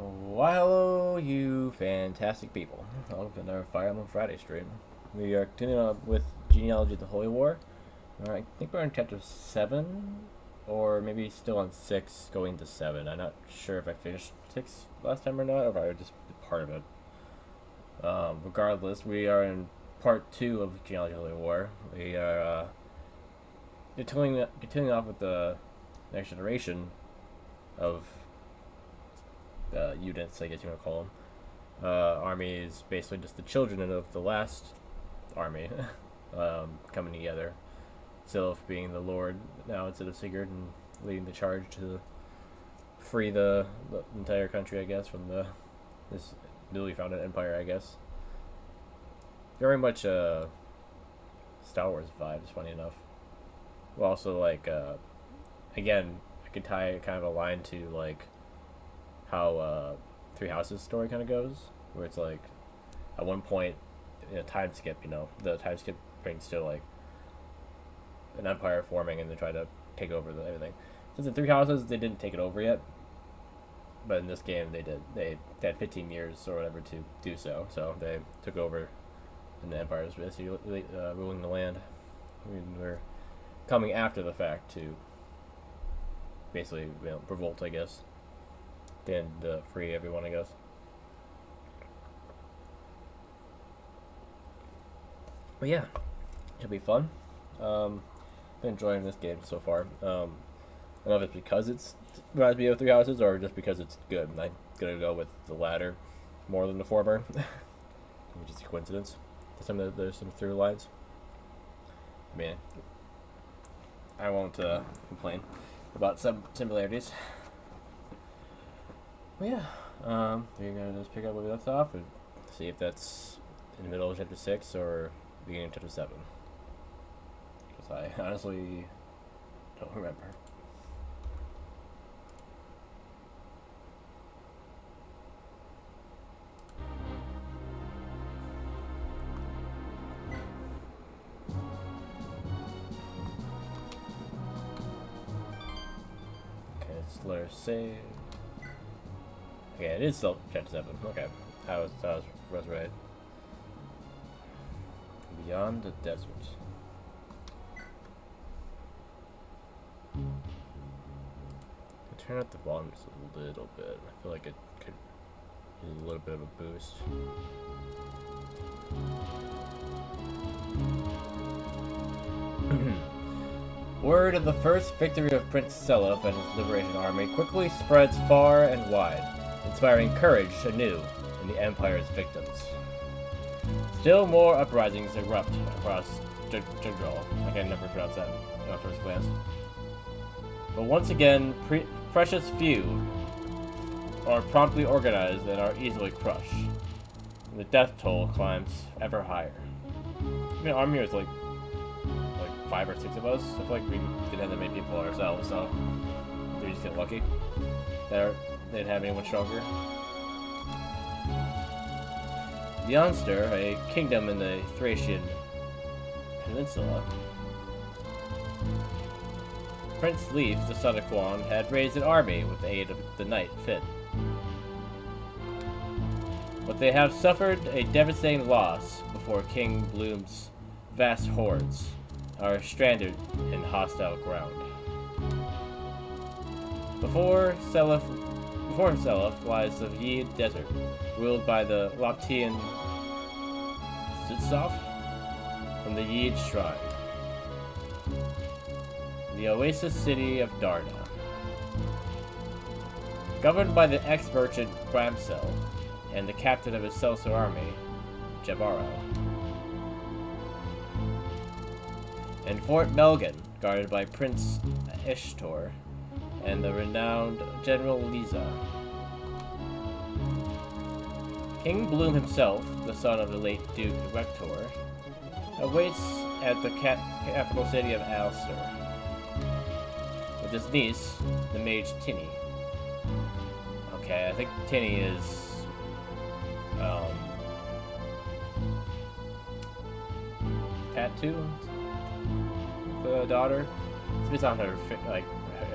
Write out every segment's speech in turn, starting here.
Why hello, you fantastic people. Welcome to another Fire Emblem Friday stream. We are continuing on with Genealogy of the Holy War. I think we're in chapter 7, or maybe still on 6, going to 7. I'm not sure if I finished 6 last time or not, or if I was just part of it. Regardless, we are in part 2 of Genealogy of the Holy War. We are continuing off with the next generation of units, I guess you want to call them. Army is basically just the children of the last army coming together. Sylph being the lord now instead of Sigurd, and leading the charge to free the entire country, I guess, from this newly founded empire, I guess. Very much Star Wars vibes, funny enough. Well, also, like, again, I could tie kind of a line to, like, how Three Houses story kind of goes, where it's like, at one point, in a time skip, the time skip brings to, like, an empire forming, and they try to take over everything. Since in Three Houses, they didn't take it over yet, but in this game, they did. They had 15 years or whatever to do so, so they took over, and the empire was basically ruling the land. I mean, we're coming after the fact to basically, revolt, I guess, and free everyone, I guess. But yeah, it'll be fun. Been enjoying this game so far. I don't know if it's because it's reminds me of Three Houses or just because it's good. I'm gonna go with the latter more than the former, which is a coincidence. There's some through lines. I mean, I won't complain about some similarities. But yeah, we're gonna just pick up where we left off and see if that's in the middle of chapter 6 or beginning of chapter 7. Because I honestly don't remember. Okay, let's let her save. Okay, it is still chapter 7. Okay, I was right. Beyond the desert. Turn up the volume just a little bit. I feel like it could use a little bit of a boost. Word of the first victory of Prince Seliph and his liberation army quickly spreads far and wide, inspiring courage anew in the Empire's victims. Still more uprisings erupt across Jindral. I can never pronounce that at first glance. But once again, precious few are promptly organized and are easily crushed. And the death toll climbs ever higher. I mean, army is like 5 or 6 of us. I feel like we didn't have that many people ourselves, so we just get lucky. They didn't have anyone stronger. The Unster, a kingdom in the Thracian peninsula. Prince Leif, the son of Quan, had raised an army with the aid of the knight Finn. But they have suffered a devastating loss before King Bloom's vast hordes are stranded in hostile ground. Before himself lies the Yid Desert, ruled by the Loptian Sitsov from the Yid Shrine. The oasis city of Darna. Governed by the ex-merchant Bramsel and the captain of his Seltzer army, Jabaro. And Fort Melgan, guarded by Prince Ishtor and the renowned General Liza. King Bloom himself, the son of the late Duke Rector, awaits at the capital city of Alster, with his niece, the mage Tinny. Okay, I think Tinny is Tattoo, the daughter. It's based on her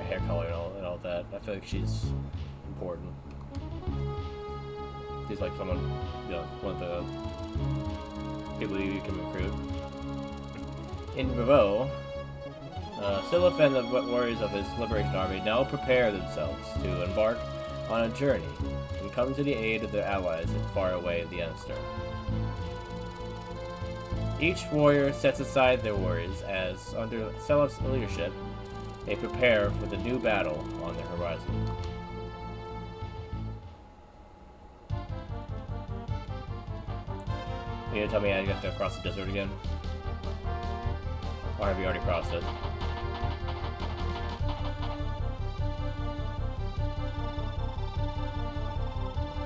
hair color and all that. I feel like she's important. He's like someone, you know, one of the people you can recruit. In Ravo, Siliph and the warriors of his liberation army now prepare themselves to embark on a journey and come to the aid of their allies far away in the Emster. Each warrior sets aside their worries as, under Seliph's leadership, they prepare for the new battle on the horizon. Are you gonna tell me I got to cross the desert again? Or have you already crossed it?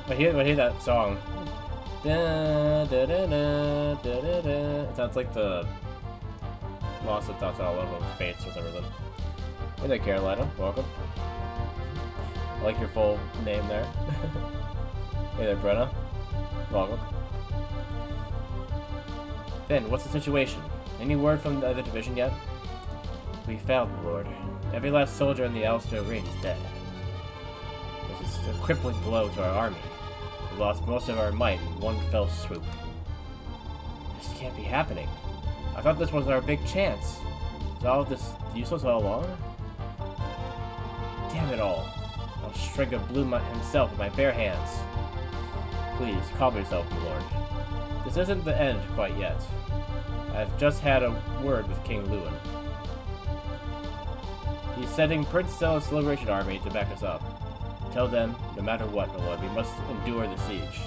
I hear that song. Da, da, da, da, da, da, da. It sounds like the Lost of Thoughts all over Fates or something. Hey there, Carolina. Welcome. I like your full name there. Hey there, Brenna. Welcome. Finn, what's the situation? Any word from the other division yet? We failed, my lord. Every last soldier in the Elster Ring is dead. This is a crippling blow to our army. We lost most of our might in one fell swoop. This can't be happening. I thought this was our big chance. Is all of this useless all along? Damn it all. Striga blew himself with my bare hands. Please, calm yourself, my lord. This isn't the end quite yet. I've just had a word with King Lewin. He's sending Prince Seliph's Liberation Army to back us up. Tell them, no matter what, my lord, we must endure the siege.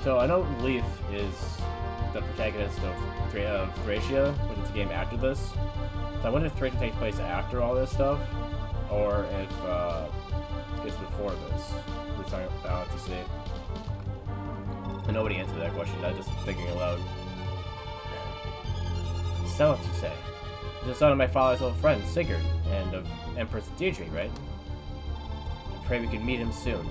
So I know Leaf is the protagonist of Thracia, but it's a game after this. So I wonder if Thracia takes place after all this stuff, or if it's before this. We're trying to see. And nobody answered that question. I'm just thinking aloud. Seliph, you say? He's the son of my father's old friend, Sigurd, and of Empress Deirdre, right? I pray we can meet him soon.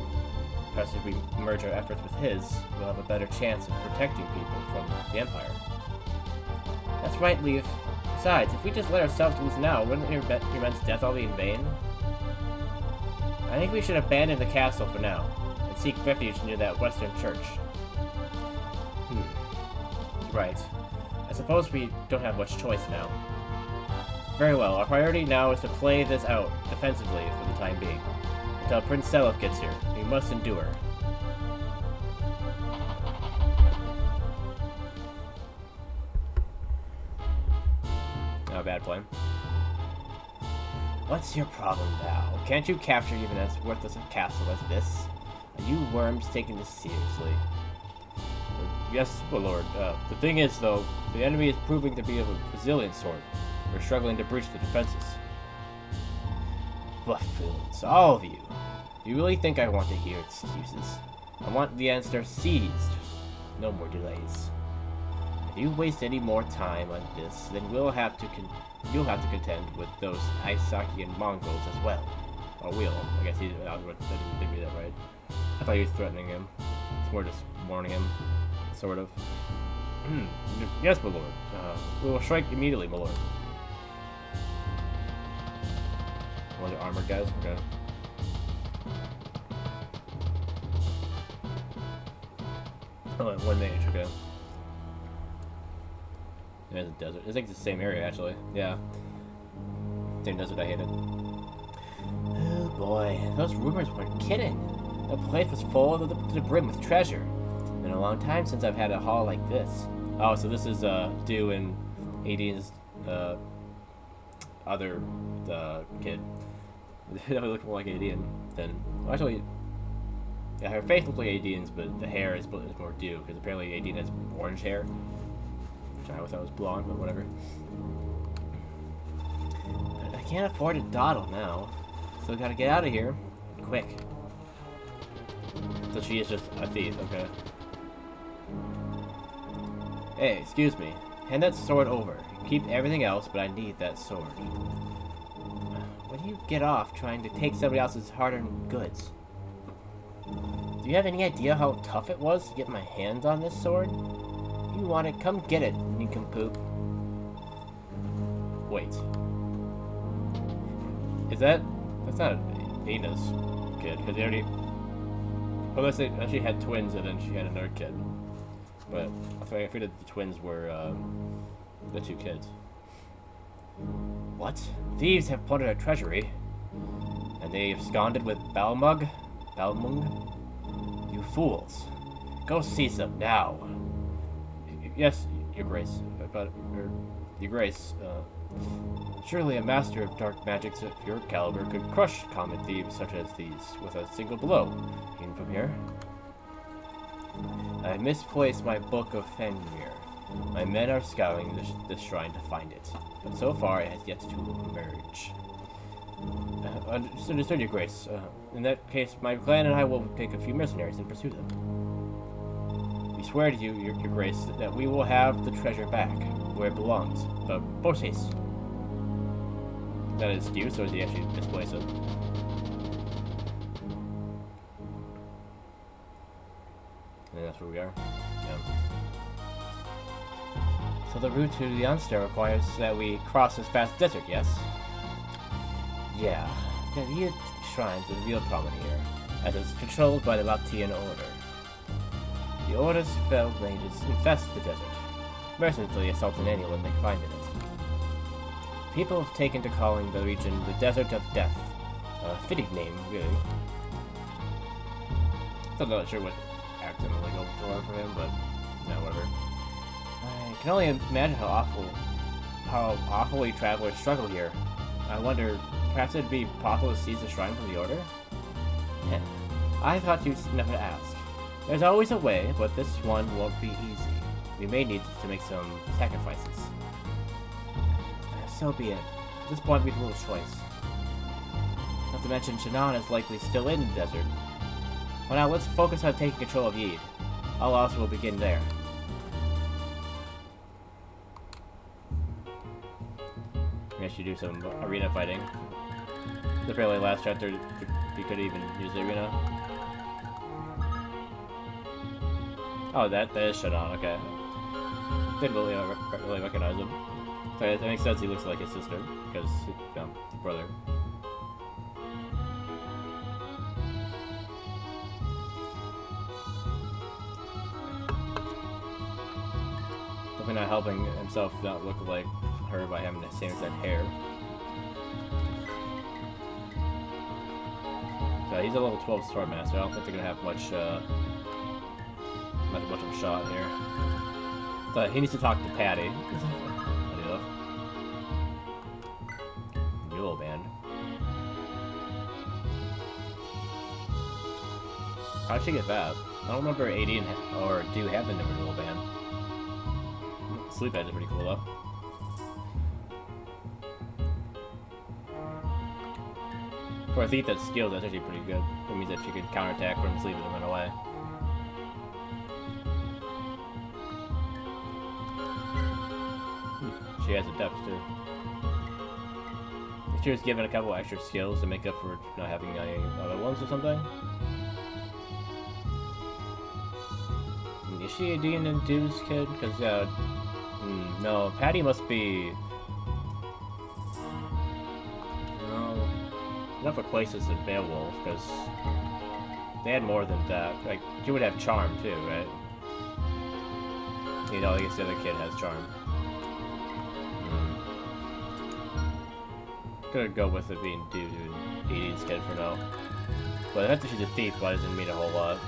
Perhaps if we merge our efforts with his, we'll have a better chance of protecting people from the Empire. That's right, Leaf. Besides, if we just let ourselves loose now, wouldn't your men's death all be in vain? I think we should abandon the castle for now, and seek refuge near that western church. Right. I suppose we don't have much choice now. Very well, our priority now is to play this out defensively for the time being. Until Prince Seliph gets here, we must endure. Not a bad plan. What's your problem now? Can't you capture even as worthless a castle as this? Are you worms taking this seriously? Yes, my lord. The thing is, though, the enemy is proving to be of a resilient sort. We're struggling to breach the defenses. Buffoons, all of you. Do you really think I want to hear excuses? I want the Emster seized. No more delays. If you waste any more time on this, then you'll have to contend with those Isakian Mongols as well. Or we'll. I guess I didn't read that right. I thought he was threatening him. It's more just warning him. Sort of. Yes, my lord. We will strike immediately, my lord. One of the armored guys? Okay. Oh, and one mage, okay. There's a desert. I think it's the same area, actually. Yeah. Same desert I hated. Oh boy, those rumors weren't kidding. The place was full to the brim with treasure. Been a long time since I've had a haul like this. Oh, so this is due in Aideen's other kid. It definitely looked more like Aideen than. Well, actually, yeah, her face looks like Aideen's, but the hair is more due because apparently Aideen has orange hair, which I always thought was blonde, but whatever. I can't afford to dawdle now, so we gotta get out of here, quick. So she is just a thief, okay. Hey, excuse me. Hand that sword over. Keep everything else, but I need that sword. When do you get off trying to take somebody else's hard-earned goods? Do you have any idea how tough it was to get my hands on this sword? If you want it, come get it, nincompoop. Wait. Is that... That's not Dana's kid, because they already... Unless they actually had twins and then she had another kid. But I figured the twins were the two kids. What? Thieves have plundered our treasury. And they absconded with Balmung? Balmung? You fools. Go seize them now. Yes, Your Grace. Your Grace, surely a master of dark magics of your caliber could crush common thieves such as these with a single blow. Even from here. I misplaced my book of Fenrir. My men are scouring this shrine to find it, but so far it has yet to emerge. Understood, Your Grace. In that case, my clan and I will take a few mercenaries and pursue them. We swear to you, Your Grace, that we will have the treasure back, where it belongs. But post haste. Is that an excuse, or does he actually misplace it? And that's where we are. Yeah. So the route to the Unster requires that we cross this vast desert, yes? Yeah. The Viet Shrine is a real problem here, as it's controlled by the Latian Order. The Order's fell mages infest the desert, mercilessly assaulting anyone they find in it. People have taken to calling the region the Desert of Death. A fitting name, really. Still not sure what accent will go for him, but no, whatever. I can only imagine how awfully travelers struggle here. I wonder, perhaps it'd be possible to seize the shrine from the Order? I thought you'd never ask. There's always a way, but this one won't be easy. We may need to make some sacrifices. So be it. At this point, we have a little choice. Not to mention, Shannon is likely still in the desert. Well, now let's focus on taking control of Yeed. All else will begin there. We actually do some arena fighting. Apparently last chapter, we could even use the arena. Oh, that is Shannon, okay. Didn't really recognize him. So it makes sense he looks like his sister, because, brother. Definitely not helping himself not look like her by having the same exact hair. So he's a level 12 Swordmaster. I don't think they're gonna have much of a shot here. So he needs to talk to Patty. Mule Band. How'd she get that? I don't remember 80 or do have the number Mule Band. Sleep Edge is pretty cool though. For a thief that's skilled, that's actually pretty good. It means that she could counterattack from sleeping and run away. She has a depth too. If she was given a couple extra skills to make up for not having any other ones or something. Is she a Demon Dude's kid? Because, no, Patty must be... No, not for Quasis and Beowulf, because they had more than that. Like, she would have Charm too, right? You know, I guess the other kid has Charm. Gonna go with it being Dude and Edie's kid for now. But the fact that she's a thief probably doesn't mean a whole lot.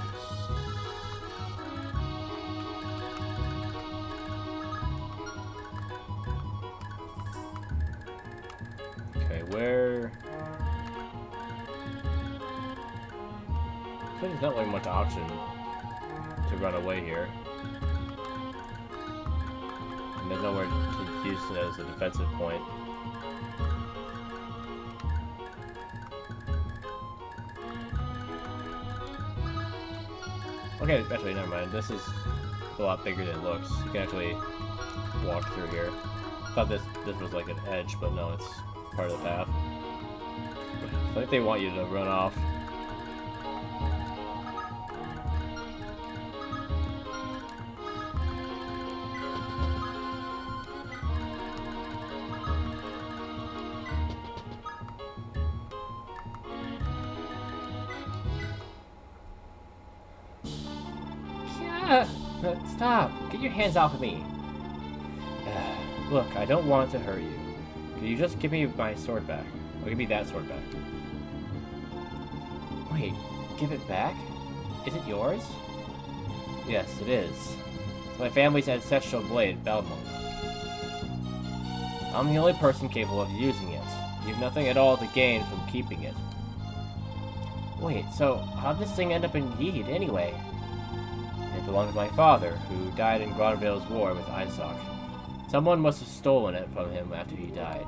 Okay, where... So there's not really much option to run away here. And there's nowhere to use it as a defensive point. Okay, actually, never mind. This is a lot bigger than it looks. You can actually walk through here. I thought this was like an edge, but no, it's part of the path. I think they want you to run off. Stop! Get your hands off of me! Look, I don't want to hurt you. Could you just give me my sword back? Or give me that sword back. Wait, give it back? Is it yours? Yes, it is. It's my family's ancestral blade, Belmont. I'm the only person capable of using it. You have nothing at all to gain from keeping it. Wait, so how'd this thing end up in Yeed, anyway? It belonged to my father, who died in Gronvale's war with Isaac. Someone must have stolen it from him after he died.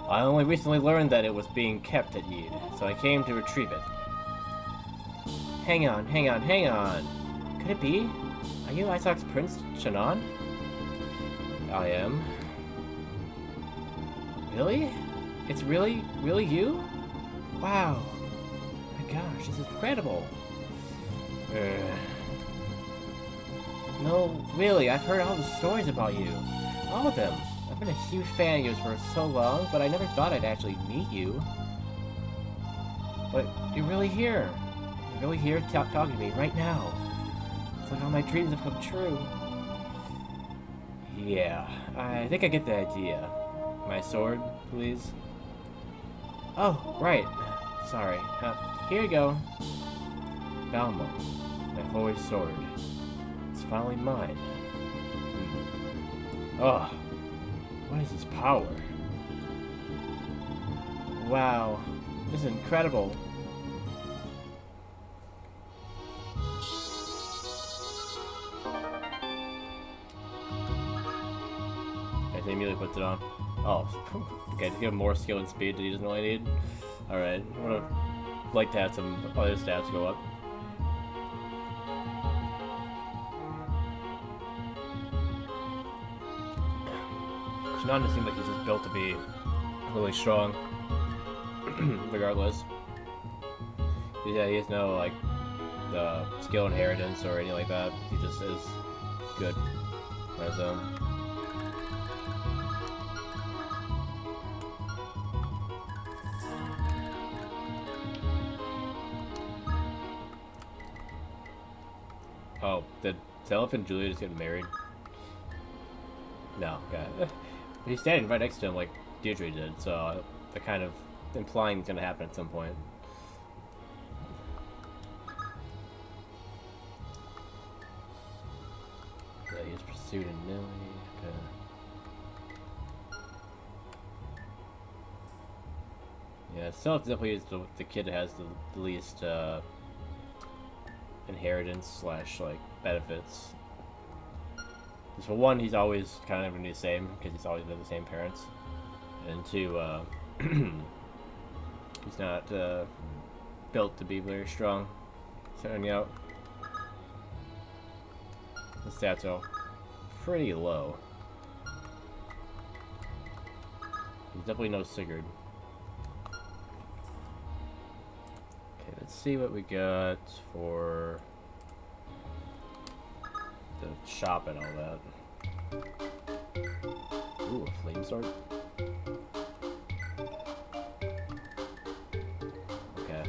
I only recently learned that it was being kept at Yeed, so I came to retrieve it. Hang on. Could it be? Are you Isaac's prince, Shannon? I am. Really? It's really you? Wow. My gosh, this is incredible. No, really, I've heard all the stories about you. All of them. I've been a huge fan of yours for so long, but I never thought I'd actually meet you. But you're really here. You're really here talking to me right now. It's like all my dreams have come true. Yeah, I think I get the idea. My sword, please. Oh, right. Sorry. Here you go. Balmo, my holy sword. It's finally mine. Oh, what is this power? Wow, this is incredible. I immediately puts it on. Oh, okay, to give him more skill and speed that he doesn't really need. Alright, I would have liked to have some other stats go up. Shannon just seems like he's just built to be really strong, regardless. Yeah, he has no, like, skill inheritance or anything like that. He just is good on his own. Oh, did Seliph and Julia just get married? No, okay. But he's standing right next to him like Deirdre did, so they're kind of implying it's gonna happen at some point. Yeah, he's pursued in Nilly. Okay. Yeah, Seliph definitely is the kid that has the least inheritance slash like benefits. Because for one, he's always kind of going to be the same because he's always been the same parents, and two, he's not built to be very strong. Starting out, the stats are pretty low. He's definitely no Sigurd. Let's see what we got for the shop and all that. Ooh, a flame sword. Okay.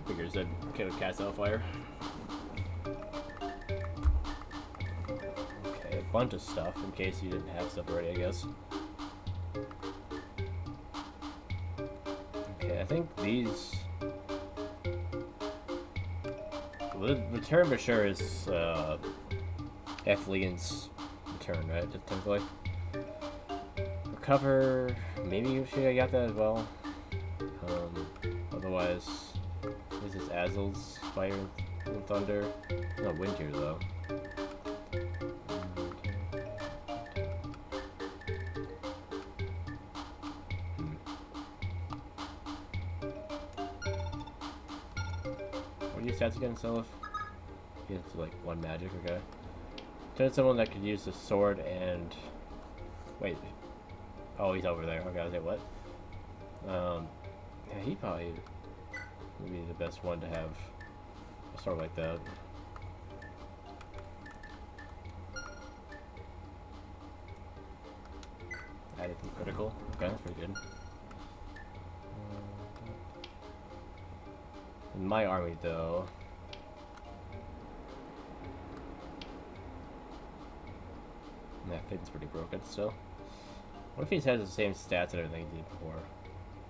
Figures that could cast out fire. Okay, a bunch of stuff in case you didn't have stuff already, I guess. Okay, I think these. The return for sure is Ethelian's return, right? Just technically. Recover, maybe you should have got that as well. Otherwise, this is Azel's Fire and Thunder. No wind here though. What are your stats again, Seliph? He has like one magic, okay. Turn someone that could use the sword and wait. Oh, he's over there. Okay, I was like, what? Yeah, he probably would be the best one to have a sword like that. Added some critical. Okay, that's pretty good. In my army, though, That Finn's pretty broken still. What if he has the same stats and everything he did before?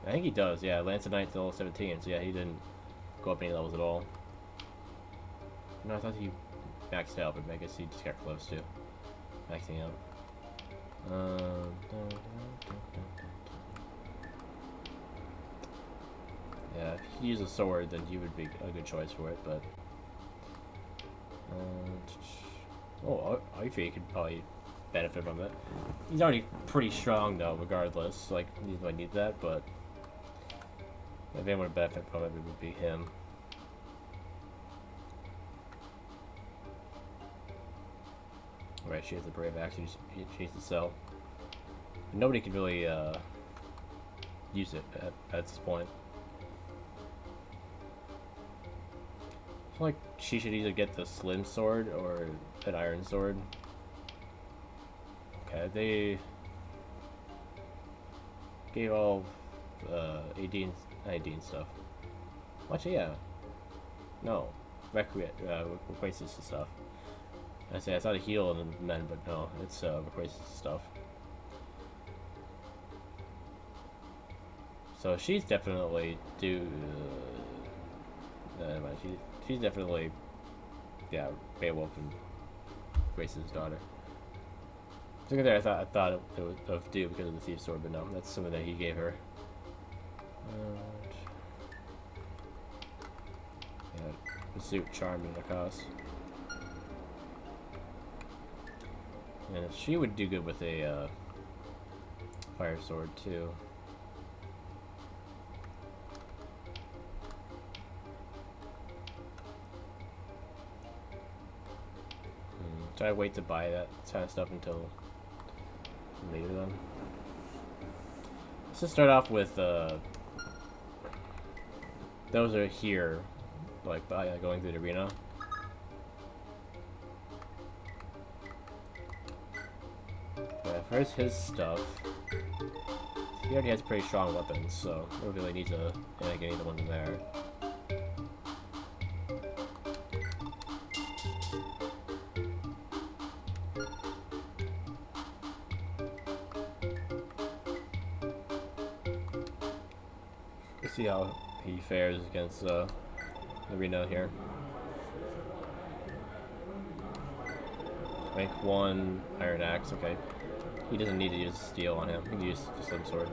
I think he does, yeah. Lance of Knight to level 17, so yeah, he didn't go up any levels at all. No, I thought he maxed out, but I guess he just got close to maxing out. Yeah, if you use a sword, then he would be a good choice for it, but... oh, Ify could probably benefit from it. He's already pretty strong, though, regardless. Like, he might need that, but... if anyone would benefit from it, it would be him. Right, she has a brave axe, she needs to sell. But nobody can really use it at this point. I feel like she should either get the slim sword or an iron sword. Okay, they gave all AD and stuff. Actually, yeah. No. Requaces stuff. I thought a heal in the men, but no, it's requaces stuff. So she's definitely she's definitely, yeah, Beowulf and Grace's daughter. Look at there, I thought of Do because of the Thief's Sword, but no, that's something that he gave her. Yeah, Pursuit, Charm, and Lacoste. And she would do good with a Fire Sword too. So I wait to buy that kind of stuff until later then. Let's just start off with those are here, like by going through the arena. Yeah, first his stuff. He already has pretty strong weapons, so we don't really need to get any of the ones in there. See how he fares against the arena here. Rank 1 Iron Axe, okay. He doesn't need to use steel on him, he can use the Slim Sword.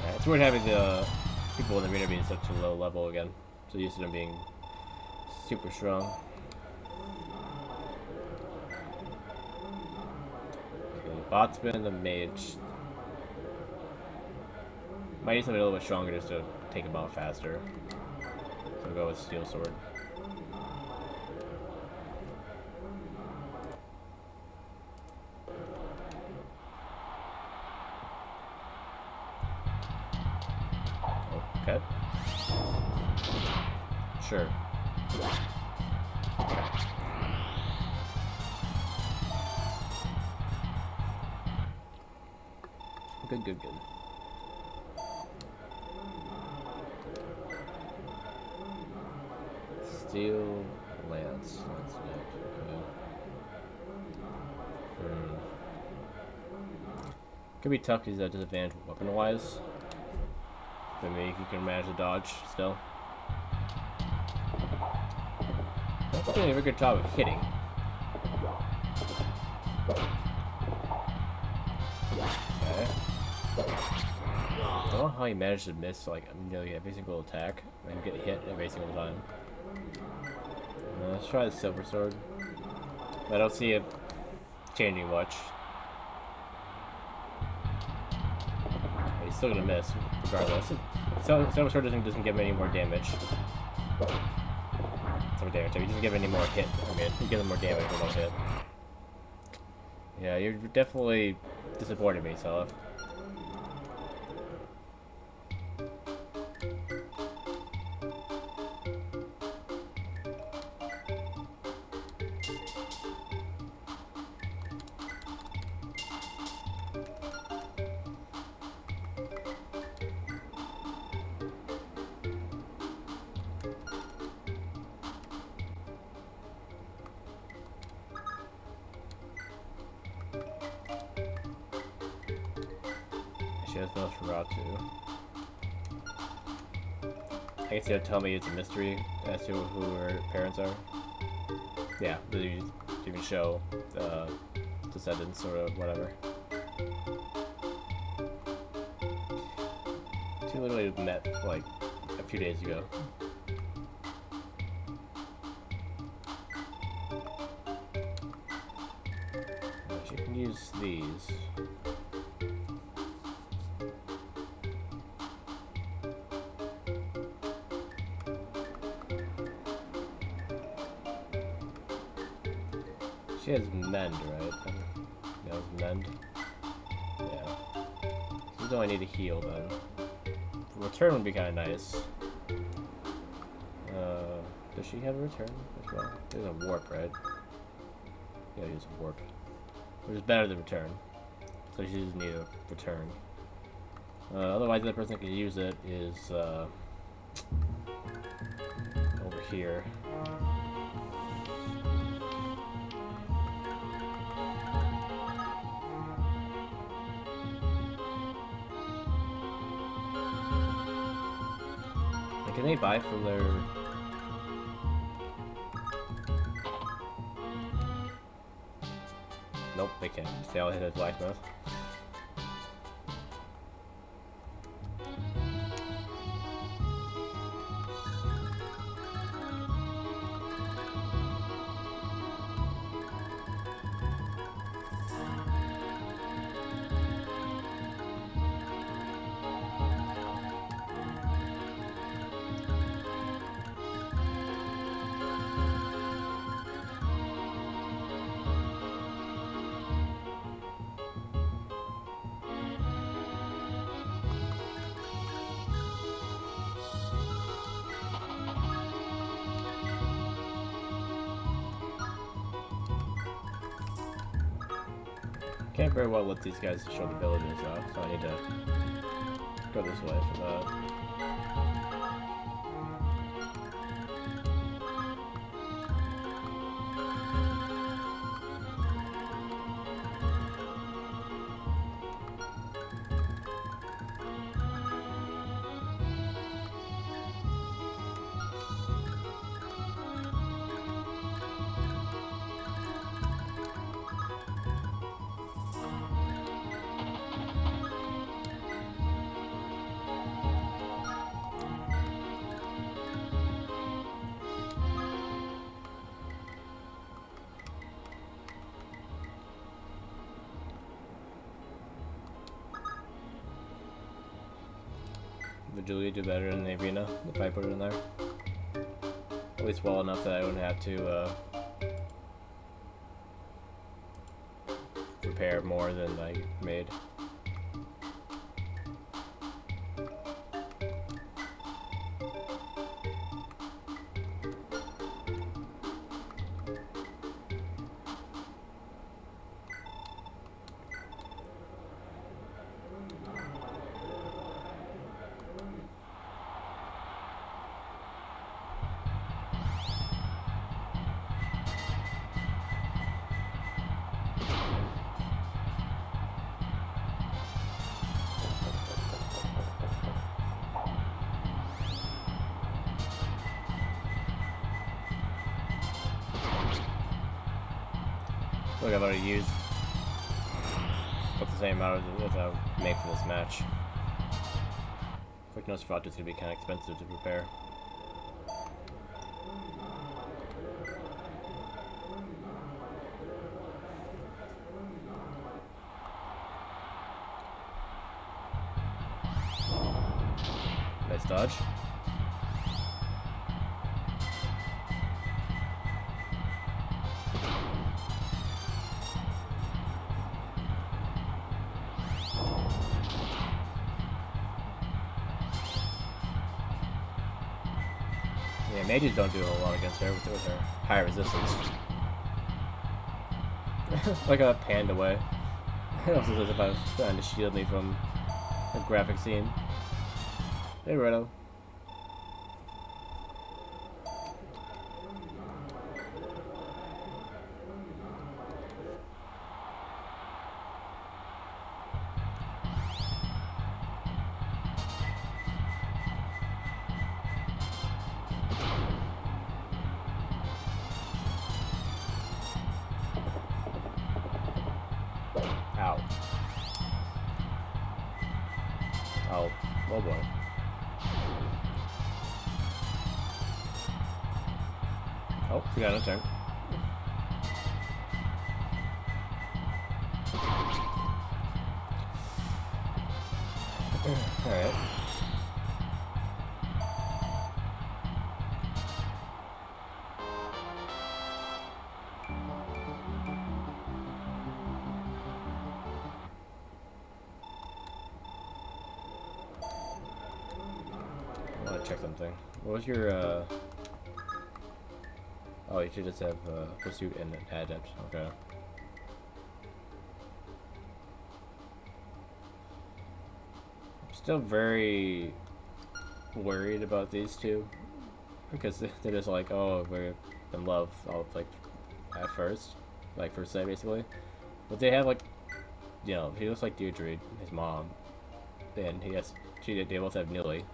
Yeah, it's weird having the people in the arena being such a low level again. So used to them being super strong. Okay, Botsman and the Mage. Might need something a little bit stronger just to take him out faster. So we'll go with Steel Sword. Okay. Sure. Good. Steel Lance. That's next. Okay. Could be tough because he's at disadvantage weapon-wise. But maybe he can manage the dodge still. Not doing a very good job of hitting. Okay. I don't know how he managed to miss like nearly every single attack and get hit every single time. Let's try the Silver Sword. I don't see it changing much. But he's still gonna miss regardless. Silver Sword doesn't give him any more damage. So he doesn't give any more hit. I mean, he gives him more damage with no hit. Yeah, you're definitely disappointed me, Selef. She has no route to. I guess you'll tell me it's a mystery as to who her parents are. Yeah, they even show descendants or whatever. She literally met like a few days ago. She can use these. She has mend, right? Yeah, mend. Yeah. So do I need to heal then? Return would be kind of nice. Does she have a return as well? There's a warp, right? Yeah, use a warp. Which is better than return. So she doesn't need a return. Otherwise, the person that can use it is over here. Can they buy from their... Nope, they can't. They all hit a blacksmith. Can't very well let these guys show the abilities though, so I need to go this way for that. Would Julia do better in the arena if I put it in there? At least well enough that I wouldn't have to prepare more than I made. Look, I've already used about the same amount as I would make for this match. Quick Nosferatu is going to be kind of expensive to prepare. Nice dodge. Yeah, mages don't do a lot against her with her high resistance. Like a panned away. It almost as if I was trying to shield me from a graphic scene. Hey, Righto. Oh, oh boy. Oh, we got a turn. Alright. I want to check something. What was your, Oh, you should just have, Pursuit and Adept. Okay. I'm still very worried about these two. Because they're just like, oh, we're in love, all, like, at first. Like, first sight, basically. But they have, like, you know, he looks like Deirdre, his mom. And they both have Nilly.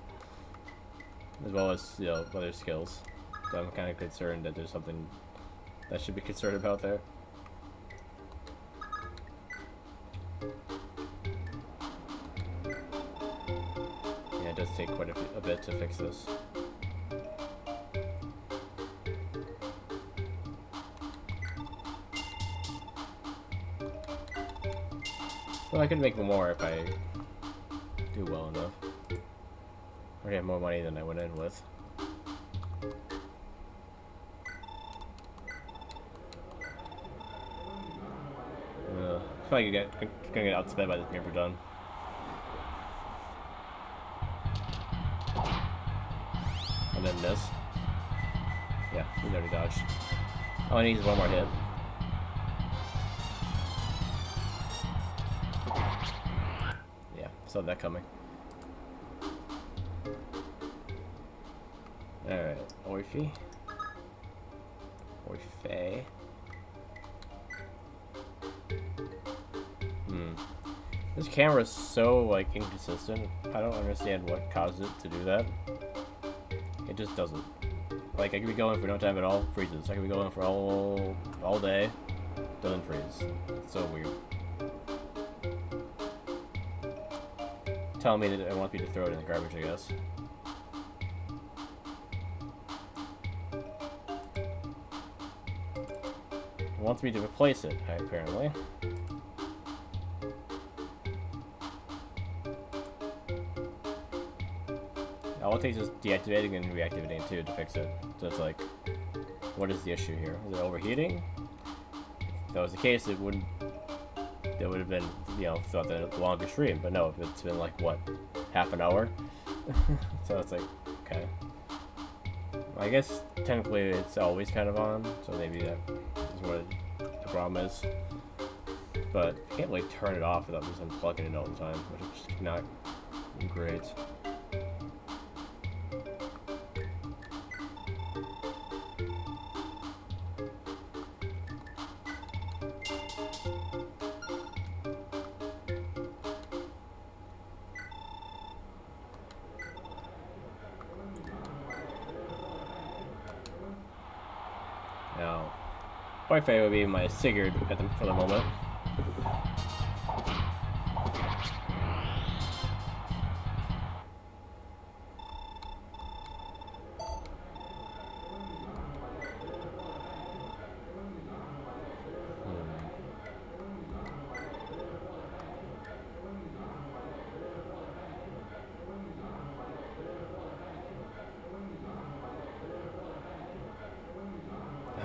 As well as, you know, other skills. So I'm kind of concerned that there's something that should be concerned about there. Yeah, it does take quite a bit to fix this. Well, I could make more if I do well enough. I have more money than I went in with. Probably gonna get outspent by this game we're done. And then this. Yeah, we already dodged. All I need is one more hit. Yeah, saw that coming. Alright, Orphe. Orphe. This camera is so, like, inconsistent. I don't understand what caused it to do that. It just doesn't. Like, I could be going for no time at all, freezes. I could be going for all day, doesn't freeze. It's so weird. Telling me that it wants me to throw it in the garbage, I guess. It wants me to replace it, apparently. All it takes is deactivating and reactivating too to fix it. So it's like, what is the issue here? Is it overheating? If that was the case, it would have been, you know, throughout the longer stream. But no, it's been like, what, half an hour? So it's like, okay. I guess technically it's always kind of on, so maybe that is what the problem is. But I can't really turn it off without just unplugging it all the time, which is not great. Now, Wi-Fi would be my Sigurd for the moment.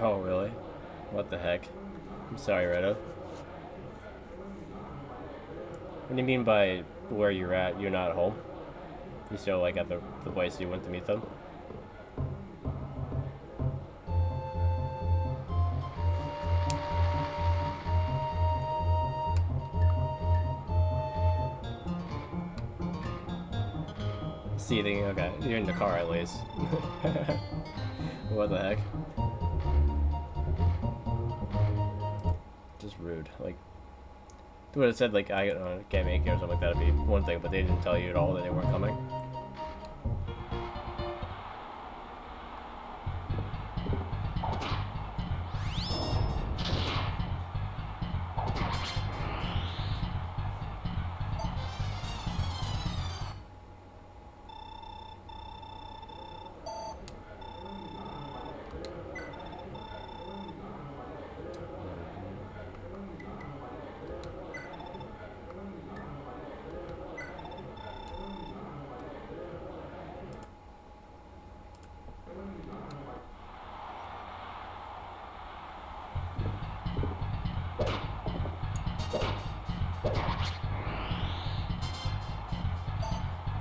Oh, really? What the heck? I'm sorry, Retta. What do you mean by where you're at? You're not at home? You still, like, at the place you went to meet them? Seething, okay. You're in the car at least. What the heck? Just rude. Like, they would have said, like, I can't make it or something like that, would be one thing, but they didn't tell you at all that they weren't coming.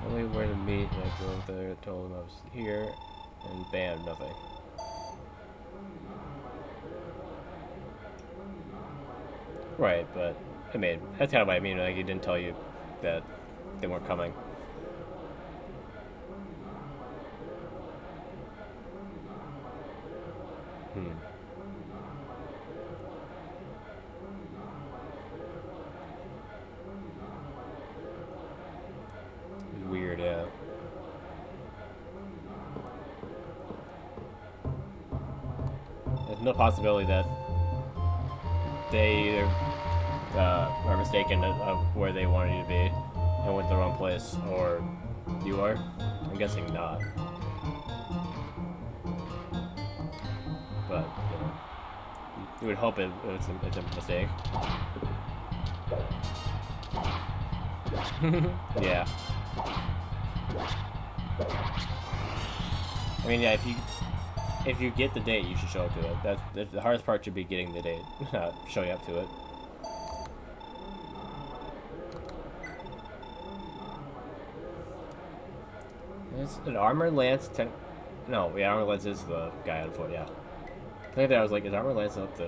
Tell me where to meet, and I drove there, told him I was here, and bam, nothing. Right, but I mean, that's kind of what I mean. Like, he didn't tell you that they weren't coming. It's weird, yeah. There's no possibility that they either are mistaken of where they wanted you to be and went to the wrong place, or you are. I'm guessing not. But, you know, you would hope it's a mistake. Yeah. I mean, yeah, if you get the date, you should show up to it. That's the hardest part should be getting the date, not showing up to it. It's an armored lance. No, yeah, armored lance is the guy on foot. Yeah. I think that I was like, is armored lance not the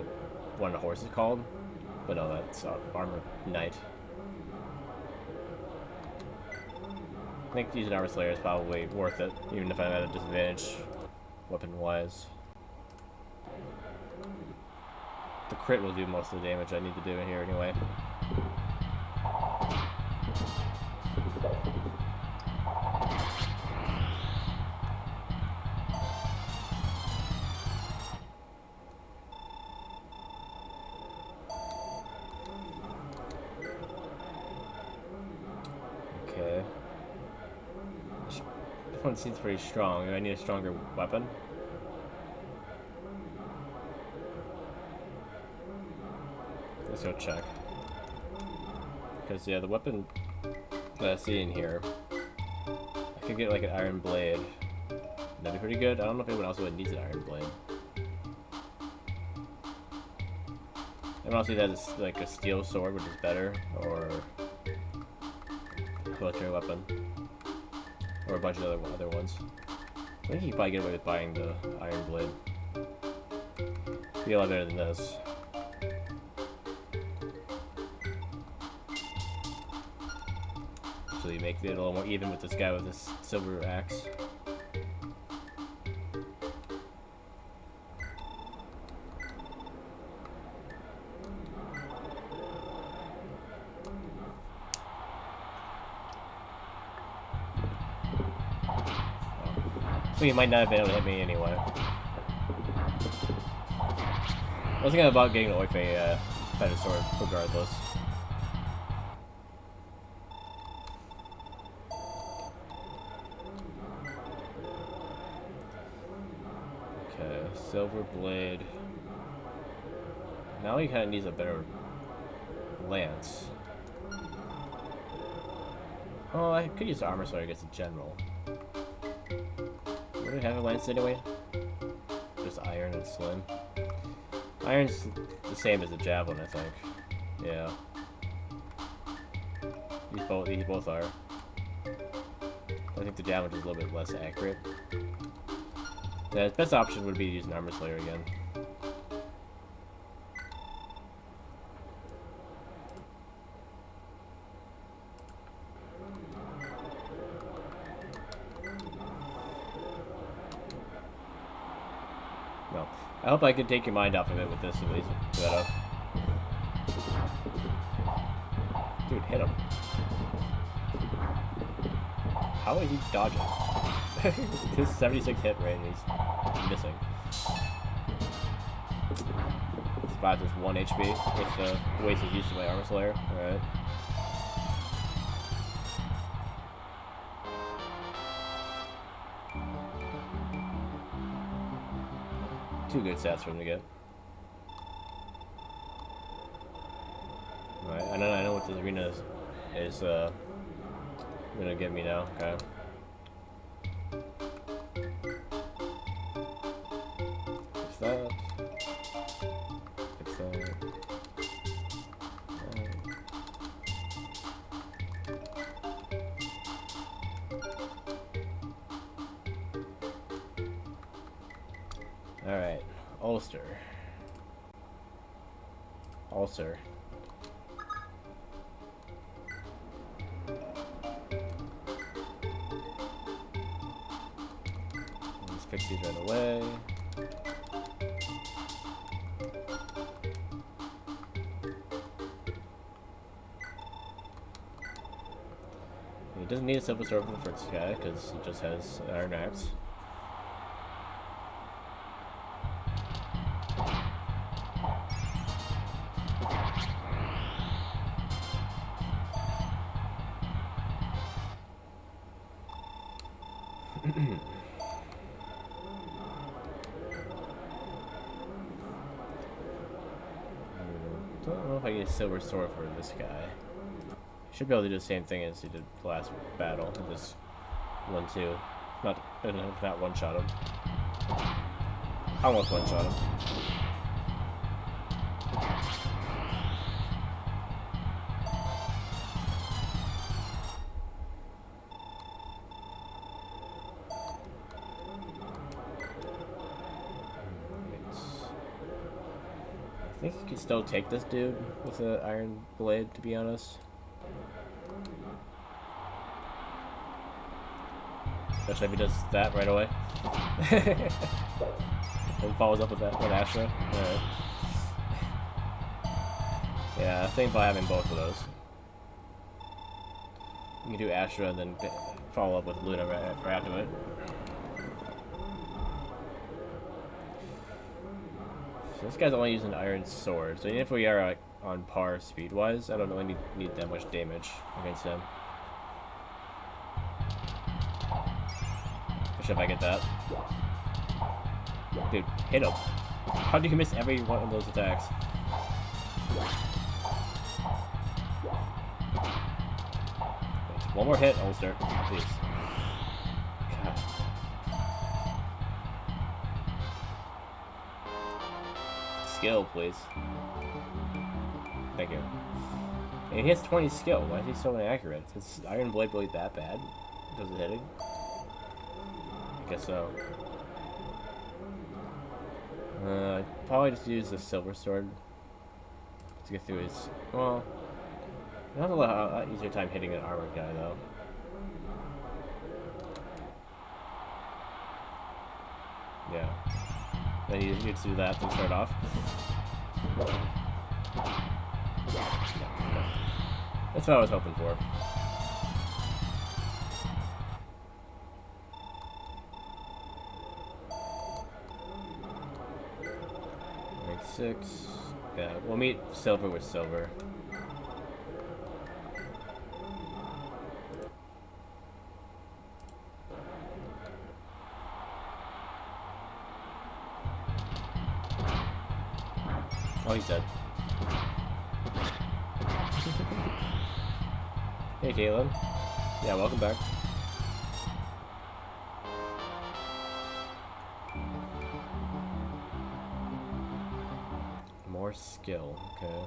one the horse is called? But no, that's armored knight. I think using armor slayer is probably worth it, even if I'm at a disadvantage, weapon-wise. The crit will do most of the damage I need to do in here anyway. Okay. This one seems pretty strong. Do I need a stronger weapon? Let's go check. Because, yeah, the weapon that I see in here, I could get like an iron blade. That'd be pretty good. I don't know if anyone else really needs an iron blade. Everyone else has like a steel sword, which is better, or a military weapon, or a bunch of other ones. I think you can probably get away with buying the iron blade. Be a lot better than this. So you make it a little more even with this guy with this silver axe. So you might not have been able to hit me anyway. I was thinking about getting away from a better sword regardless. Silver blade. Now he kind of needs a better lance. Oh, I could use the armor sword against a general. Would it have a lance anyway? Just iron and slim. Iron's the same as the javelin, I think. Yeah. These both are. I think the javelin is a little bit less accurate. The best option would be to use an armor slayer again. No. I hope I can take your mind off of it with this at least. Dude, hit him. How is he dodging? His 76 hit rate and he's missing. Survived with 1 HP, which wasted use of my armor slayer. Alright. Two good stats for him to get. Alright, I know what this arena is gonna get me now. Okay. Fix that. Fix that. Ulster. Ulcer. Let's fix these right away. He doesn't need a silver sword for the first guy because he just has an iron axe. Don't know if I get a silver sword for this guy. Should be able to do the same thing as he did the last battle. Just 1-2. Not one-shot him. Almost one-shot him. I think he can still take this dude with an iron blade, to be honest. Especially if he does that right away. And follows up with that with Astra. Alright. Yeah, I think by having both of those. You can do Astra and then follow up with Luna right after it. So this guy's only using iron sword, so even if we are like on par speed-wise, I don't really need that much damage against him. If I get that. Dude, hit him. How do you miss every one of those attacks? One more hit, Ulster. Please. God. Skill, please. Thank you. And he has 20 skill. Why is he so inaccurate? Is Iron Blade really that bad? Does it hitting? I guess so. Probably just use the silver sword to get through his. Well, I have a lot easier time hitting an armored guy though. Yeah. Then you just do that to start off. Yeah. That's what I was hoping for. Rank 6. Yeah, we'll meet silver with silver. Oh, he's dead. Hey, Caleb. Yeah, welcome back. More skill, okay.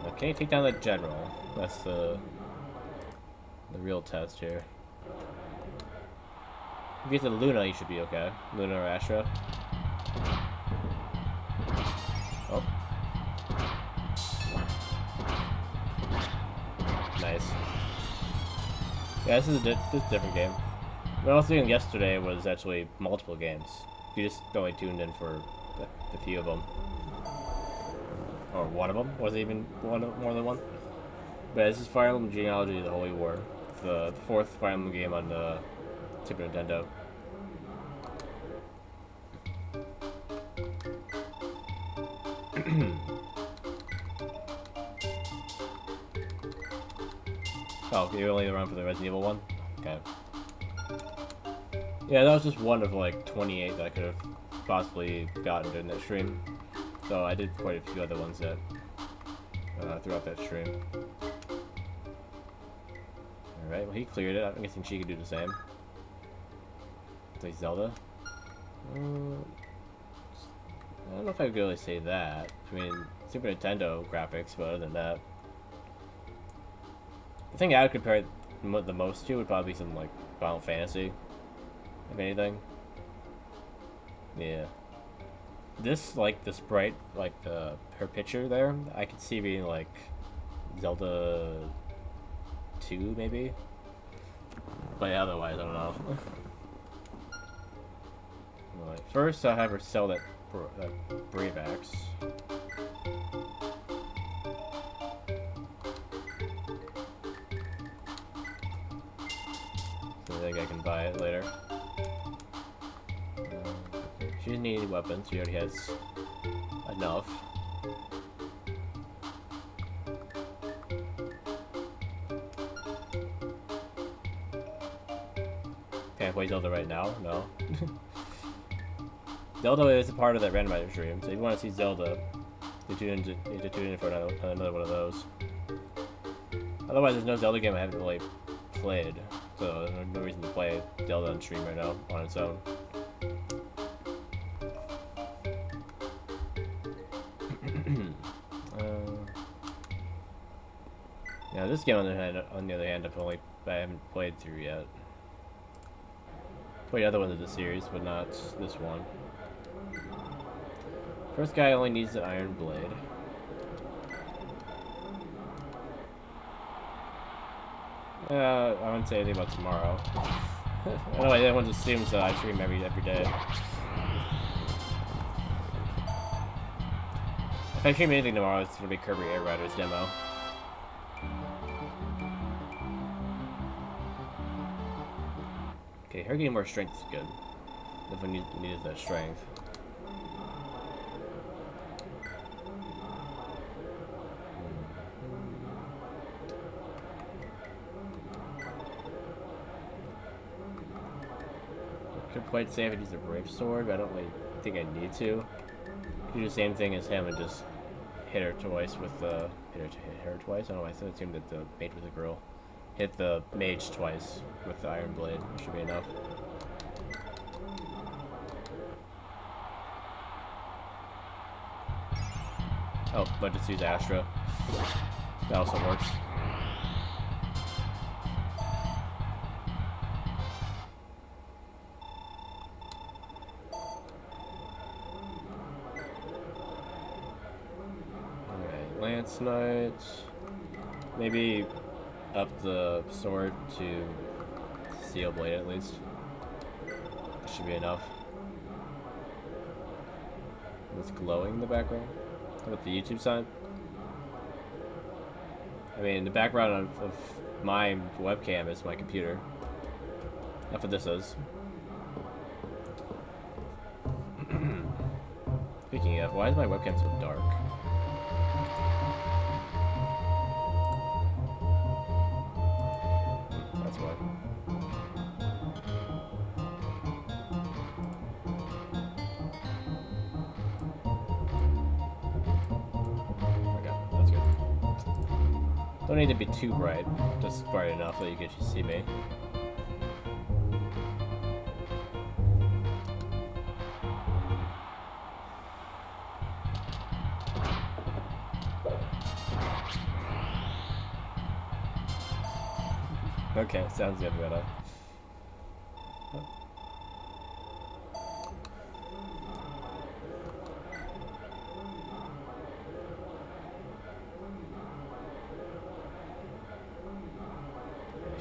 Now, can you take down the general? That's the real test here. If you get to Luna, you should be okay. Luna or Astra. Oh. Nice. Yeah, this is a different game. What I was doing yesterday was actually multiple games. You just only tuned in for the few of them. Or one of them. Was it even more than one? But this is Fire Emblem Genealogy, the Holy War. The fourth Fire Emblem game on the Super Nintendo. Oh, you're only around for the Resident Evil one? Okay. Yeah, that was just one of like 28 that I could have possibly gotten during that stream. So I did quite a few other ones that throughout that stream. Alright, well he cleared it. I'm guessing she could do the same. Play Zelda. I don't know if I could really say that. I mean, Super Nintendo graphics, but other than that. The thing I would compare it the most to would probably be something like Final Fantasy, if anything. Yeah. This, like, the sprite, like, her picture there, I could see being, like, Zelda 2, maybe? But yeah, otherwise, I don't know. Right. First, I'll have her sell that Brave Axe. So I think I can buy it later. She doesn't need any weapons, she already has enough. Can I play Zelda right now? No. Zelda is a part of that randomizer stream, so if you want to see Zelda, you need to tune in for another one of those. Otherwise, there's no Zelda game I haven't really played, so there's no reason to play Zelda on stream right now on its own. Yeah, this game on the other hand, I haven't played through yet. Played other ones of the series, but not this one. First guy only needs an iron blade. I wouldn't say anything about tomorrow. I know everyone just assumes that I stream every day. If I stream anything tomorrow, it's gonna be Kirby Air Riders demo. Okay, her getting more strength is good. If we needed that strength. Could quite say if I use a brave sword, but I don't really think I need to. Do the same thing as him and just hit her twice with the hit her twice. I don't know. I assumed that the mage was a girl. Hit the mage twice with the iron blade. It should be enough. Oh, but just use Astra. That also works. Alright, Lance Knight. Maybe up the sword to Steel Blade at least. That should be enough. It's glowing in the background. With the YouTube sign. I mean, the background of my webcam is my computer. That's what this is. Speaking of, why is my webcam so dark? That's why. Don't need to be too bright, just bright enough that you can see me. Okay, sounds good, better.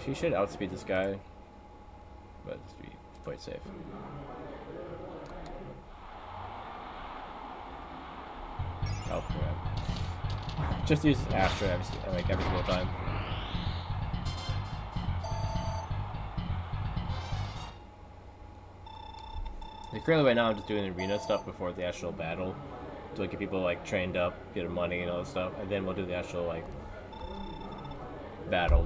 She should outspeed this guy, but just be quite safe. Oh crap! Just use Astra every single time. Like currently, right now, I'm just doing arena stuff before the actual battle to get people like trained up, get their money and all that stuff, and then we'll do the actual like battle.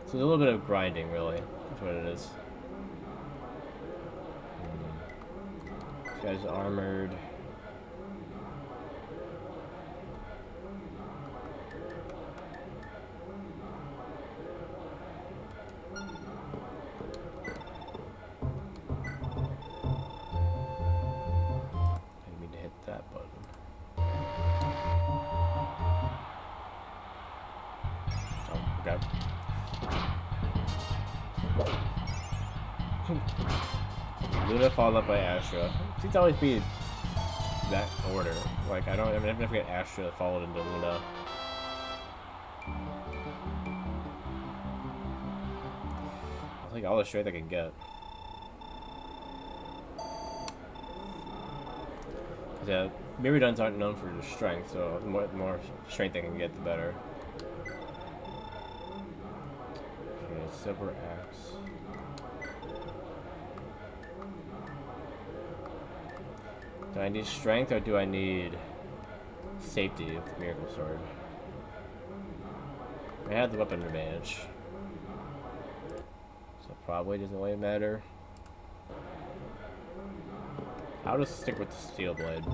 So there's a little bit of grinding, really. That's what it is. This guy's armored. I didn't mean to hit that button. Oh, okay. Luna followed up by Astra. It seems to always be that order. Like, I never get Astra followed into Luna. I think all the strength I can get. Yeah, Myrmidons aren't known for their strength, so the more strength I can get, the better. Okay, Silver Axe. Do I need strength or do I need safety with the Miracle Sword? I have the weapon advantage, so probably doesn't really matter. I'll just stick with the Steel Blade.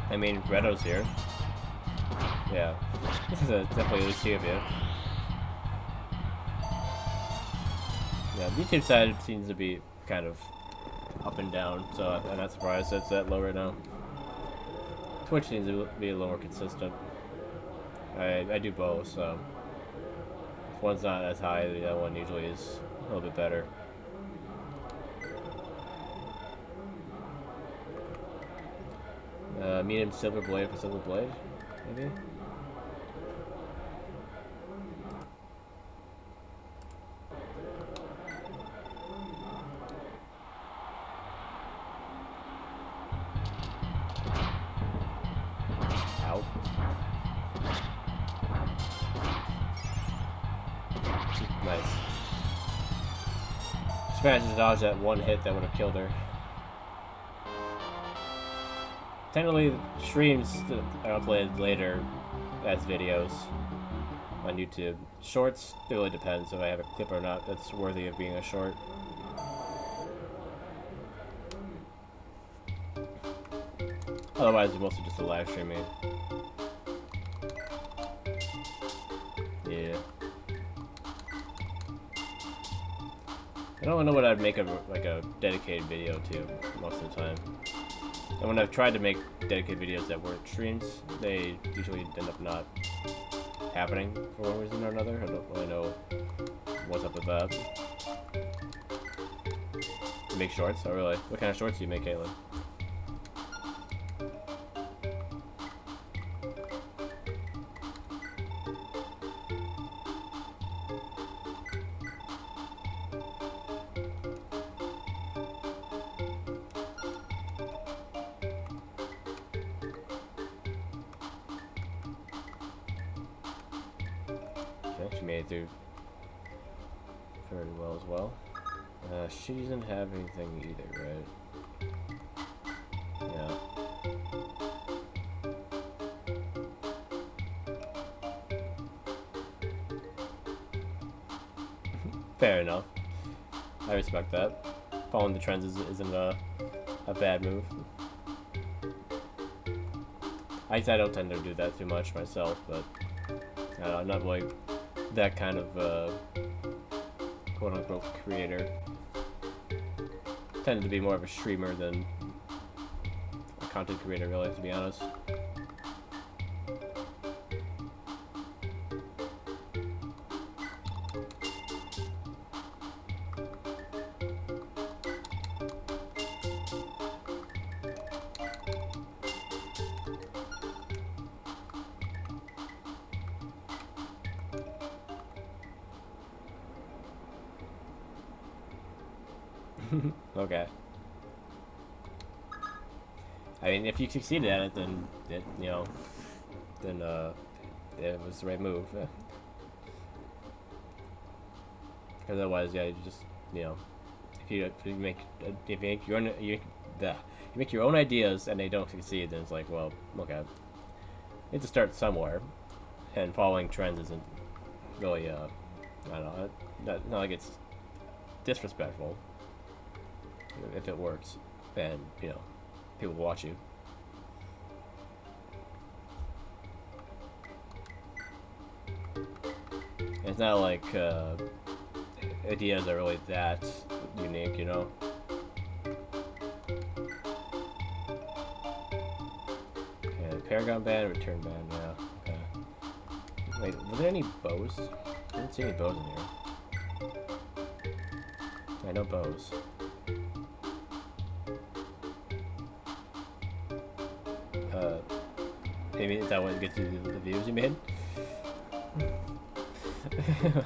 I mean, Redo's here. Yeah, this is definitely at least two of you. Yeah, the YouTube side seems to be kind of up and down, so I'm not surprised it's that low right now. Twitch seems to be a little more consistent. I do both, so if one's not as high, the other one usually is a little bit better. Medium Silver Blade for Silver Blade, maybe? Ow. Nice. She managed to dodge that one hit that would have killed her. Technically, streams that are uploaded later as videos on YouTube. Shorts, it really depends if I have a clip or not that's worthy of being a short. Otherwise, it's mostly just a live streaming. Yeah. I don't know what I'd make of like a dedicated video to most of the time. And when I've tried to make dedicated videos that weren't streams, they usually end up not happening for one reason or another. I don't really know what's up with that. You make shorts? Oh really? What kind of shorts do you make, Caitlin? She made it through very well as well. She doesn't have anything either, right? Yeah. Fair enough. I respect that. Following the trends isn't a bad move. I don't tend to do that too much myself, but I'm not really that kind of quote-unquote creator. Tended to be more of a streamer than a content creator, really, to be honest. Okay. I mean, if you succeeded at it, then it, it was the right move. Because otherwise, yeah, you just, if you make your own ideas and they don't succeed, then it's like, well, okay, you have to start somewhere, and following trends isn't really, I don't know, not like it's disrespectful. If it works, and people watch you. It's not like ideas are really that unique, Okay, Paragon band, return band, yeah. Okay. Wait, were there any bows? I didn't see any bows in here. I know bows. Maybe is that what gets you the views you made?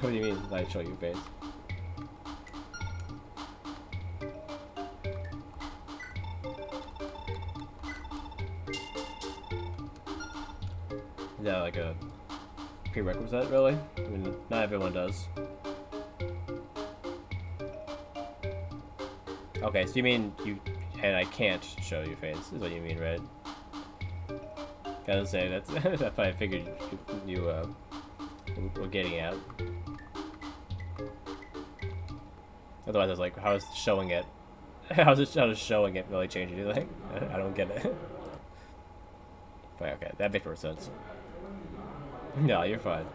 What do you mean by show your face? Is that like a prerequisite, really? I mean, not everyone does. Okay, so you mean you... and I can't show your face, is what you mean, right? Gotta say, that's what I figured you were getting at. Otherwise I was like, how is showing it... how does showing it really change anything? I don't get it. But okay, that makes more sense. No, you're fine.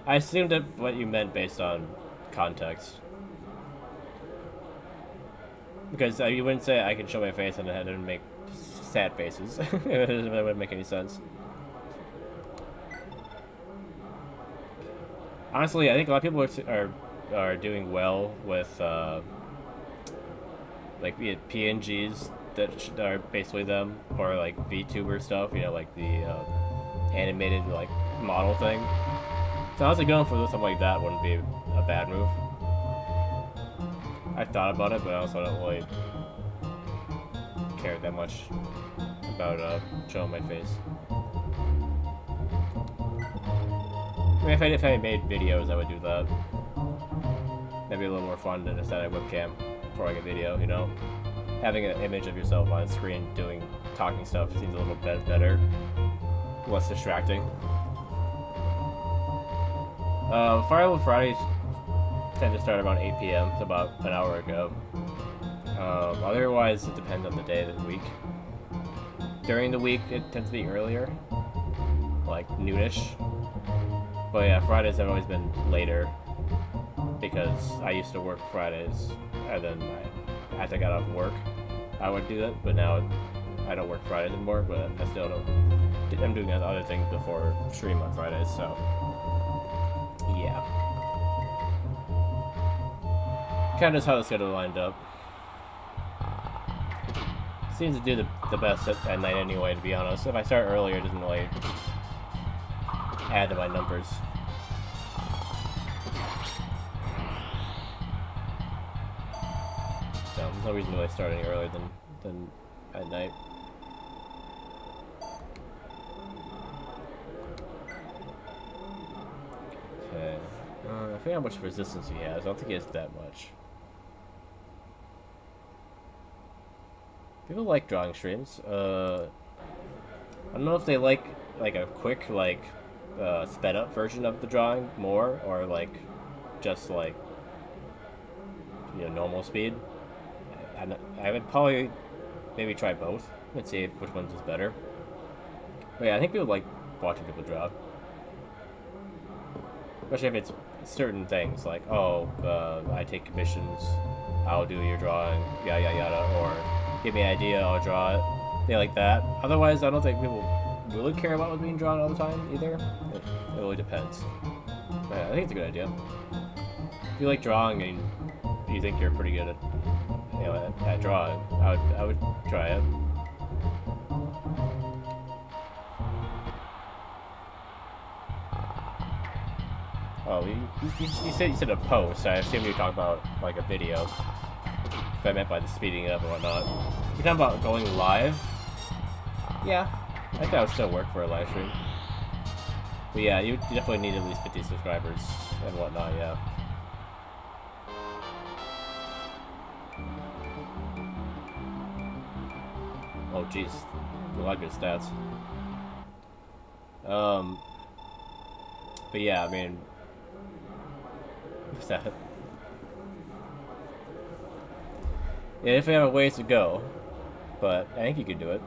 I assumed that what you meant based on context. Because you wouldn't say I can show my face and then make sad faces. It wouldn't make any sense. Honestly, I think a lot of people are doing well with like PNGs that are basically them, or like VTuber stuff. You know, like the animated like model thing. So honestly, going for something like that wouldn't be a bad move. I thought about it, but I also don't really care that much about showing my face. I mean, if I made videos, I would do that. That'd be a little more fun than just setting a webcam for like a video, you know? Having an image of yourself on screen doing talking stuff seems a little bit better, less distracting. Fire Emblem Fridays tend to start around 8 p.m. It's about an hour ago. Otherwise, it depends on the day of the week. During the week, it tends to be earlier, like noonish. But yeah, Fridays have always been later because I used to work Fridays, and then as I got off work, I would do that. But now I don't work Fridays anymore. But I still don't. I'm doing other things before stream on Fridays, so yeah. Kind of just how the schedule lined up. Seems to do the best at night anyway, to be honest. If I start earlier, it doesn't really add to my numbers. So there's no reason to really start any earlier than at night. Okay. I forget how much resistance he has. I don't think he has that much. People like drawing streams. I don't know if they like a quick sped up version of the drawing more, or like just like, you know, normal speed. I would probably maybe try both and see which one's is better. But yeah, I think people like watching people draw, especially if it's certain things like, oh, I take commissions, I'll do your drawing, yada yada yada, or give me an idea, I'll draw it. They like that. Otherwise, I don't think people really care about what's being drawn all the time either. It really depends. But yeah, I think it's a good idea. If you like drawing and you think you're pretty good at, you know, at drawing, I would try it. Oh, you said a post. I assume you're talking about like a video. If I meant by the speeding it up and whatnot. You're talking about going live? Yeah, I think that would still work for a live stream. But yeah, you definitely need at least 50 subscribers and whatnot, yeah. Oh jeez, a lot of good stats. But yeah, I mean, what's that? Yeah, if we have a ways to go, but I think you could do it.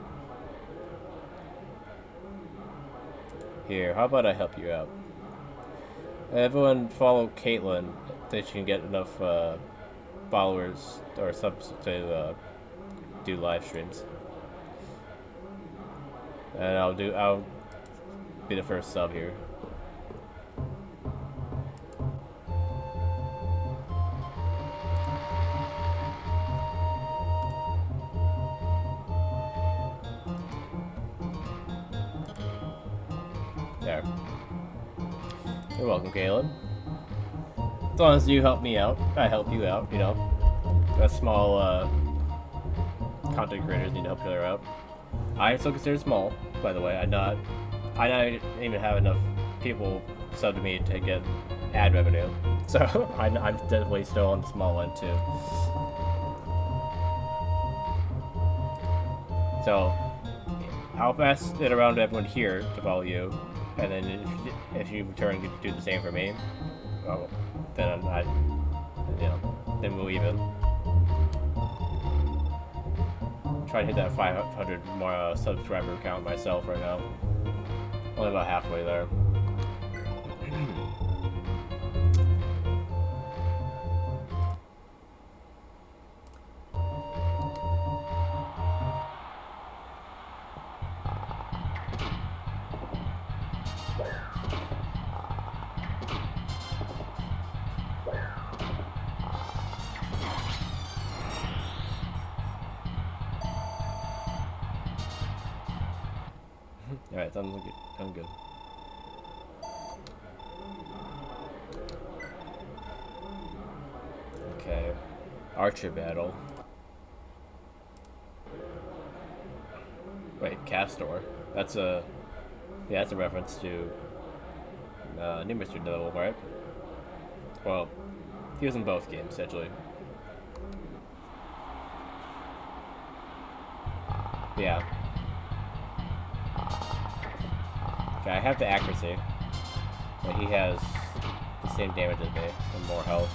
Here, how about I help you out? Everyone follow Caitlin so she can get enough followers or subs to do live streams. And I'll be the first sub here. There. You're welcome, Caleb. As long as you help me out, I help you out, you know. A small, content creators need to help each other out. I am still considered small, by the way. I don't even have enough people sub to me to get ad revenue. So, I'm definitely still on the small end, too. So, I'll pass it around to everyone here to follow you, and then if you return to do the same for me, well, then then we'll even. Try to hit that 500 more subscriber count myself right now. Only about halfway there. Alright, I'm good. Okay. Archer battle. Wait, Castor. That's a reference to New Mr. Devil, right? Well, he was in both games, essentially. Yeah. Okay, I have the accuracy, but he has the same damage as me and more health.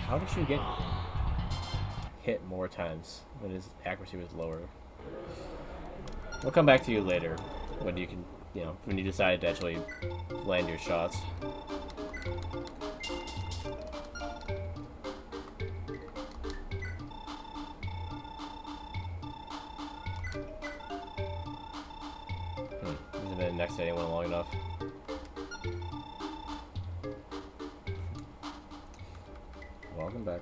How did you get hit more times when his accuracy was lower? We'll come back to you later when you can, when you decide to actually land your shots. Hasn't been next to anyone long enough. Welcome back.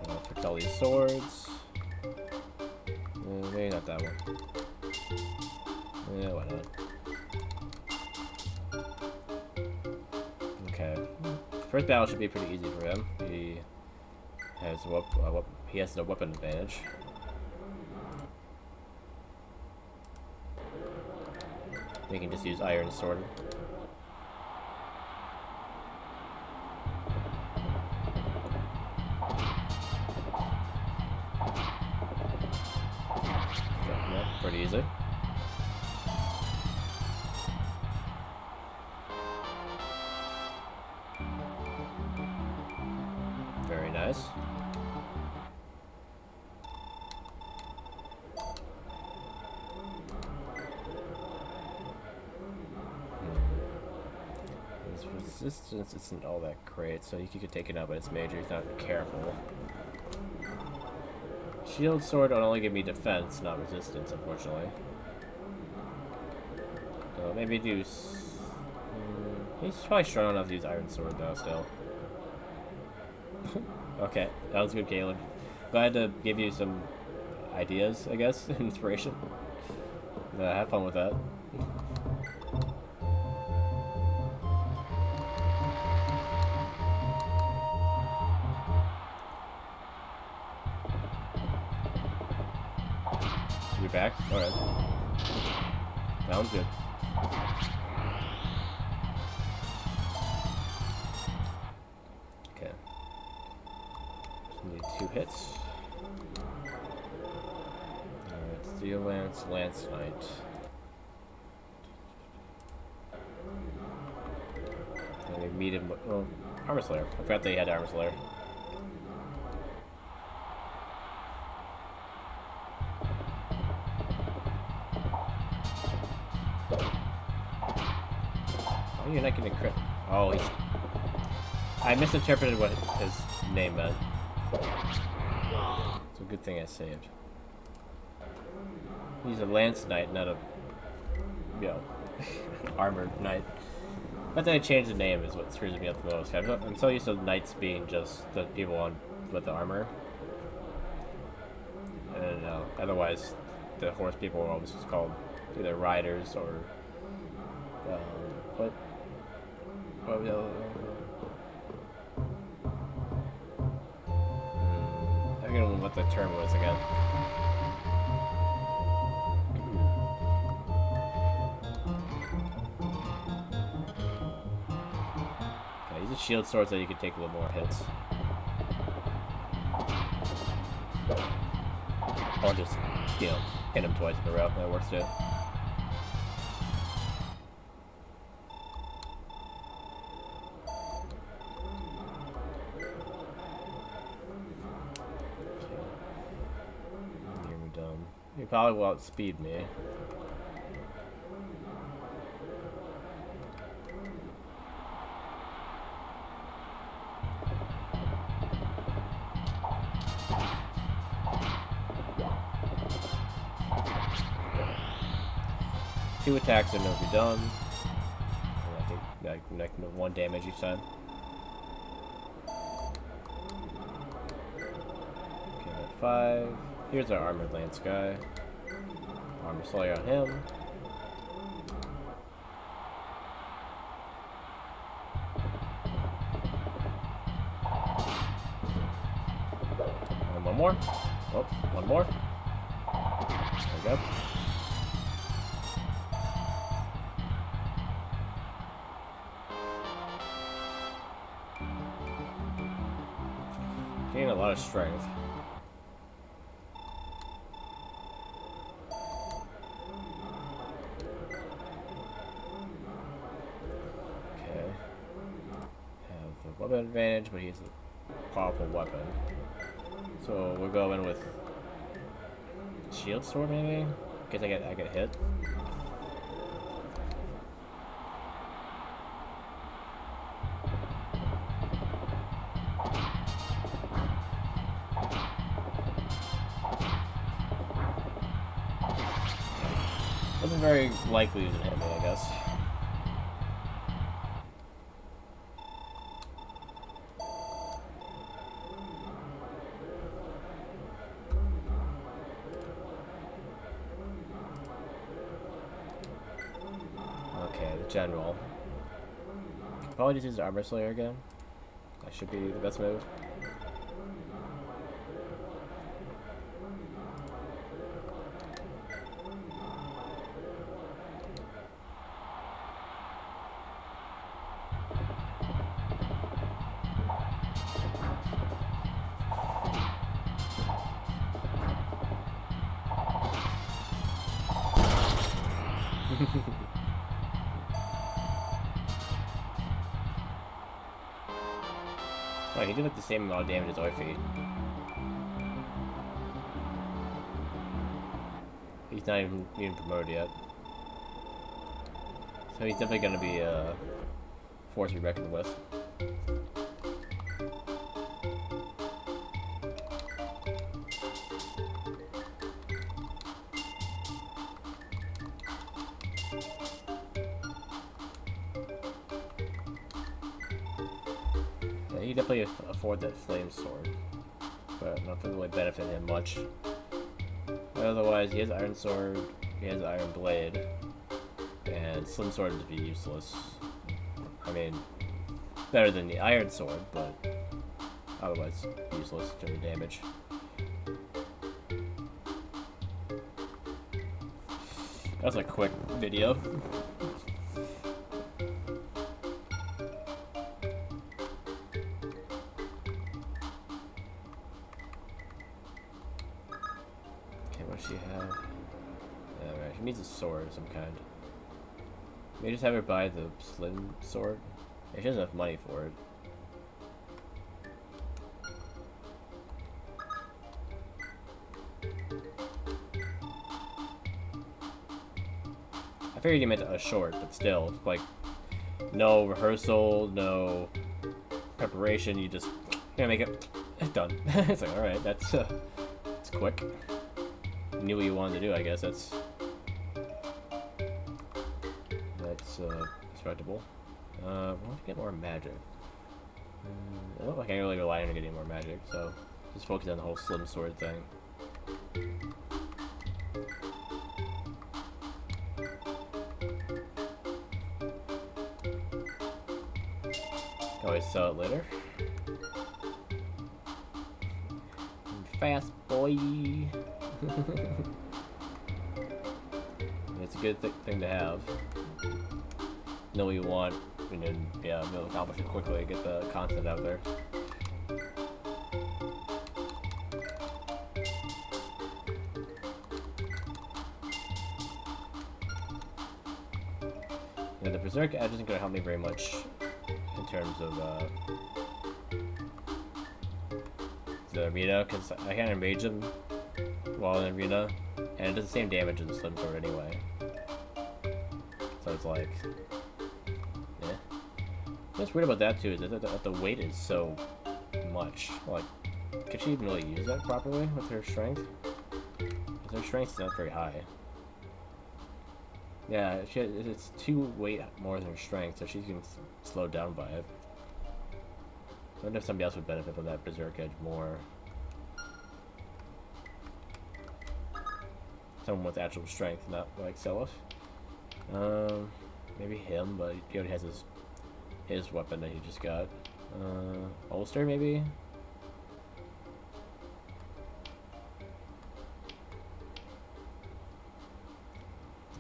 I'll fix all these swords. Maybe not that one. Yeah, why not? Okay. First battle should be pretty easy for him. He has a weapon advantage. We can just use Iron Sword. Yeah, pretty easy. Very nice. Resistance isn't all that great, so he could get taken out by his major. He's not careful. Shield sword will only give me defense, not resistance, unfortunately. So maybe do. He's probably strong enough to use Iron Sword though. Still. Okay, that was good, Caleb. Glad to give you some ideas, I guess, inspiration. Have fun with that. You're back? Alright. Sounds good. Okay. Just need 2 hits. Alright, Steel Lance, Lance Knight. And we meet him with, oh, Armor Slayer. I forgot they had Armor Slayer. You're not getting crit. Oh, he's... I misinterpreted what his name meant. It's a good thing I saved. He's a Lance Knight, not a... armored knight. But then they changed the name is what screws me up the most. I'm so used to knights being just the people on with the armor. And otherwise, the horse people are always just called either riders or what? I don't know what the term was again. Okay, use a shield sword so you can take a little more hits. Or just, hit him twice in a row. That works too. He probably will outspeed me. Two attacks and it'll be done. And I think like 1 damage each time. Okay, I'm at 5. Here's our Armored Lance guy. Armor Slayer on him. And one more. Oh, one more. There we go. Gain a lot of strength. Weapon advantage, but he's a powerful weapon. So we'll go in with shield sword maybe? In case I get hit. Wasn't very likely he was gonna hit me, I guess. General. Probably just use the Armor Slayer again. That should be the best move. Oh, he did like the same amount of damage as Orphe. He's not even promoted yet. So he's definitely gonna be a force to be reckoned with. He definitely afford that flame sword, but not really benefit him much. But otherwise, he has iron sword, he has iron blade, and slim sword would be useless. I mean, better than the iron sword, but otherwise useless in terms of damage. That was a quick video. What does she have? Alright, she needs a sword of some kind. Maybe just have her buy the slim sword. Yeah, she doesn't have money for it. I figured you meant a short, but still, like, no rehearsal, no preparation, you just gonna make it done. It's like, alright, that's quick. You knew what you wanted to do, I guess. That's respectable. I want to get more magic. I don't like I really rely on getting more magic, so just focus on the whole slim sword thing. Can always sell it later. Fast boy. It's a good thing to have. Know what you want, and then yeah, be able to accomplish it quickly. Get the content out there. Yeah, the Berserk Edge isn't going to help me very much in terms of the arena, because I can't enrage him while in the arena, and it does the same damage as the Slim Sword anyway. So it's like, yeah. What's weird about that too is that the weight is so much. Like, could she even really use that properly with her strength? Because her strength is not very high. Yeah, it's 2 weight more than her strength, so she's getting slowed down by it. I wonder if somebody else would benefit from that Berserk Edge more. Someone with actual strength, not like Seliph. Maybe him, but he already has his weapon that he just got. Ulster, maybe?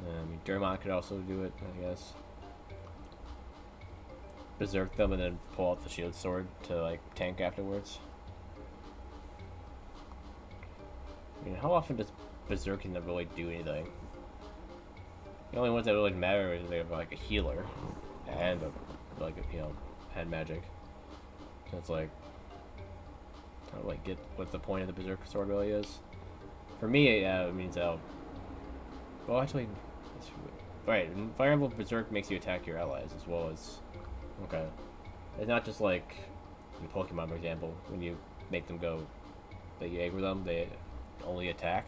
I mean, Dermot could also do it, I guess. Berserk them and then pull out the shield sword to, like, tank afterwards. I mean, how often does Berserking really do anything? The only ones that really matter is they have, like, a healer and, like, you know, had magic. So it's like, I don't like get what the point of the Berserk sword really is. For me, yeah, it means well, actually, right, and Fire Emblem Berserk makes you attack your allies as well as, okay. It's not just like in Pokemon, for example, when you make them go, that you aggro them, they only attack.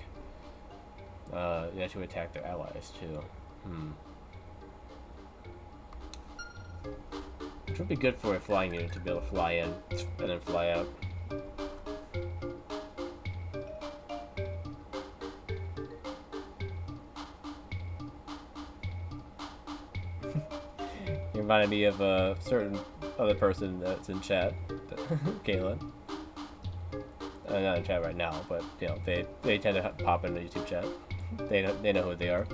You actually attack their allies too. Which would be good for a flying unit to be able to fly in and then fly out. You reminded me of a certain other person that's in chat, Caitlin. Not in chat right now, but you know they tend to pop into YouTube chat. They know who they are.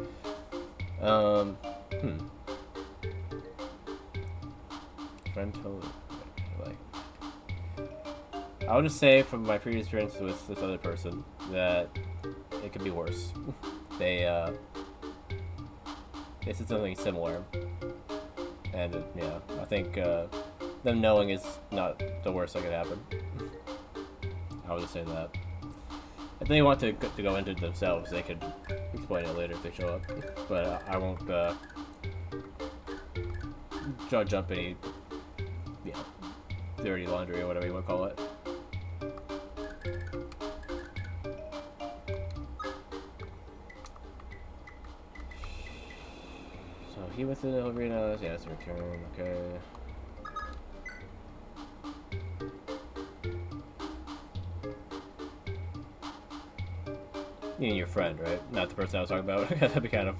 Friend told, like, I'll just say from my previous experience with this other person that it could be worse. They said something similar, and yeah, I think them knowing is not the worst that could happen. I would just say that. If they want to go into it themselves, they could explain it later if they show up. But I won't judge up any, you know, dirty laundry or whatever you want to call it. So he within the arena, yeah, it's a return, okay. You and your friend, right? Not the person I was talking about. That'd be kind of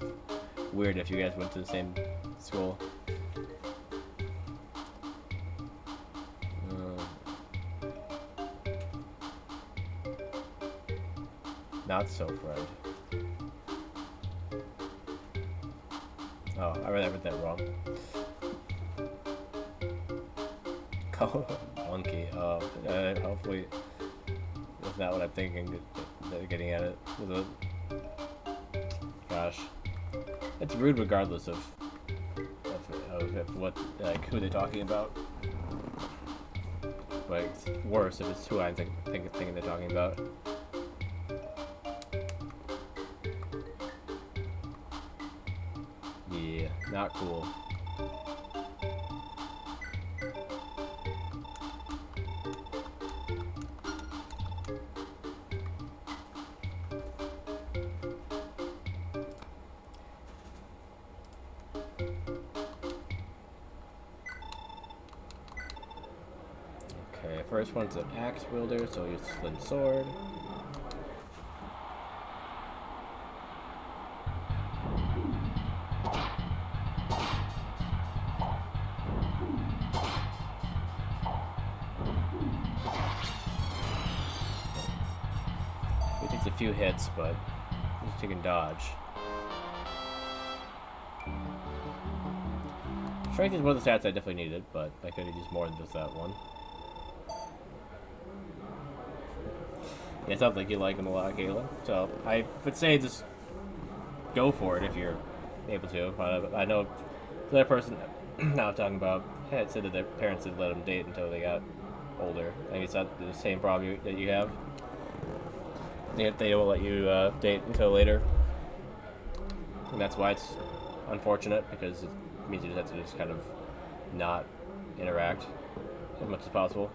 weird if you guys went to the same school. Not so friend. Oh, I read that wrong. Monkey. Oh, hopefully that's not what I'm thinking. They're getting at it. Gosh, it's rude regardless of what, like, who they're talking about. But it's worse if it's who I'm thinking they're talking about. Yeah, not cool. First one's an axe wielder, so use a slim sword. It takes a few hits, but you can dodge. Strength is one of the stats I definitely needed, but I could have used more than just that one. Yeah, it sounds like you like him a lot, Galen. So I would say just go for it if you're able to. I know the other person now I'm talking about had said that their parents had let them date until they got older. I think it's not the same problem that you have. They won't let you date until later. And that's why it's unfortunate, because it means you just have to just kind of not interact as much as possible.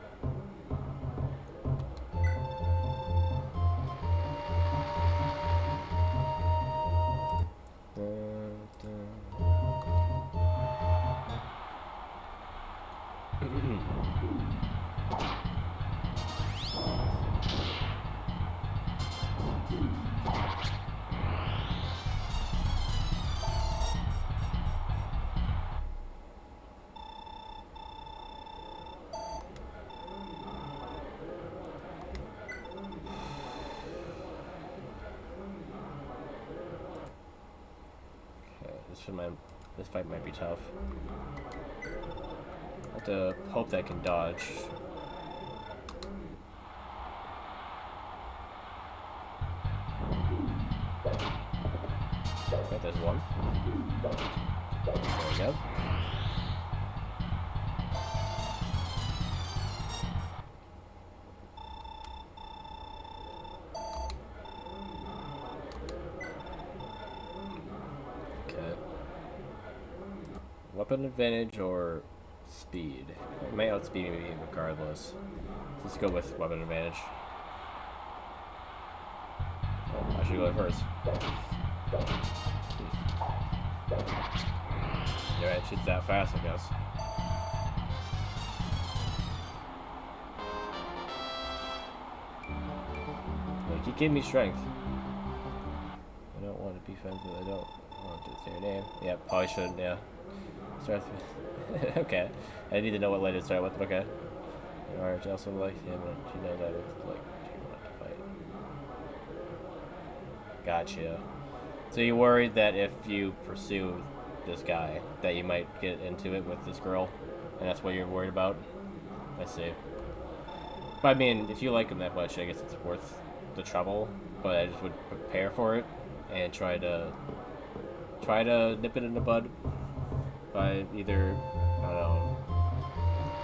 This fight might be tough. I have to hope that I can dodge. Okay, there's one. There we go. Weapon advantage or speed? It may outspeed me regardless. Let's go with weapon advantage. Oh, I should go first. Alright, shit's that fast, I guess. Like, you gave me strength. I don't want to be friends with, I don't want to say your name. Yeah, probably shouldn't, yeah. Start with okay. I need to know what letter to start with, okay. Orange also likes him, and she knows I would like she wanted to fight. Gotcha. So you're worried that if you pursue this guy, that you might get into it with this girl, and that's what you're worried about? I see. But I mean, if you like him that much, I guess it's worth the trouble, but I just would prepare for it and try to nip it in the bud by either, I don't know,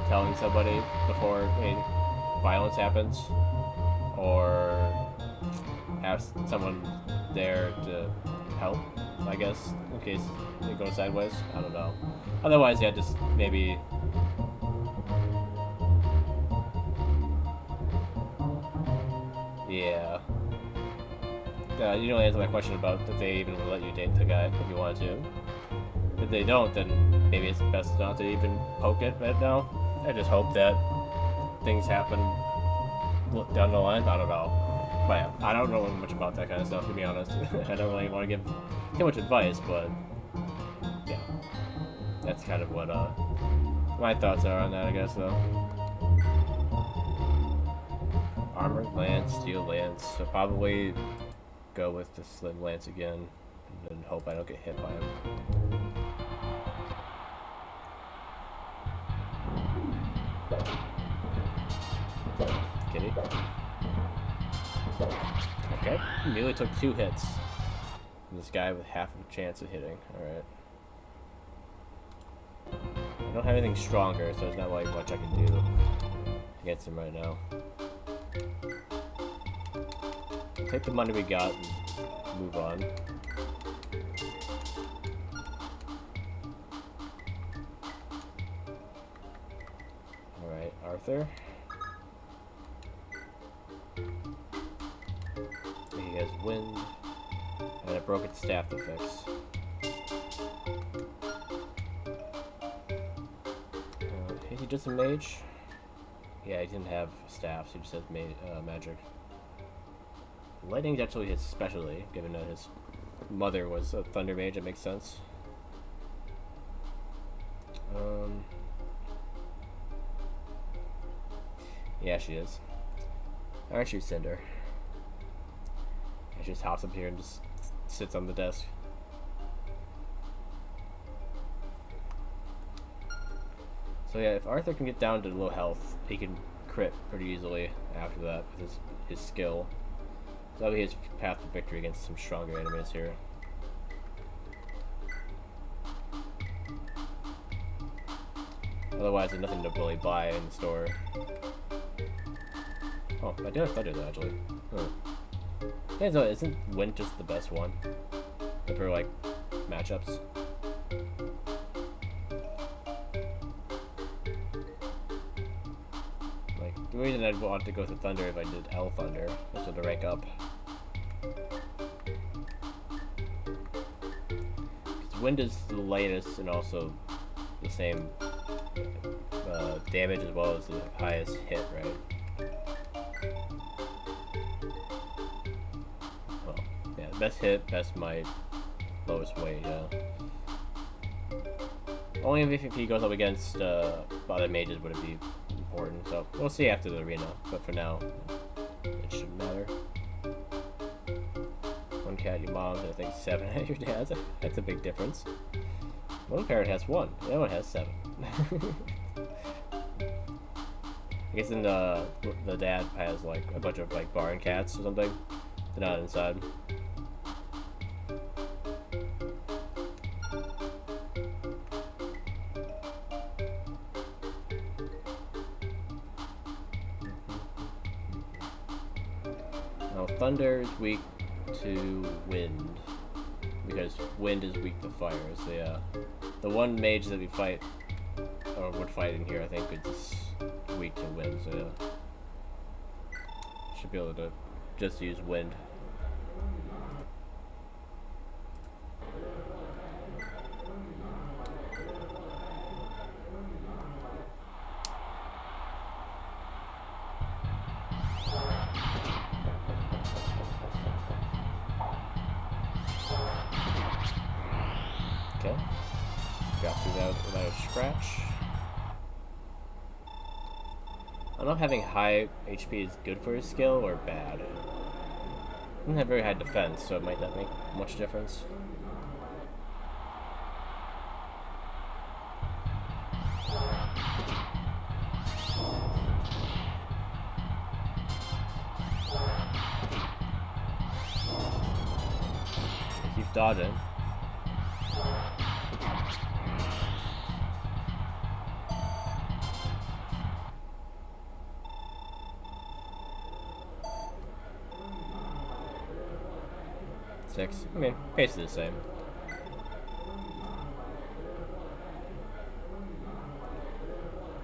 telling somebody before any violence happens, or have someone there to help, I guess, in case it goes sideways. I don't know. Otherwise, yeah, just maybe... Yeah. You don't answer my question about if they even will let you date the guy if you wanted to. If they don't, then maybe it's best not to even poke it right now. I just hope that things happen down the line. I don't know. But yeah, I don't know much about that kind of stuff, to be honest. I don't really want to give too much advice, but yeah. That's kind of what my thoughts are on that, I guess, though. Armored lance, steel lance. So probably go with the slim lance again and hope I don't get hit by him. Kitty. Okay, immediately took 2 hits. And this guy with half of a chance of hitting. Alright. I don't have anything stronger, so there's not like much I can do against him right now. Take the money we got and move on. Alright, Arthur. He has wind and a broken staff to fix. Is he just a mage? Yeah, he didn't have staffs. He just has magic. Lightning's actually his specialty, given that his mother was a thunder mage. It makes sense. Yeah, she is. Aren't you, Cinder? She just hops up here and just sits on the desk. So yeah, if Arthur can get down to low health, he can crit pretty easily after that with his skill. So that'll be his path to victory against some stronger enemies here. Otherwise, there's nothing to really buy in the store. Oh, I do have thunder though, actually. Yeah, so isn't Wind just the best one for like matchups? Like the reason I'd want to go to Thunder if I did L Thunder was to rank up. Because Wind is the lightest and also the same damage as well as the highest hit, right? Best hit, best might, lowest weight, yeah. Only if he goes up against other mages would it be important, so we'll see after the arena, but for now, it shouldn't matter. One cat, your mom's, and I think 7 at your dad's. That's a big difference. One parent has 1, the other one has 7. I guess then the dad has like a bunch of like barn cats or something. They're not inside. Thunder is weak to wind because wind is weak to fire. So yeah, the one mage that we fight or would fight in here, I think, is weak to wind. So yeah, should be able to just use wind. Okay, got through that without a scratch. I don't know if having high HP is good for his skill or bad. He doesn't have very high defense, so it might not make much difference. Keep dodging. Six. I mean, basically the same.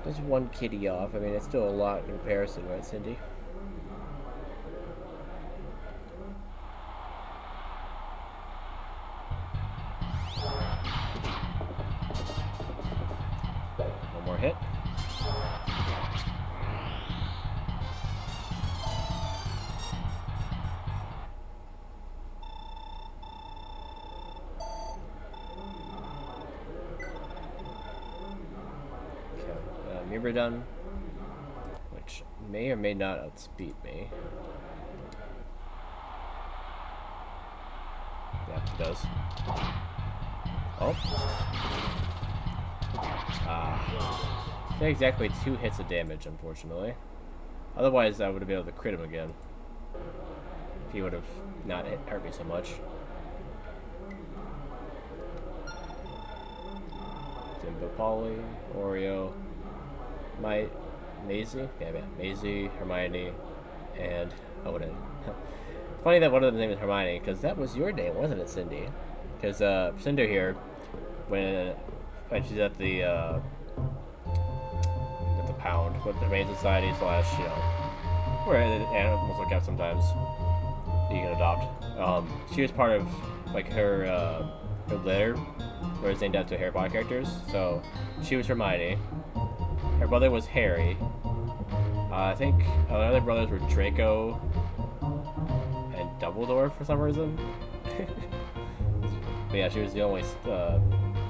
There's one kitty off. I mean, it's still a lot in comparison, right, Cindy? One more hit. We're done, which may or may not outspeed me. Yeah, it does. Oh. Not exactly 2 hits of damage, unfortunately. Otherwise, I would have been able to crit him again. If he would have not hurt me so much. Timbapali, Oreo. Maisie? Yeah, Maisie, Hermione, and Odin. Funny that one of them name is Hermione, because that was your name, wasn't it, Cindy? Because Cinder here, when she's at the pound, with the Main Society / you know, where animals look out sometimes that you can adopt. She was part of like her litter, where it's named after Harry Potter characters. So she was Hermione. Her brother was Harry, I think the other brothers were Draco and Dumbledore for some reason. But yeah, she was the only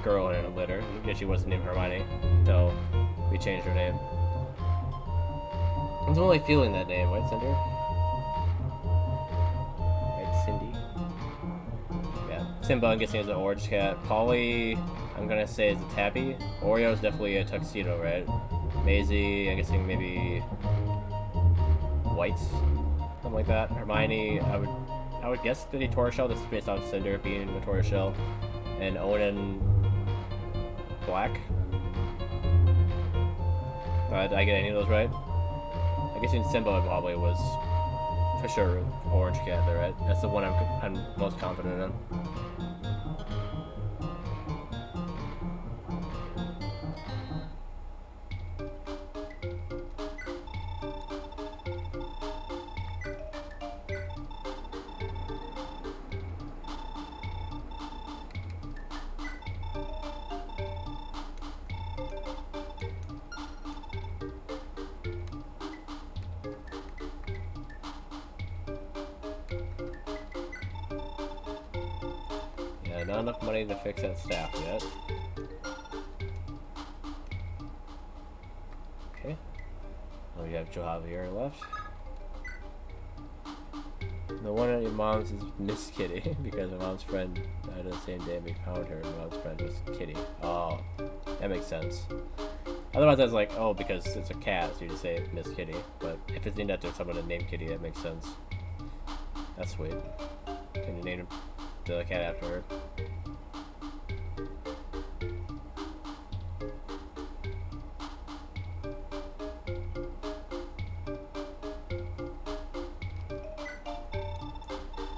girl in a litter. Yeah, she wasn't named Hermione until we changed her name. I was only feeling that name, right, Cinder? Right, Cindy? Yeah. Simba, I'm guessing, is an orange cat. Polly, I'm gonna say is a tabby. Oreo is definitely a tuxedo, right? Maisie, I'm guessing maybe white, something like that. Hermione, I would guess the tortoiseshell. This is based on Cinder being a tortoiseshell, and Onan black. Did I get any of those right? I guess in Simba probably was for sure orange cat there, right? That's the one I'm most confident in. Not enough money to fix that staff yet. Okay. Oh, we have Javier left. The one at your mom's is Miss Kitty because my mom's friend died the same day we found her. My mom's friend was Kitty. Oh, that makes sense. Otherwise, I was like, oh, because it's a cat, so you just say Miss Kitty. But if it's named after someone named Kitty, that makes sense. That's sweet. Can you name the cat after her?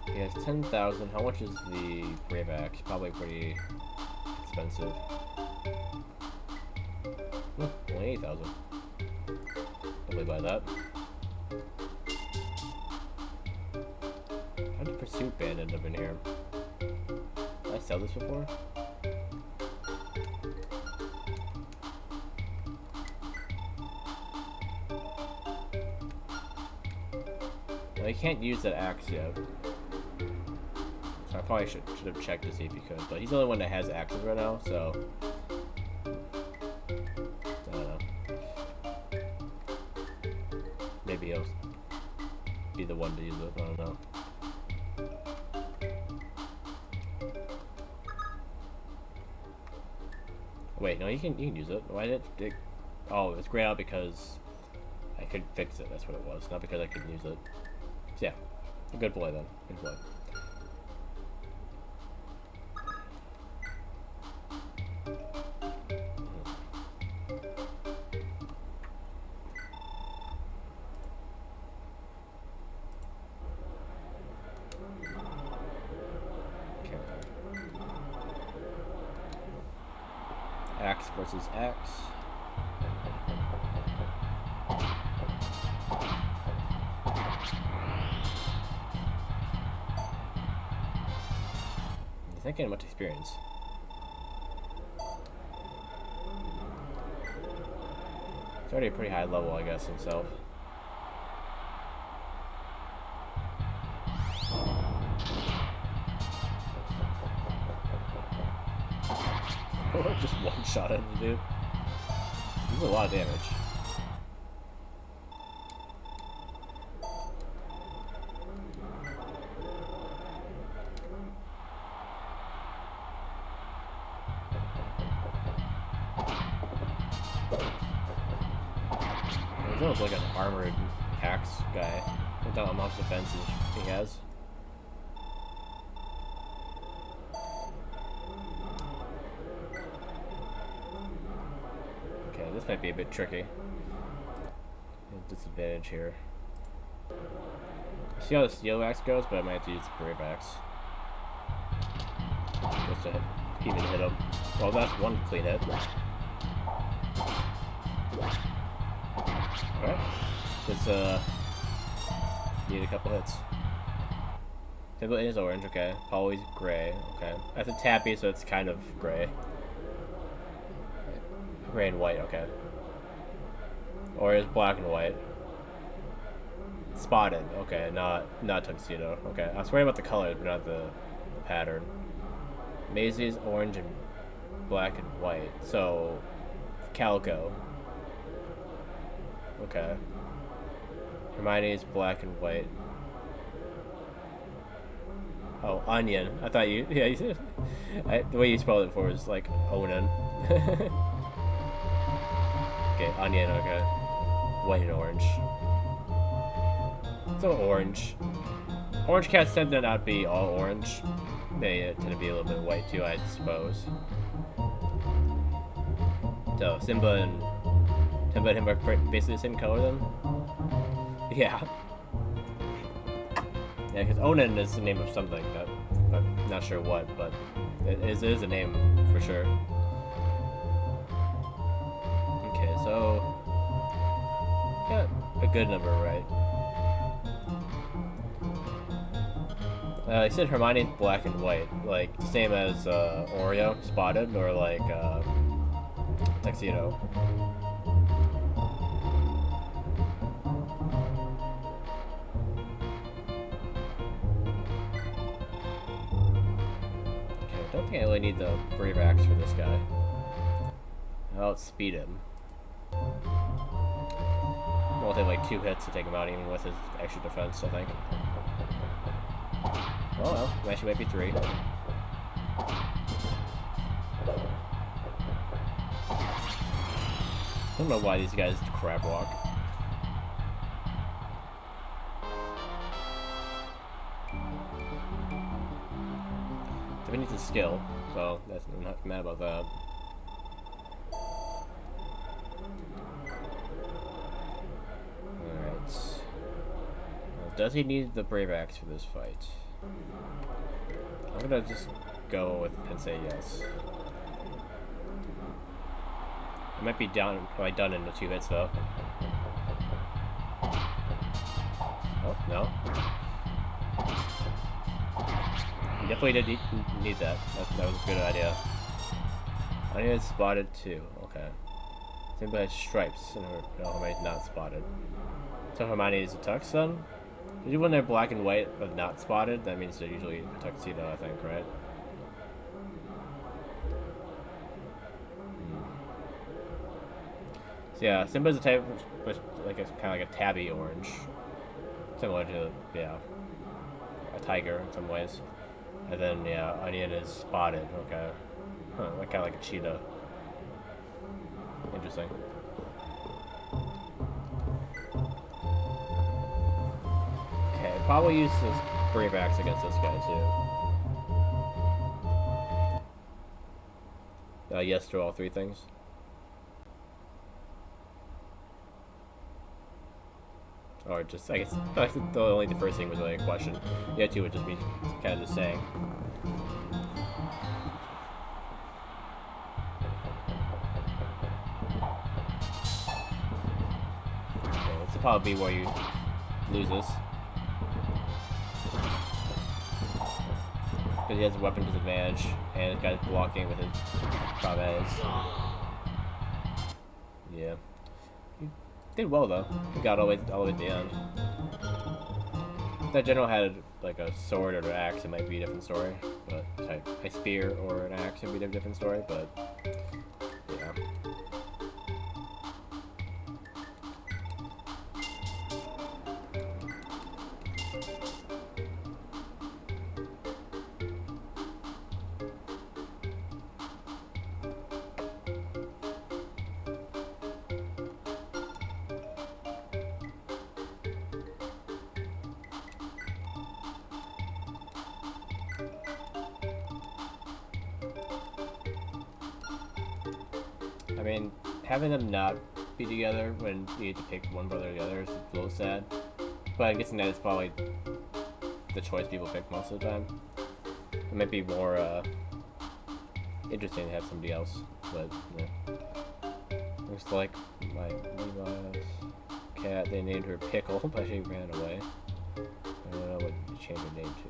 He has 10,000. How much is the Brave Axe? Probably pretty expensive. Only 8,000. Probably buy that. How did Pursuit Band end up in here? Did I sell this before? Well, you can't use that axe yet. So I probably should have checked to see if he could. But he's the only one that has axes right now, so... I don't know. Maybe he'll be the one to use it, I don't know. Wait, no, you can use it. Why did it? Oh, it's grayed out because I could fix it. That's what it was, not because I couldn't use it. So yeah, a good play then. Good play. Axe versus axe. He's not getting much experience. He's already a pretty high level, I guess, himself. Just one shot at the dude. He does a lot of damage. He's almost like an armored axe guy. Look at how much defense he has. This might be a bit tricky. Disadvantage here. See how the steel axe goes, but I might have to use the brave axe. Just to even hit him. Well, that's one clean hit. Alright. Just need a couple hits. Simba is orange, okay. Polly's gray, okay. That's a tappy, so it's kind of gray. Gray and white, okay. Or is black and white. Spotted. Okay, not tuxedo. Okay, I was worried about the color, but not the pattern. Maisie's orange and black and white. So, calico. Okay. Hermione's black and white. Oh, onion. I thought you. Yeah, the way you spelled it before was like onan. Okay, onion. Okay. White and orange. So orange. Orange cats tend to not be all orange. They tend to be a little bit white too, I suppose. So Simba and him are basically the same color then? Yeah. Yeah, because Onan is the name of something. I'm not sure what, but it is a name for sure. Okay, so yeah, a good number, right? I said Hermione's black and white, like the same as Oreo, spotted, or like tuxedo. Okay, I don't think I really need the brave axe for this guy. I'll outspeed him. I'll take like 2 hits to take him out, even with his extra defense, I think. Oh well, actually might be 3. I don't know why these guys crab walk. So we need the skill, so I'm not mad about that. Alright. Does he need the brave axe for this fight? I'm gonna just go with and say yes. I might be done in the 2 hits though. Oh no. You definitely did need that. That was a good idea. I need spotted too. Okay. Simba has stripes and Hermione's not spotted. So Hermione is a tux then? Usually when they're black and white but not spotted, that means they're usually a tuxedo, I think, right? So yeah, Simba's a type of, like a kind of like a tabby orange, similar to a tiger in some ways. And then yeah, Onion is spotted. Okay, like kind of like a cheetah. Interesting. Okay, probably use this brave axe against this guy too. Yes to all 3 things. Or just, I guess, only the first thing was really a question. The other 2 would just be kind of just saying. Okay, this will probably be where you lose this. Because he has a weapon disadvantage, and this guy's blocking with his Chavez. Yeah. Did well though. He got all the way to the end. If that general had like a sword or an axe, it might be a different story. But a spear or an axe would be a different story. But yeah. I mean, having them not be together when you need to pick one brother or the other is a little sad. But I'm guessing that it's probably the choice people pick most of the time. It might be more interesting to have somebody else, but yeah. Looks like my Levi's cat, they named her Pickle, but she ran away. I don't know what to change her name to.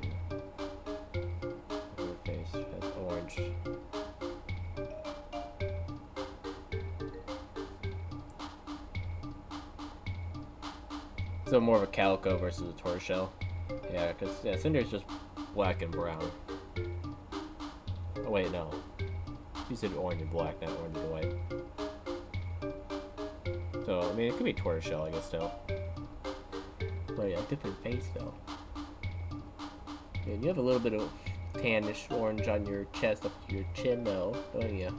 Her face has orange. So more of a calico versus a tortoiseshell. Yeah, because yeah, Cinder's just black and brown. Oh wait, no. You said orange and black, not orange and white. So, I mean, it could be tortoiseshell, I guess, still. But yeah, different face, though. And you have a little bit of tannish orange on your chest up to your chin, though, don't you?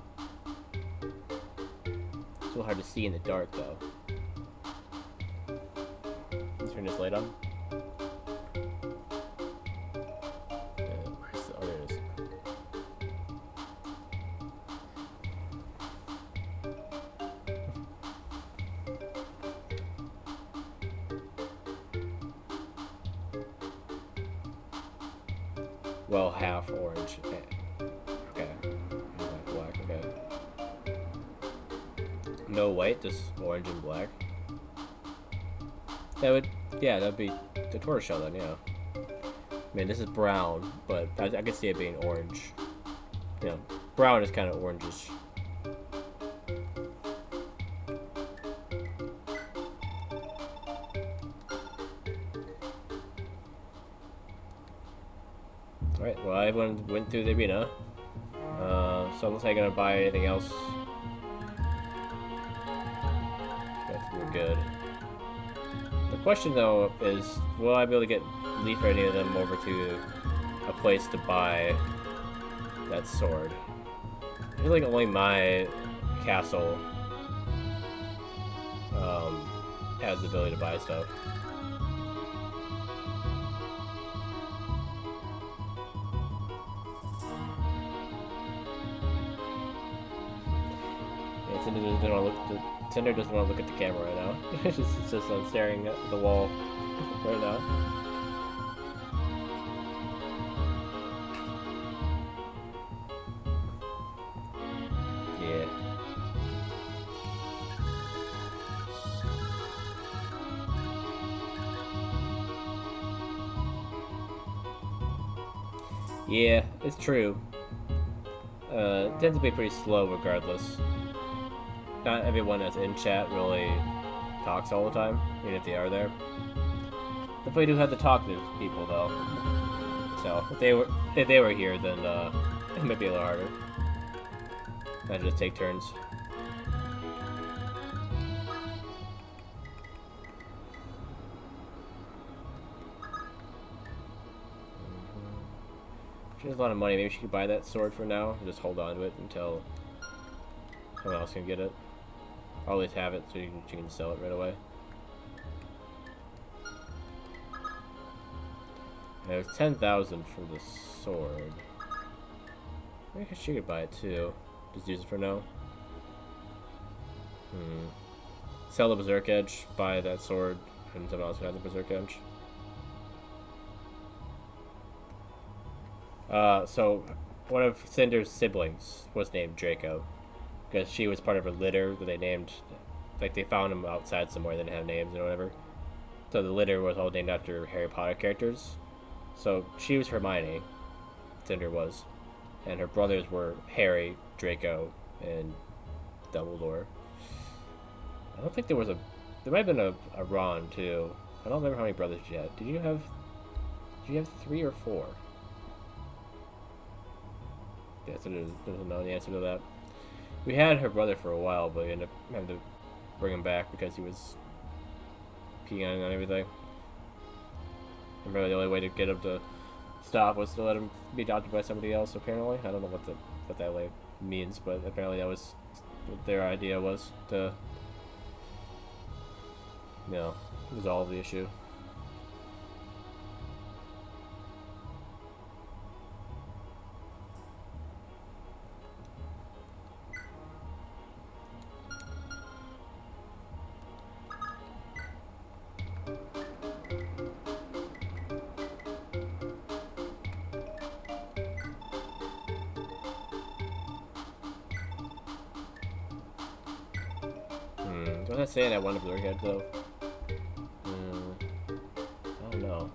It's a little hard to see in the dark, though. Let's turn this light on. Where's the... Oh, there it is. Well, half orange. Okay. Black, okay. No white, just orange and black. That would, yeah, that'd be the tortoiseshell then, yeah. I mean, this is brown, but I could see it being orange. You know, brown is kind of orangish. Alright, well, everyone went through the arena. So unless I'm gonna buy anything else, we're good. The question, though, is will I be able to get Leaf or any of them over to a place to buy that sword? I feel like only my castle has the ability to buy stuff. Cinder doesn't want to look at the camera right now. It's just staring at the wall right now. Yeah. Yeah, it's true. It tends to be pretty slow regardless. Not everyone that's in chat really talks all the time, even if they are there. Definitely do have to talk to people though. So if they were here, then it might be a little harder. I just take turns. She has a lot of money. Maybe she could buy that sword for now and just hold on to it until someone else can get it. Always have it so you can sell it right away. And it was 10,000 for the sword. Maybe she could buy it too. Just use it for now. Sell the Berserk Edge, buy that sword, and someone else can have the Berserk Edge. So one of Cinder's siblings was named Draco. Because she was part of a litter that they named, like they found them outside somewhere, they didn't have names or whatever. So the litter was all named after Harry Potter characters. So she was Hermione, Cinder was. And her brothers were Harry, Draco, and Dumbledore. I don't think there was there might have been a Ron too. I don't remember how many brothers you had. Did you have 3 or 4? Yeah, so there's no answer to that. We had her brother for a while, but we ended up having to bring him back because he was peeing on everything. And really the only way to get him to stop was to let him be adopted by somebody else, apparently. I don't know what that like means, but apparently that was what their idea was, to, you know, resolve the issue. Was I saying I wanted to Berserk Edge though? I don't know.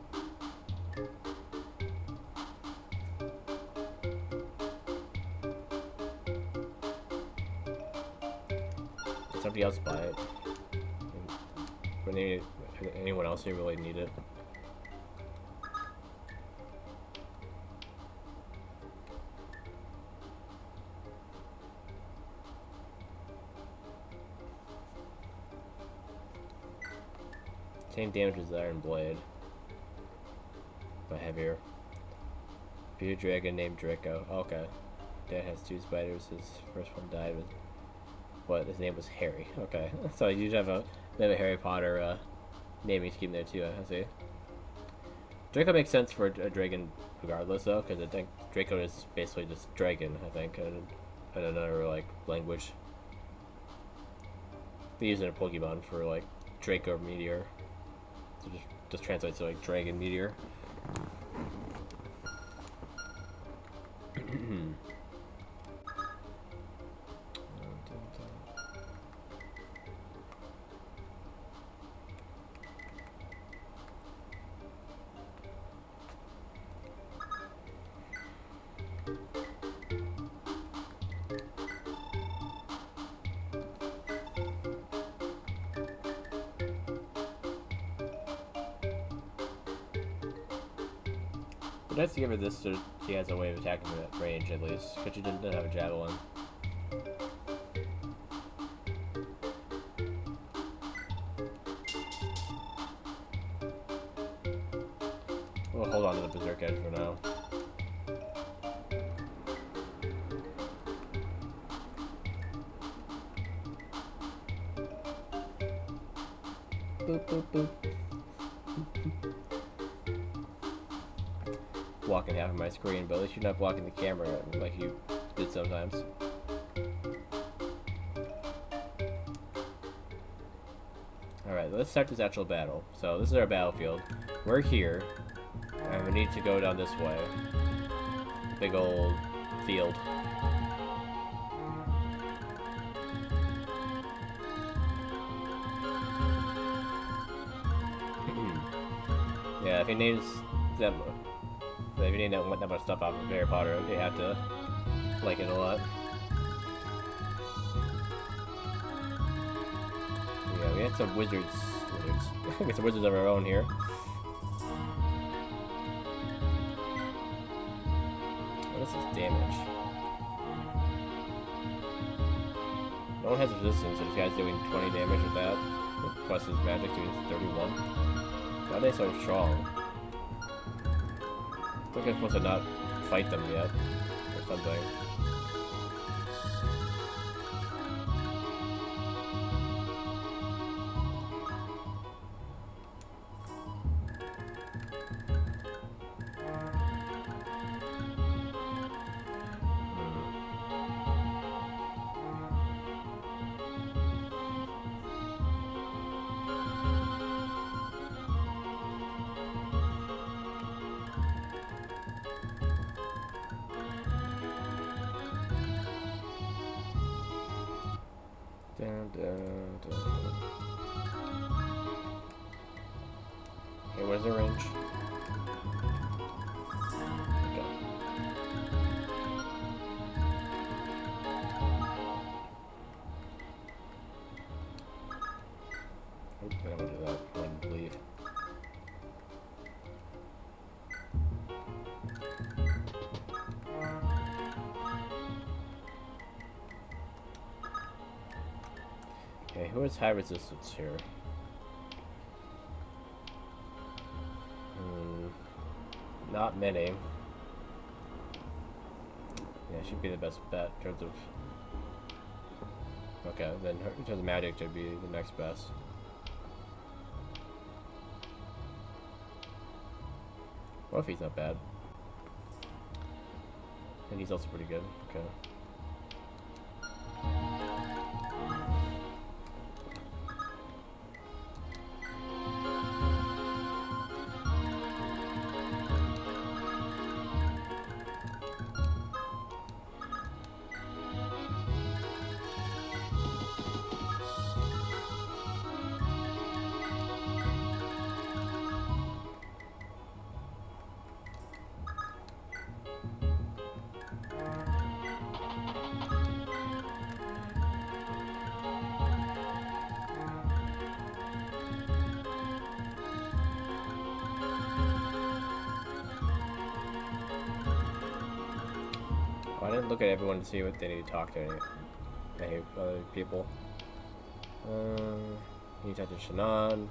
Did somebody else buy it? Anyone else here really need it? Same damage as the Iron Blade, but heavier. Be a dragon named Draco. Okay. Dad has 2 spiders. His first one died with what? His name was Harry. Okay. So you have a Harry Potter naming scheme there too. I see. Draco makes sense for a dragon regardless though, because I think Draco is basically just dragon, I think, in another like language. They use it in Pokemon for like Draco Meteor. So just translates to like Dragon Meteor. Nice to give her this so she has a way of attacking at range at least, because she didn't have a javelin. We'll hold on to the Berserk Edge for now. Boop, boop, boop. Blocking half of my screen, but at least you're not blocking the camera like you did sometimes. Alright, let's start this actual battle. So this is our battlefield. We're here, and we need to go down this way. Big old field. Yeah, if he names them. If you need that much stuff off of Harry Potter, you have to like it a lot. Yeah, we had some wizards. We got some wizards of our own here. What is this damage? No one has resistance, so this guy's doing 20 damage with that. Plus his magic doing 31. Why are they so strong? I think I'm supposed to not fight them yet, or something. Okay, where's the range? Okay. Oop, I don't want to do that. I want to leave. Okay, who has high resistance here? Not many. Yeah, should be the best bet in terms of. Okay, then in terms of magic, should be the next best. What if he's not bad? And he's also pretty good. Okay. look at everyone to see what they need to talk to any other people. You need to talk to Shannon.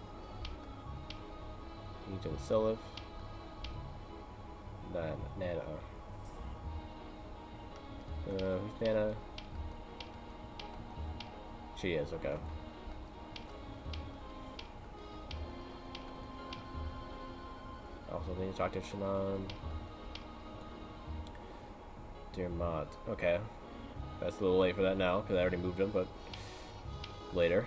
You need to the Siliph. Nana. Who's Nana? She is, okay. Also need to talk to Shannon. Dear Mod. Okay. That's a little late for that now, because I already moved him, but later.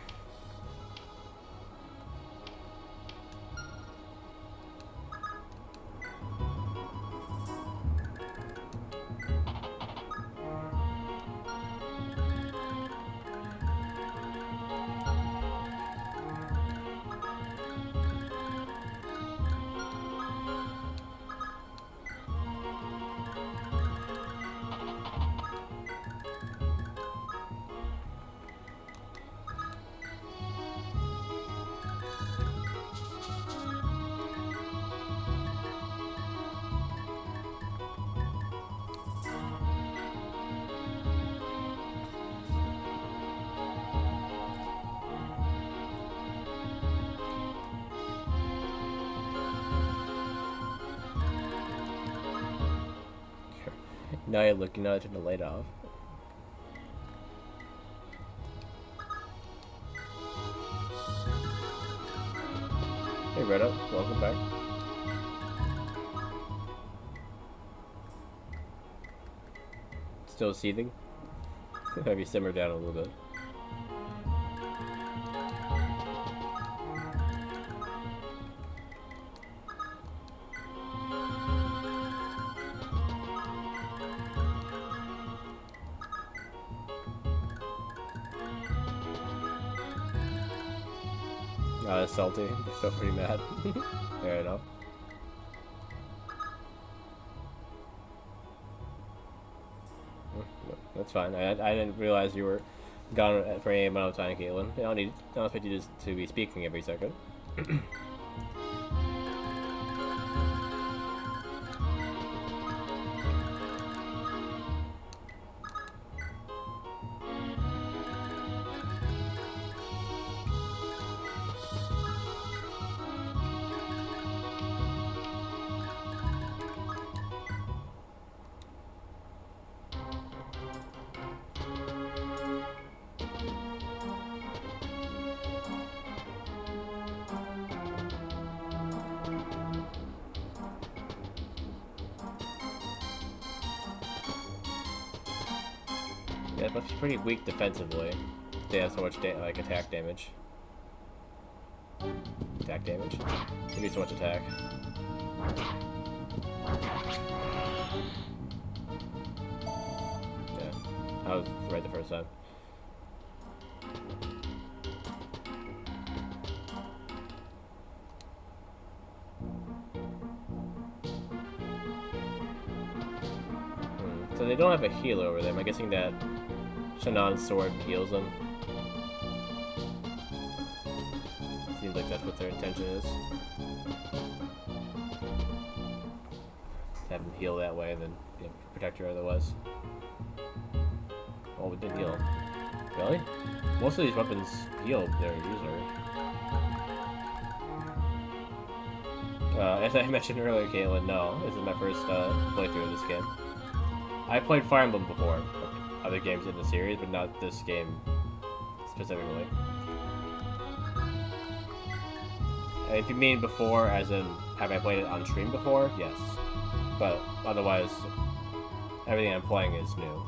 Now you're looking at it, turn the light off. Hey Retta, welcome back. Still seething? Have you simmered down a little bit? That's salty. They're still pretty mad. Fair enough. That's fine. I didn't realize you were gone for any amount of time, Caitlin. I don't expect you to be speaking every second. Yeah, it looks pretty weak defensively. They have so much like attack damage. Attack damage? Maybe so much attack. Yeah, I was right the first time. So they don't have a healer over them. I'm guessing that Shannon's sword heals them. Seems like that's what their intention is. Have him heal that way, and then protect her otherwise. Oh, it didn't heal. Really? Most of these weapons heal their user. As I mentioned earlier, Caitlin, no. This is my first playthrough of this game. I played Fire Emblem before, like other games in the series, but not this game specifically. If you mean before, as in, have I played it on stream before? Yes. But otherwise, everything I'm playing is new.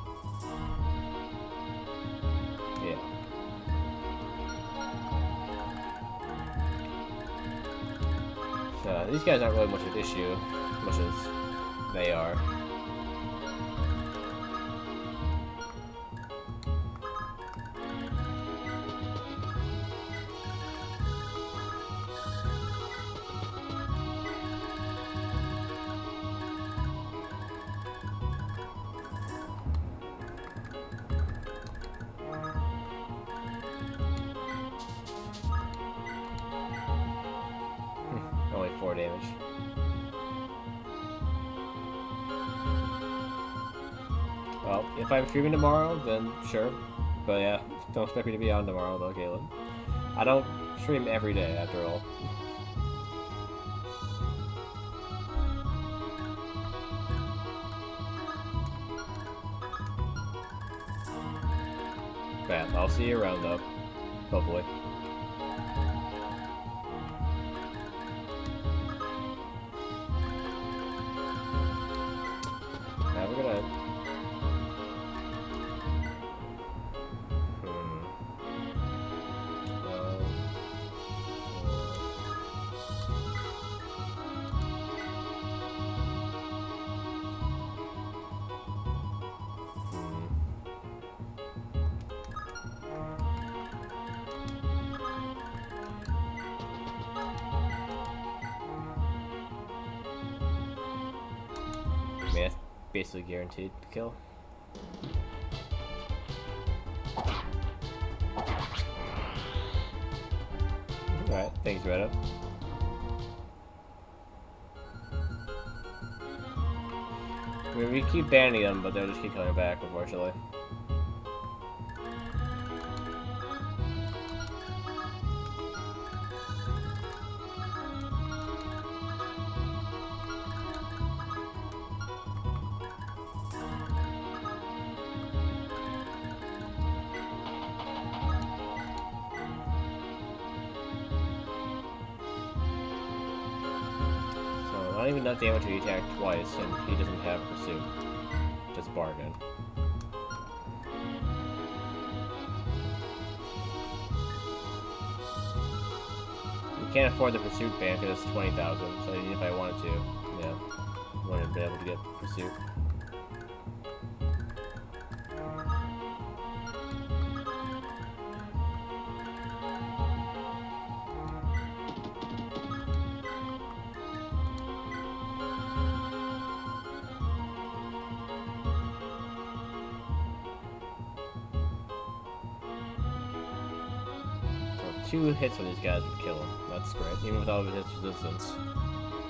Yeah. So, these guys aren't really much of an issue, much as they are. Only 4 damage. Well, if I'm streaming tomorrow, then sure. But yeah, don't expect me to be on tomorrow, though, Caleb. I don't stream every day, after all. Man, I'll see you around, though. Hopefully. Have a good night. I mean, that's basically guaranteed to kill. Alright, thanks, Reddit. I mean, we keep banning them, but they'll just keep coming back, unfortunately. Not even enough damage to be attacked twice, and he doesn't have pursuit. Just bargain. We can't afford the pursuit ban because it's 20,000, so even if I wanted to, yeah, I wouldn't have been able to get pursuit. So 2 hits from these guys would kill him. That's great. Even with all of his resistance.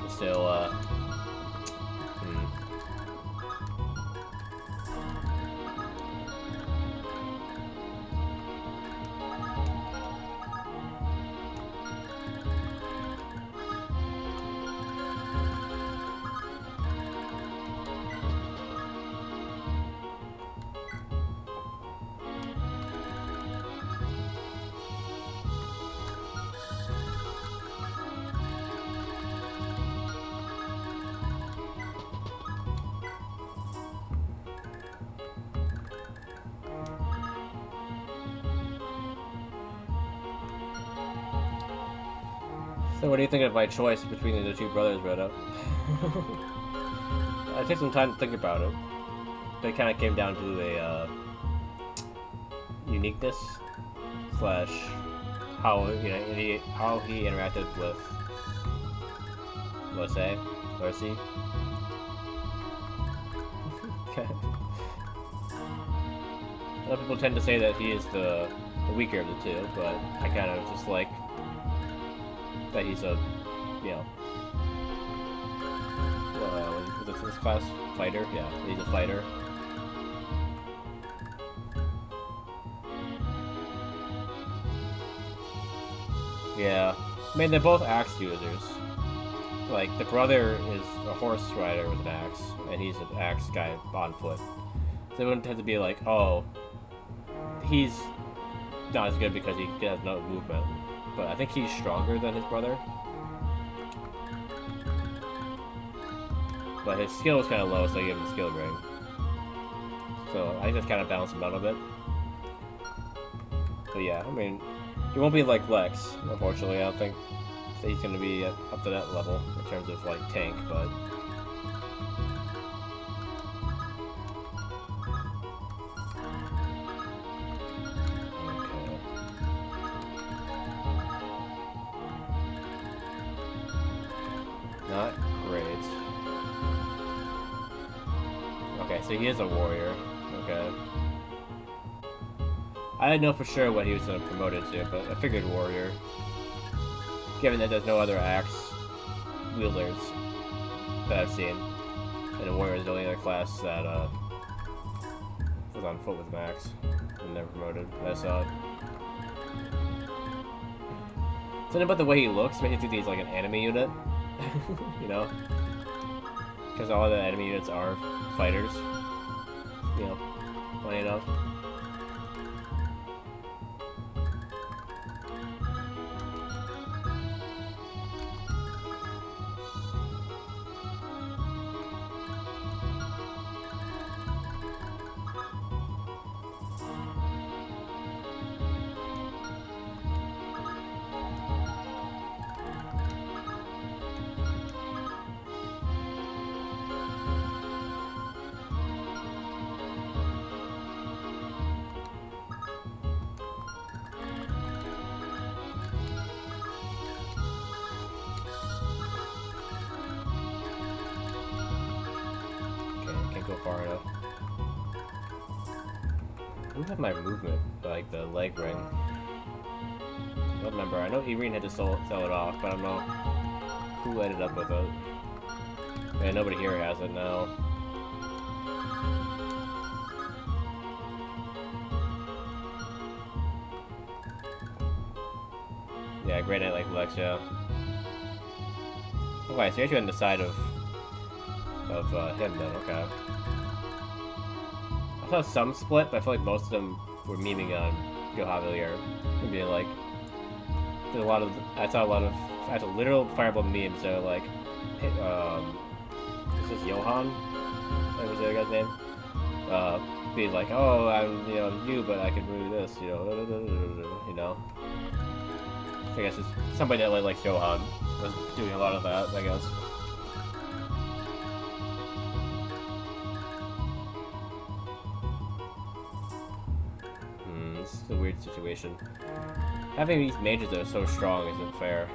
It's still, So what do you think of my choice between the 2 brothers, Redo? I took some time to think about it. But it kind of came down to a uniqueness slash how how he interacted with Lucy. Okay. A lot of people tend to say that he is the weaker of the 2, but I kind of just like that he's a, what's this class? Fighter? Yeah, he's a fighter. Yeah. I mean, they're both axe users. Like, the brother is a horse rider with an axe, and he's an axe guy on foot. So it wouldn't tend to be like, oh, he's not as good because he has no movement. But I think he's stronger than his brother. But his skill is kind of low, so I give him the skill ring. So I just kind of balance him out a bit. But yeah, I mean, he won't be like Lex, unfortunately. I don't think that he's going to be up to that level in terms of like tank, but... Not great. Okay, so he is a warrior. Okay. I didn't know for sure what he was going to promote it to, but I figured warrior. Given that there's no other axe wielders that I've seen. And a warrior is the only other class that was on foot with Max and never promoted. I saw it. Something about the way he looks makes you think he's like an enemy unit. You know? Because all the enemy units are fighters. You know, funny enough. Go far enough. Who had my movement? Like the leg ring? I don't remember. I know Irene had to sell it off, but I don't know who ended up with it. Man, nobody here has it now. Yeah, Great Knight like Lex, yeah. Okay, so you're actually on the side of him then, okay. I saw some split, but I feel like most of them were memeing on Gohavilier and being like, there's a lot of, I saw literal Fire Emblem memes that are like, is this Johan? That was the other guy's name? Being like, oh, I'm, you know, you, but I can do this, you know, you know. So I guess it's somebody that like likes Johan was doing a lot of that, I guess. This is a weird situation. Having these mages that are so strong isn't fair.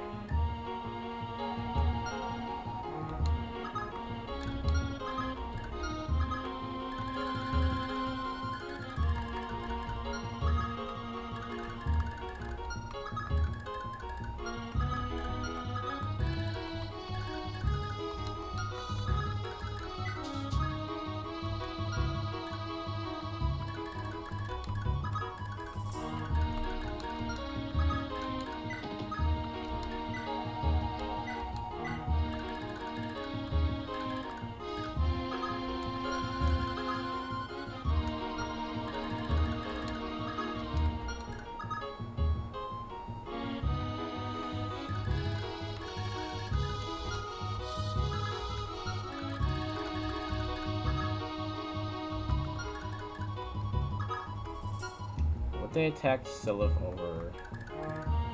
They attacked Siliph over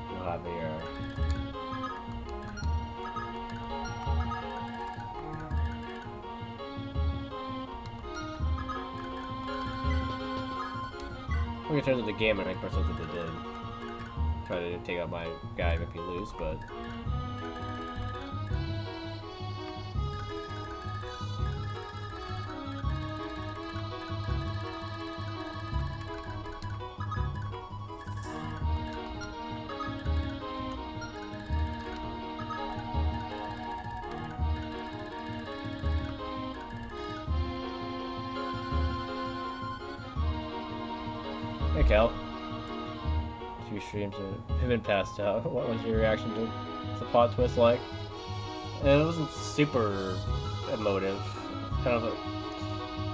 Javier. In terms of the game, I think for something they did try to take out my guy, make me lose, but hey Cal. 2 streams have been passed out. What was your reaction to the plot twist like? And it wasn't super emotive. Kind of,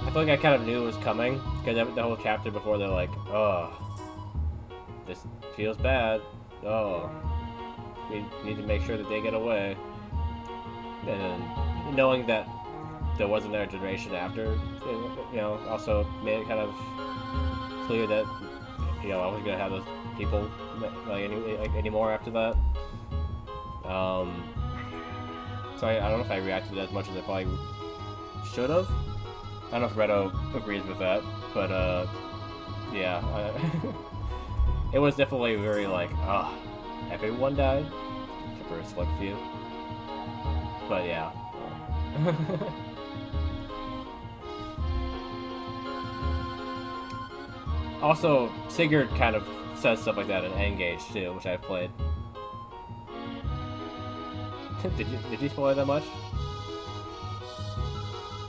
I feel like I kind of knew it was coming because the whole chapter before they're like, oh, this feels bad. Oh, we need to make sure that they get away. And knowing that there was another generation after, you know, also made it kind of clear that, you know, I wasn't gonna have those people like anymore after that. So I don't know if I reacted as much as I probably should have. I don't know if Redo agrees with that, but yeah, it was definitely very like, everyone died, except for a select few. But yeah. Also, Sigurd kind of says stuff like that in Engage too, which I've played. Did you spoil that much?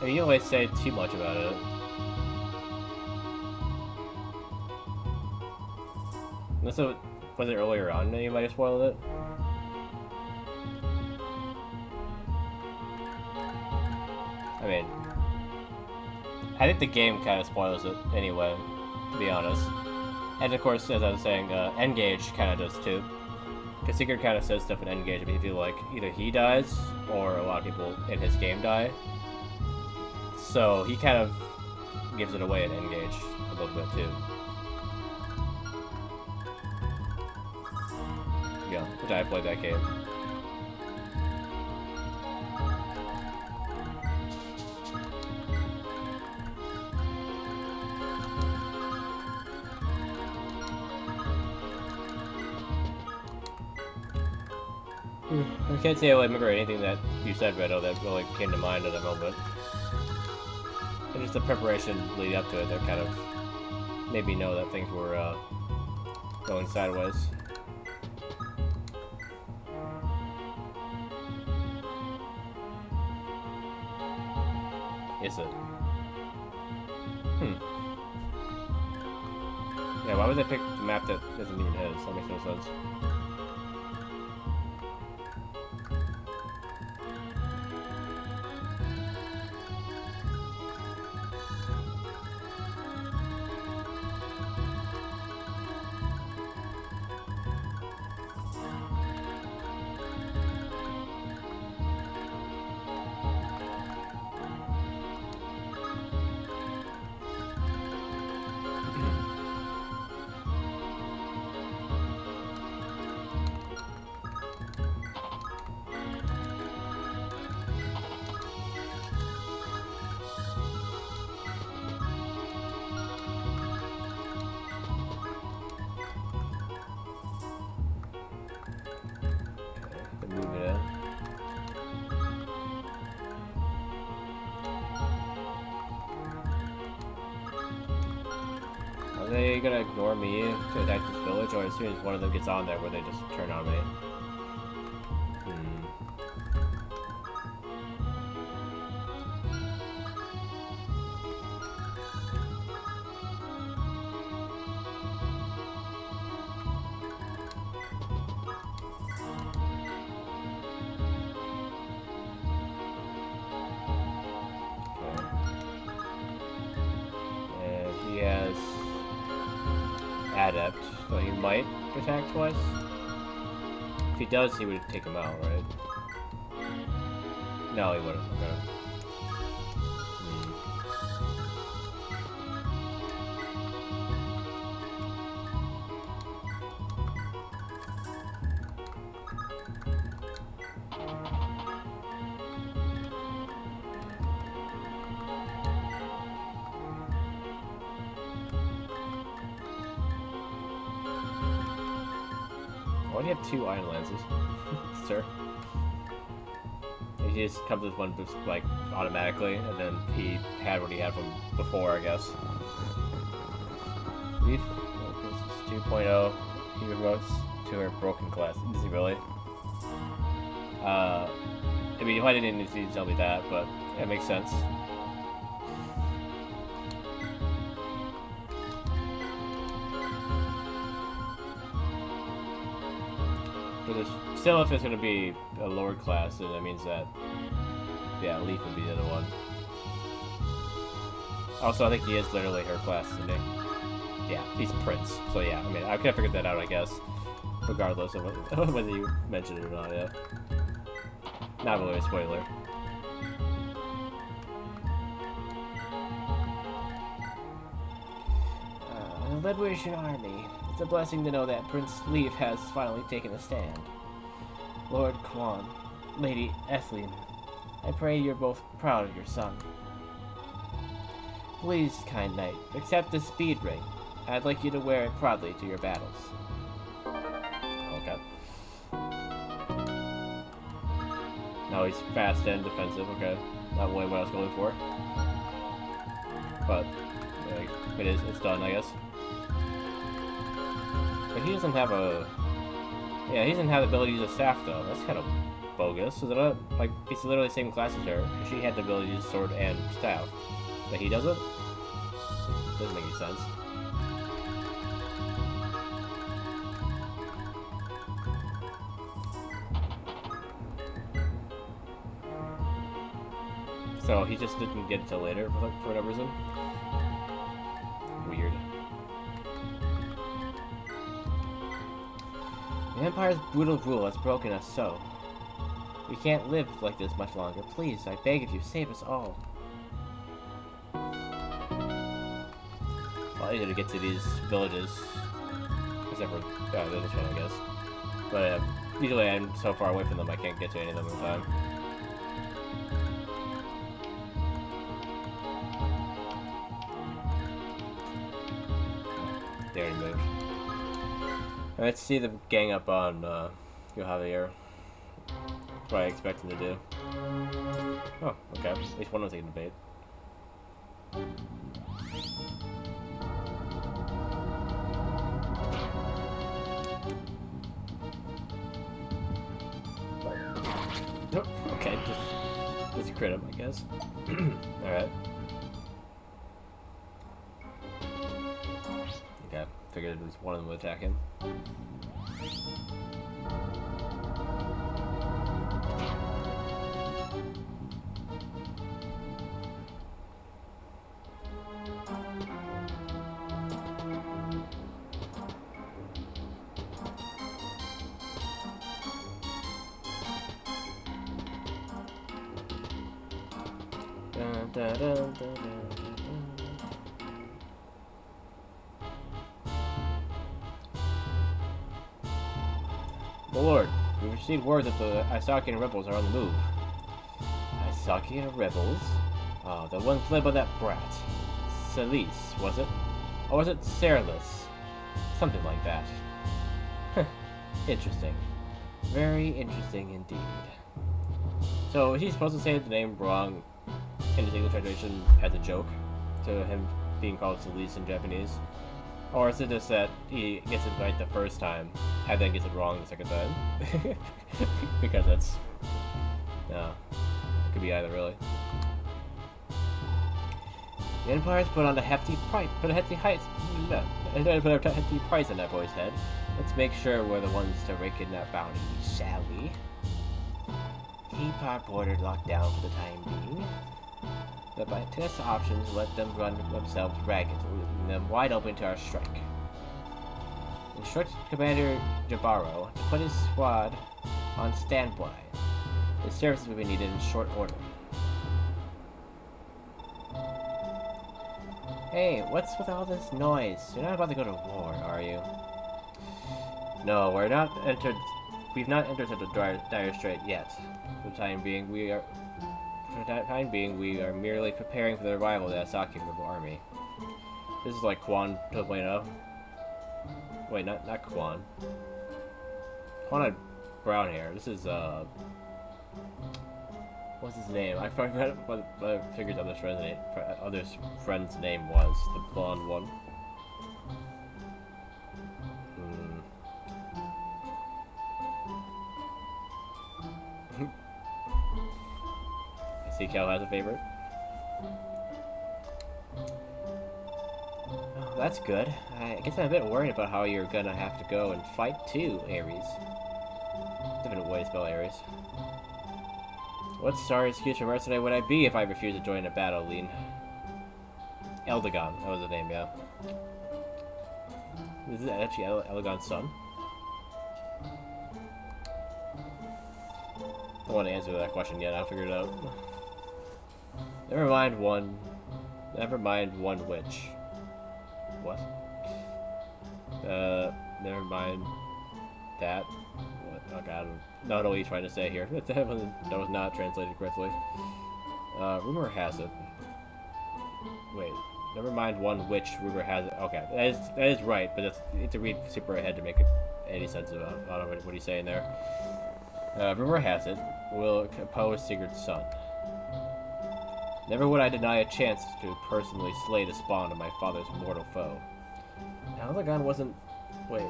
I mean, you don't always say too much about it. So, was it earlier on that you might have spoiled it? I mean, I think the game kind of spoils it anyway, to be honest. And of course, as I was saying, Engage kind of does too. Because Sigurd kind of says stuff in Engage, but you feel like either he dies or a lot of people in his game die. So he kind of gives it away in Engage a little bit too. Yeah, which I played that game. I can't say I remember anything that you said, Redo, that really came to mind at the moment. And just the preparation leading up to it that kind of made me know that things were going sideways. Is it? Yeah, why would they pick the map that isn't even his? That makes no sense. Are they gonna ignore me to attack this village, or as soon as one of them gets on there, will they just turn on me? Adept, so he might attack twice. If he does, he would take him out, right? No, he wouldn't. Okay. Why do you have two iron lances, sir? He just comes with one boost, like, automatically, and then he had what he had from before, I guess. Leaf, this is 2.0. He promotes to her broken class. Is he really? I mean, I didn't need to tell me that, but it makes sense. Still, if it's going to be a lower class, then that means that, yeah, Leaf would be the other one. Also, I think he is literally her class, isn't he? Yeah, he's Prince. So yeah, I mean, I could have figured that out, I guess. Regardless of whether you mentioned it or not, yeah. Not really a spoiler. The Liberation Army. It's a blessing to know that Prince Leaf has finally taken a stand. Lord Kwan, Lady Ethelyn, I pray you're both proud of your son. Please, kind knight, accept this speed ring. I'd like you to wear it proudly to your battles. Okay. Now he's fast and defensive, okay. Not really what I was going for. But, it's done, I guess. But he doesn't have a... Yeah, he doesn't have the ability to use a staff, though. That's kind of bogus, is it not? Like, he's literally the same class as her. She had the ability to use sword and staff. But he doesn't? Doesn't make any sense. So he just didn't get it till later for whatever reason. Weird. The Empire's brutal rule has broken us so. We can't live like this much longer. Please, I beg of you, save us all. Well, easier to get to these villages. Except for this one, I guess. But usually I'm so far away from them I can't get to any of them in time. They already moved. Let's see the gang up on Javier. That's what I expect them to do. Oh, okay. At least one was taking the bait. Okay, just crit him, I guess. Alright. Okay, figured at least one of them would attack him. My lord, we received word that the Isakian rebels are on the move. Isakian rebels? Oh, the ones led by that brat. Celis, was it? Or was it Cerlis? Something like that. Interesting. Very interesting indeed. So, is he supposed to say the name wrong in his English translation as a joke to him being called Celis in Japanese? Or is it just that he gets it right the first time and then gets it wrong the second time? Because that's... no. It could be either, really. The Empire's put on a hefty price, put a hefty price on that boy's head. Let's make sure we're the ones to rake in that bounty, shall we? Keep our border locked down for the time being. But by test options, let them run themselves ragged, leaving them wide open to our strike. Instruct Commander Jabaro to put his squad on standby. His services will be needed in short order. Hey, what's with all this noise? You're not about to go to war, are you? No, we've not entered the dire strait yet. For the time being, we are merely preparing for the arrival of the Asakian rebel army. This is like Quan 2.0. Wait, not Quan. Quan had brown hair. This is, what's his name? I forgot what I figured other friend's name was. The blonde one. I see Cal has a favorite. Oh, that's good. I guess I'm a bit worried about how you're gonna have to go and fight too, Ares. Different way to spell Ares. What sorry excuse for mercenary would I be if I refused to join a battle, Lean? Eldegon, that was the name, yeah. Is it actually Eldegon's son? I don't want to answer that question yet, I'll figure it out. Never mind one witch. What? Never mind that. What? Oh god, I don't know what he's trying to say here. That was not translated correctly. Rumor has it. Wait, never mind one witch, rumor has it. Okay, that is right, but you need to read super ahead to make any sense of it. I don't know what he's saying there. Rumor has it, will oppose Sigurd's son. Never would I deny a chance to personally slay the spawn of my father's mortal foe. Eldegon wasn't... Wait.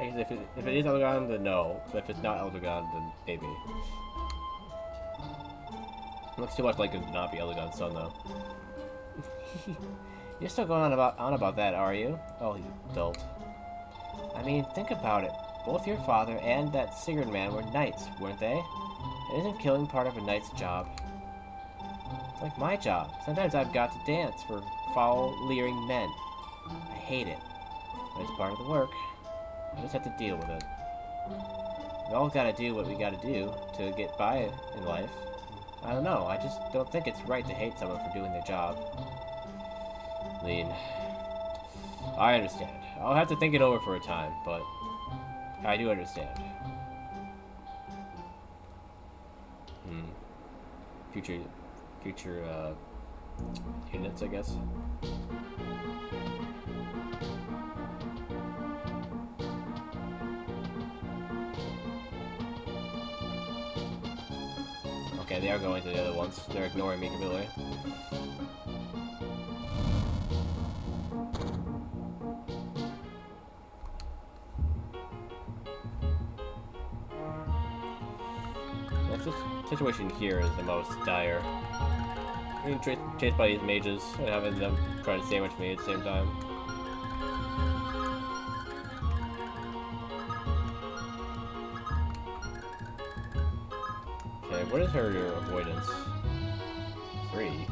If it is Eldegon, then no. But if it's not Eldegon, then maybe. It looks too much like it would not be Eldegon's son, though. You're still going on about that, are you? Oh, you dolt. I mean, think about it. Both your father and that Sigurd man were knights, weren't they? And isn't killing part of a knight's job? Like my job. Sometimes I've got to dance for foul, leering men. I hate it. But it's part of the work. I just have to deal with it. We all gotta do what we gotta do to get by in life. I don't know, I just don't think it's right to hate someone for doing their job. Lean. I understand. I'll have to think it over for a time, but I do understand. Future units, I guess. Okay, they are going to the other ones. They're ignoring me completely. This situation here is the most dire. Being chased by these mages and having them try to sandwich me at the same time. Okay, what is her avoidance? 3.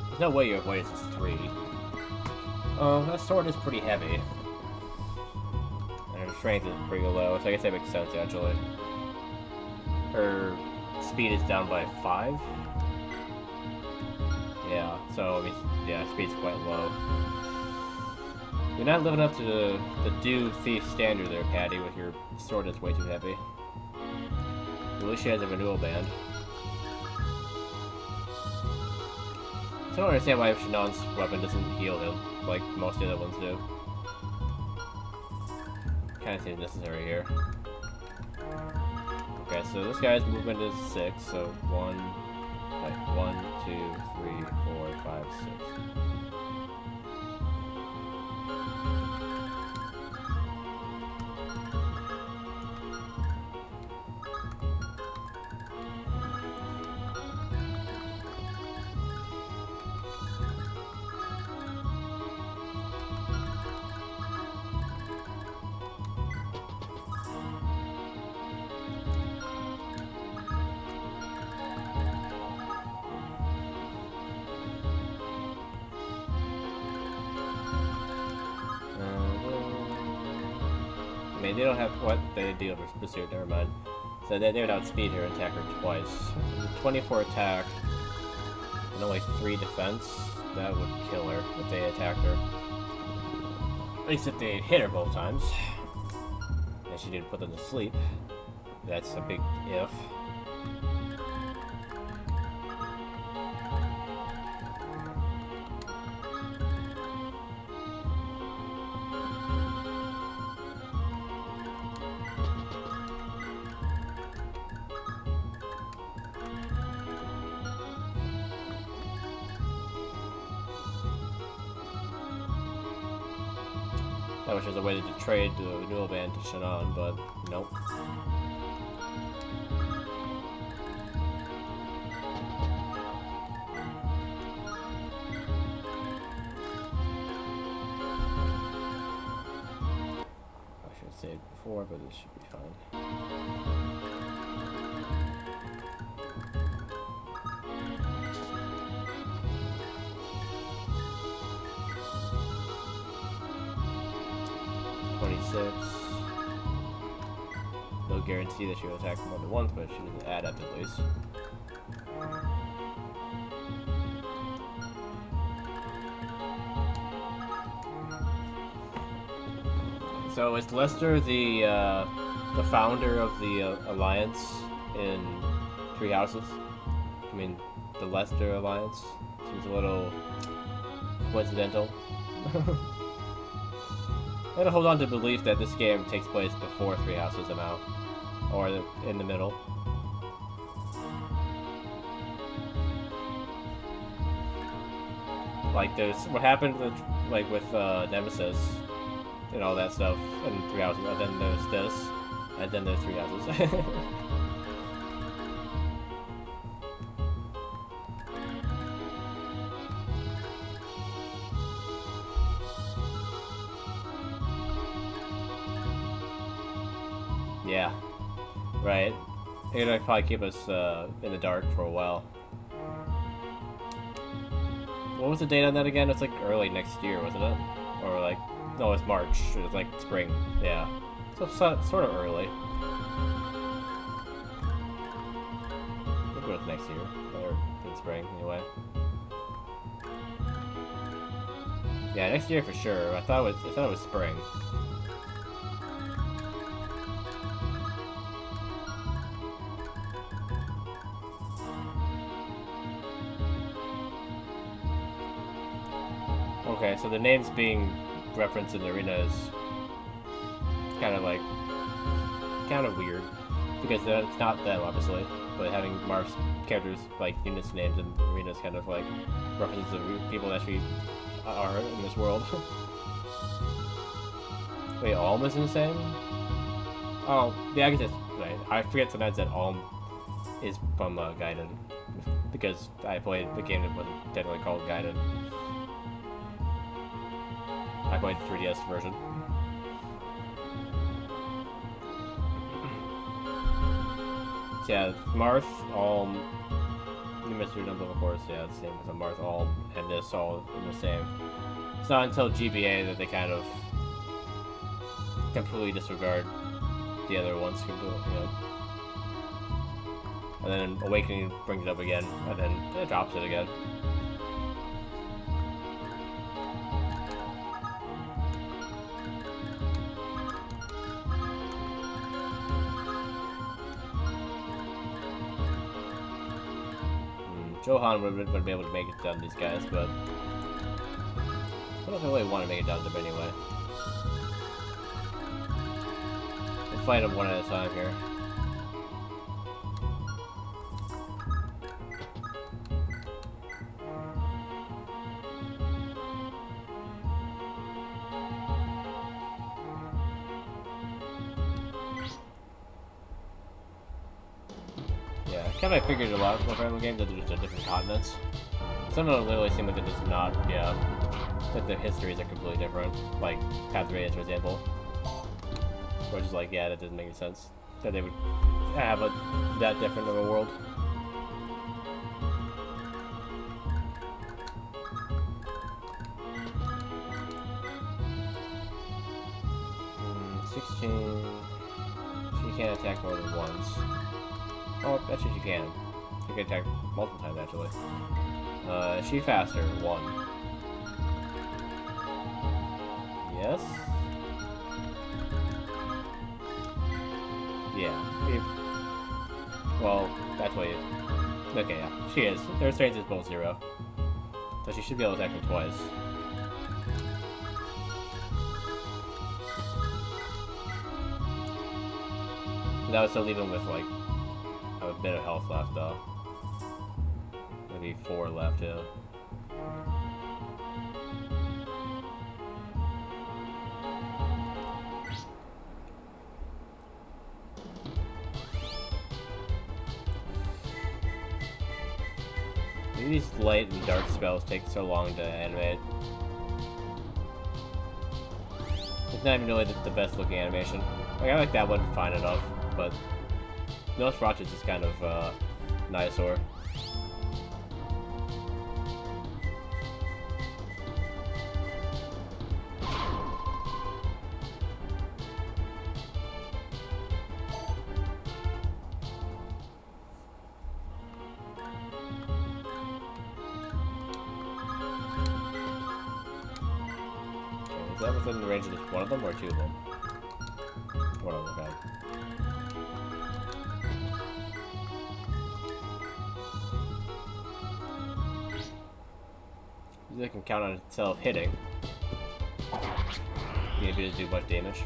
There's no way your avoidance is 3. Oh, that sword is pretty heavy. And her strength is pretty low, so I guess that makes sense actually. Her speed is down by 5. Yeah, so I mean, yeah, speed's quite low. You're not living up to the do thief standard there, Patty, with your sword that's way too heavy. At least she has a renewal band. I don't understand why Shanon's weapon doesn't heal him, like most of the other ones do. Kinda seems necessary here. Okay, so this guy's movement is 6, so 1, 2, 3, 4, 5, 6. I mean, they don't have what they do over pursuit, never mind. So they would outspeed her and attack her twice. 24 attack and only 3 defense. That would kill her if they attacked her. At least if they hit her both times. And she didn't put them to sleep. That's a big if. I wish there was a way to trade the renewal band to Shannon, but nope. I should have saved before, but this should be fine. No guarantee that she will attack more than once, but she was adept at least. So is Lester the founder of the alliance in Three Houses? I mean, the Lester Alliance seems a little coincidental. I gotta hold on to belief that this game takes place before Three Houses come out, or in the middle. Like there's what happened with Nemesis and all that stuff in Three Houses, and then there's this, and then there's Three Houses. Yeah, right. It'll probably keep us in the dark for a while. What was the date on that again? It's like early next year, wasn't it? Or like, no, it's March. It was like spring. Yeah. So sort of early. I think it was next year. Or in spring, anyway. Yeah, next year for sure. I thought it was spring. Okay, so the names being referenced in the arena is kind of weird, because it's not them, obviously, but having Marth's characters like units names in arena is kind of like references to people that actually are in this world. Wait, Alm is insane? Oh, yeah, I guess that's right. I forget sometimes that Alm is from Gaiden, because I played the game that wasn't technically called Gaiden. I played the 3DS version. So yeah, Marth, Alm, Mr. Number, of course, yeah, it's the same as a Marth, Alm, and this all in the same. It's not until GBA that they kind of completely disregard the other ones, And then Awakening brings it up again, and then it drops it again. Johan would be able to make it down to these guys, but I don't really want to make it down to them anyway. We'll fight them one at a time here. Yeah, I kind of figured a lot with Fire Emblem games that they're just different continents. Some of them literally seem like they're just not, yeah, that the histories are completely different. Like Path of Radiance, for example. Or just like, yeah, that doesn't make any sense. That they would have that different of a world. 16. She can't attack more than once. Oh, actually she can. She can attack multiple times, actually. Is she faster? 1. Yes? Yeah. Well, that's what you... Okay, yeah. She is. Their strength is both 0. So she should be able to attack him twice. That would still leave him with, like, a bit of health left, though. Maybe 4 left, yeah. Maybe these light and dark spells take so long to animate. It's not even really the best looking animation. Like, I like that one fine enough, but Nosferatu is kind of an eyesore. Is that within the range of just one of them or 2 of them? One of them, okay. It can count on itself hitting. Maybe it doesn't do much damage.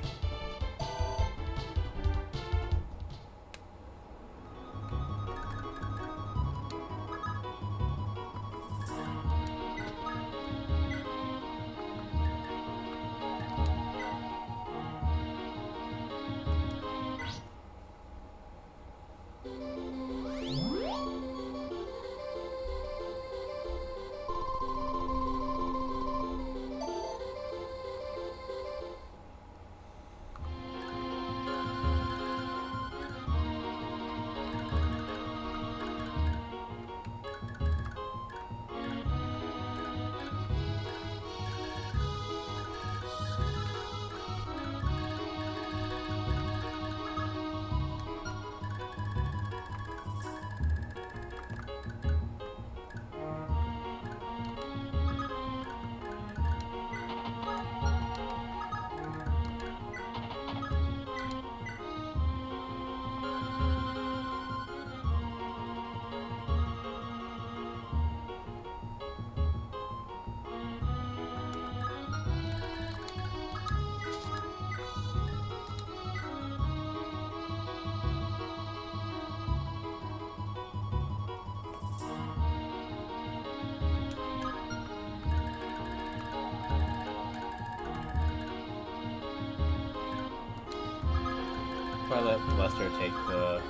Probably let Lester take the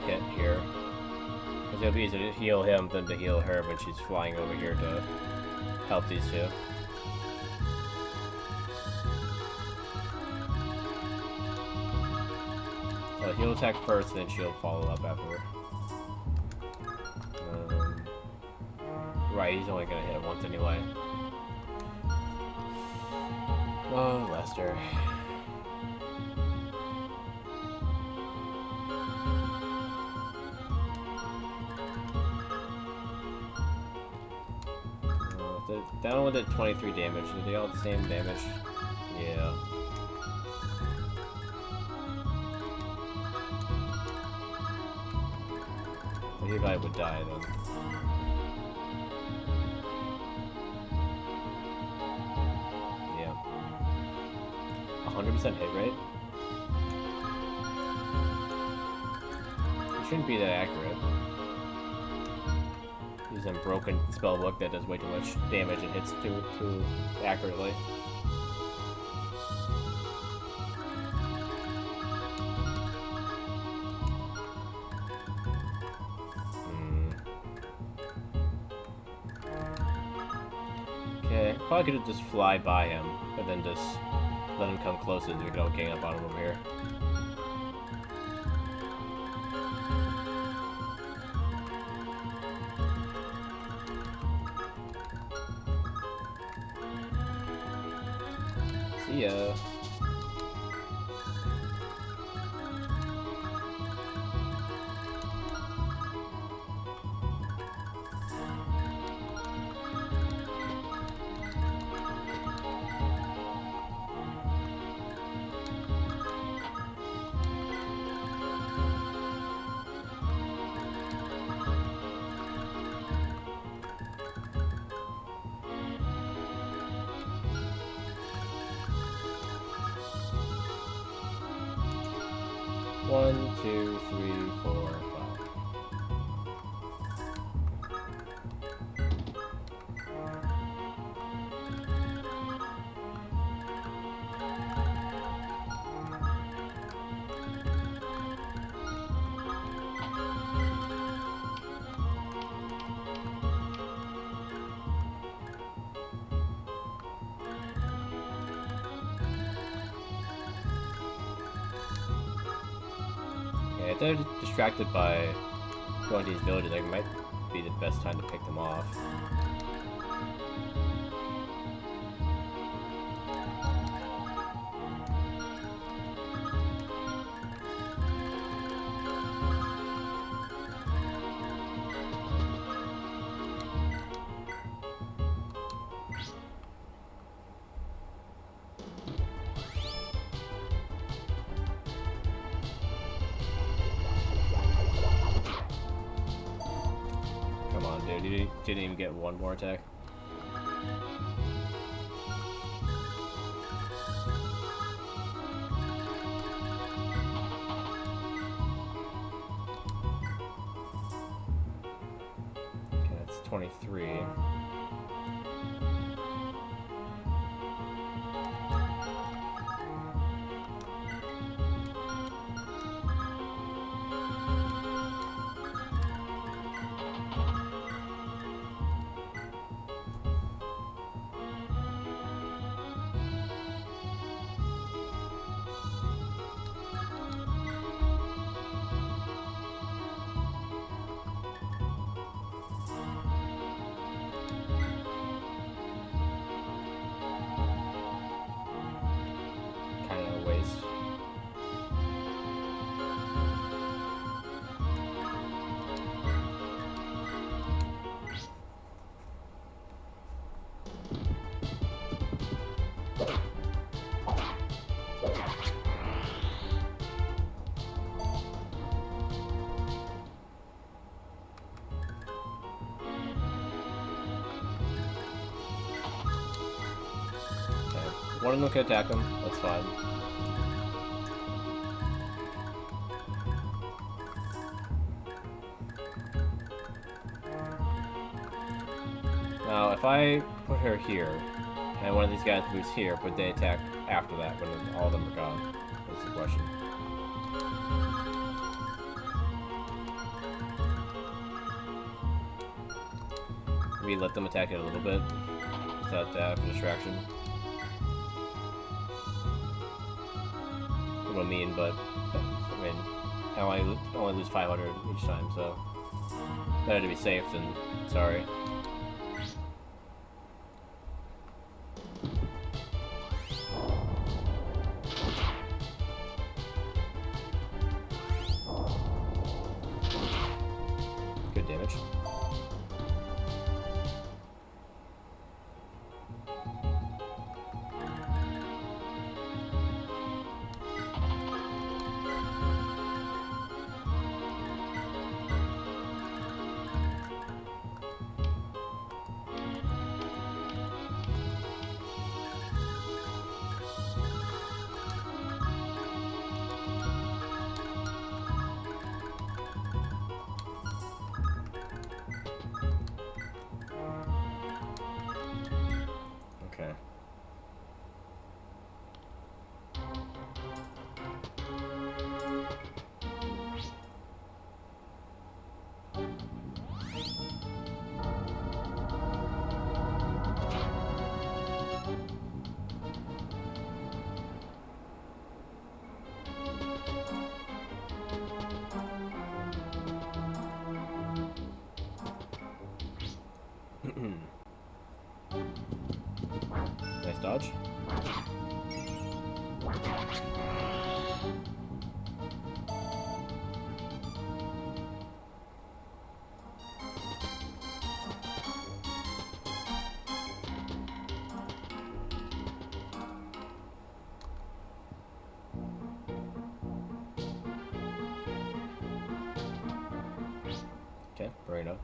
hit here. Because it'll be easier to heal him than to heal her when she's flying over here to help these two. So he'll attack first, then she'll follow up after. Right, he's only gonna hit it once anyway. Oh, Lester. That one did 23 damage. Did they all the same damage? Yeah. So he probably would die then. Yeah. 100% hit rate? It shouldn't be that accurate. Using broken spellbook that does way too much damage and hits too accurately. Okay, probably could just fly by him, but then just let him come closer so we can all gang up on him over here. See ya. One, two, three, four, five. If they're distracted by going to these villages, it might be the best time to pick them off. Come on, dude. You didn't even get one more attack. Okay, that's 23. One of them can attack him, that's fine. Now, if I put her here, and one of these guys moves here, but they attack after that when all of them are gone? That's the question. maybe let them attack it a little bit without that distraction. A little mean, but I mean, I only lose 500 each time, so better to be safe than sorry. Good damage. Okay. Nice dodge. Okay, bring it up.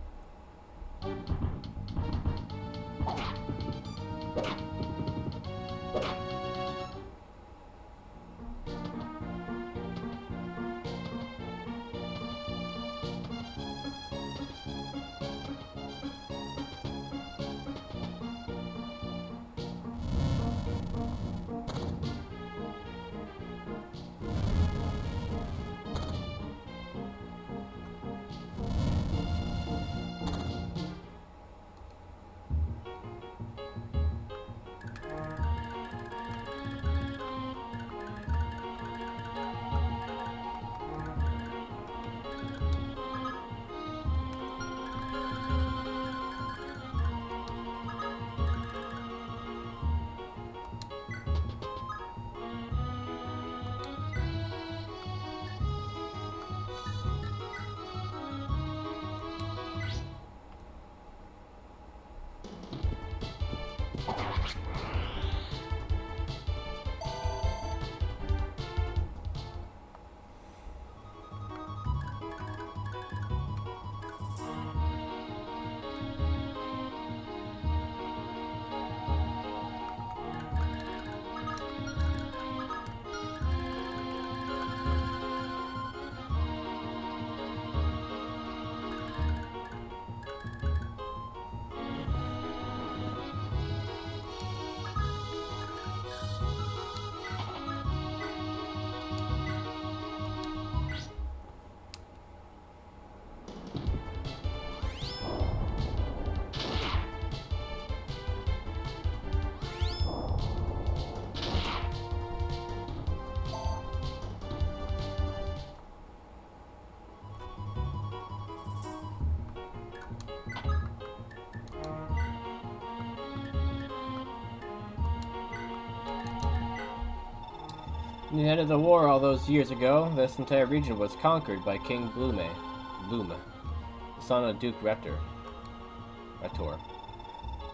In the end of the war all those years ago, this entire region was conquered by King Blume, the son of Duke Rector.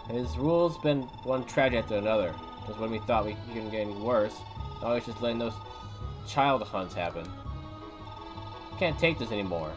His rule's been one tragedy after another. Just when we thought we couldn't get any worse, now he's just letting those child hunts happen. Can't take this anymore.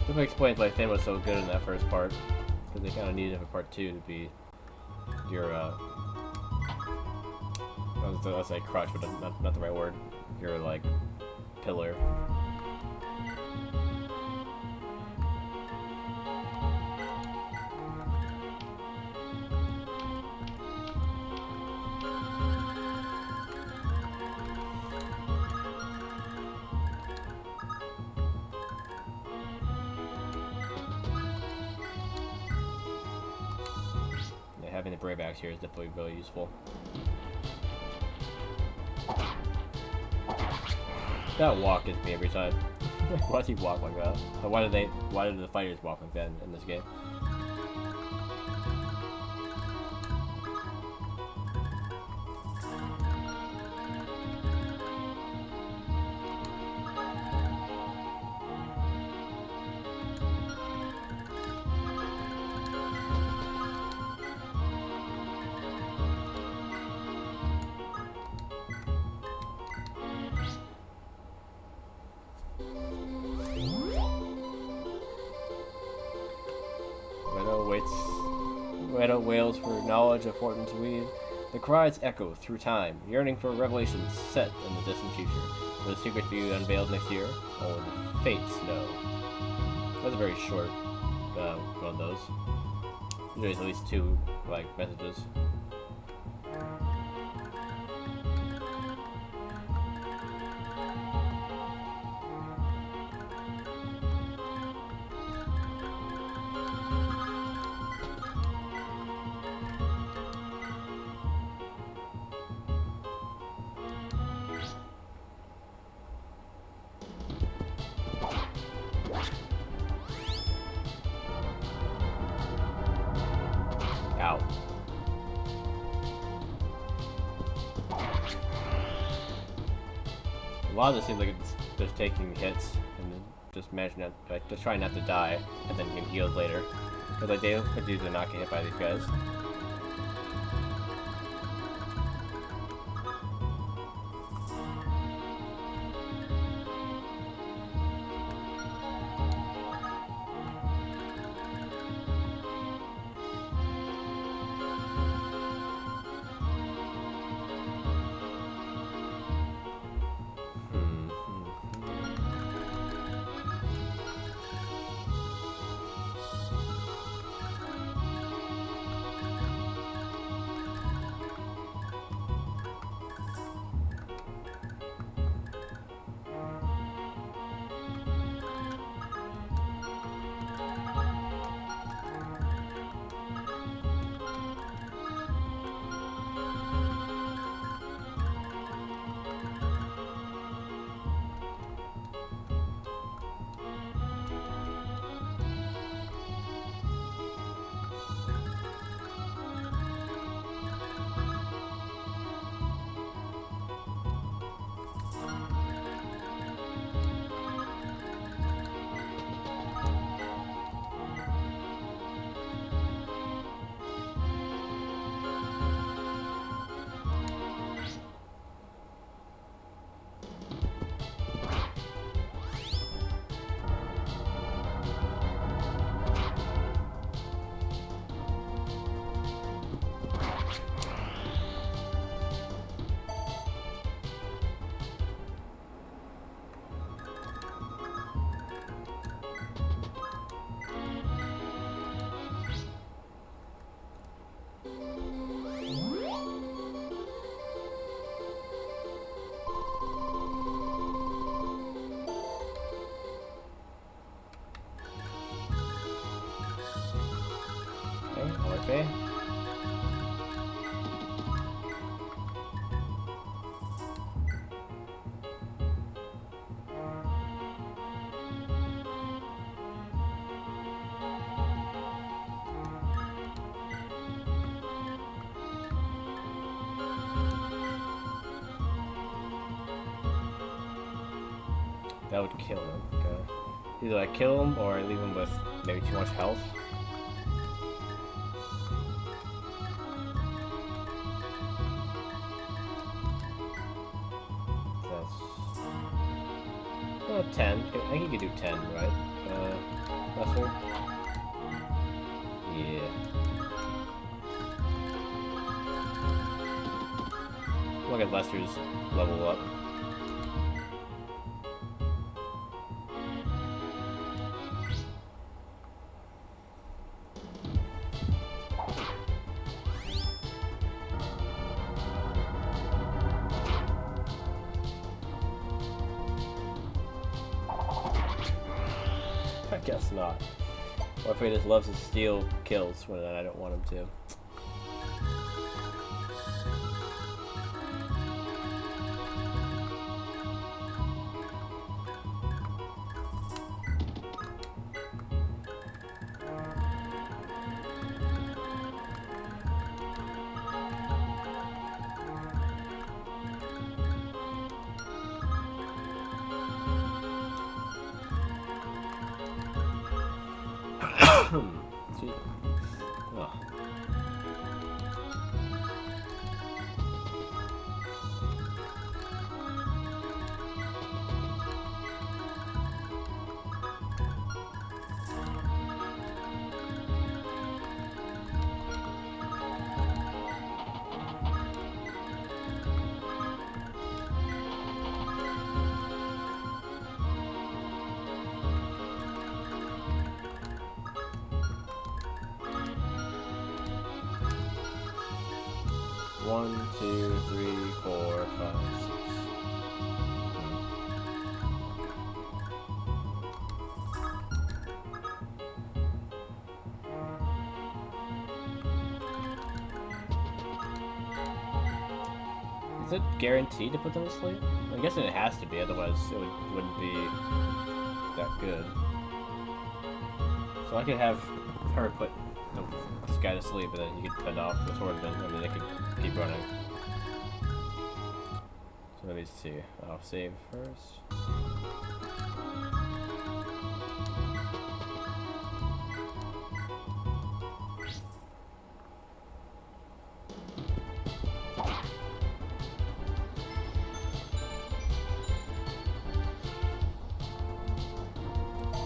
Definitely explains why Finn was so good in that first part, because they kind of needed him in part 2 to be your, I was gonna say crutch, but not the right word. Your, like, pillar. Having the brave axe here is definitely really useful. That walk gets me every time. Why does he walk like that? Why do the fighters walk like that in this game? Meadow wails for knowledge of Fortin's weed. The cries echo through time, yearning for revelations set in the distant future. Will the secrets be unveiled next year? Only the fates know. That's a very short one of those. There's at least 2 like messages. Ow. A lot of this seems like it's just taking hits and just managing to, like, just trying not to die and then getting healed later. Because like they do not get hit by these guys. Okay. That would kill him. Okay. Either I kill him or I leave him with maybe too much health. That's 10. I think you could do 10, right? Lester? Yeah. Look at Lester's level up. I guess not. What if he just loves to steal kills when I don't want him to? Oh. One, two, three, four, five, six. Is it guaranteed to put them to sleep? I'm guessing it has to be, otherwise it wouldn't be that good. So I could have her put this guy to sleep, and then he could fend off the swordman, and then it could keep running. So let me see. I'll save first.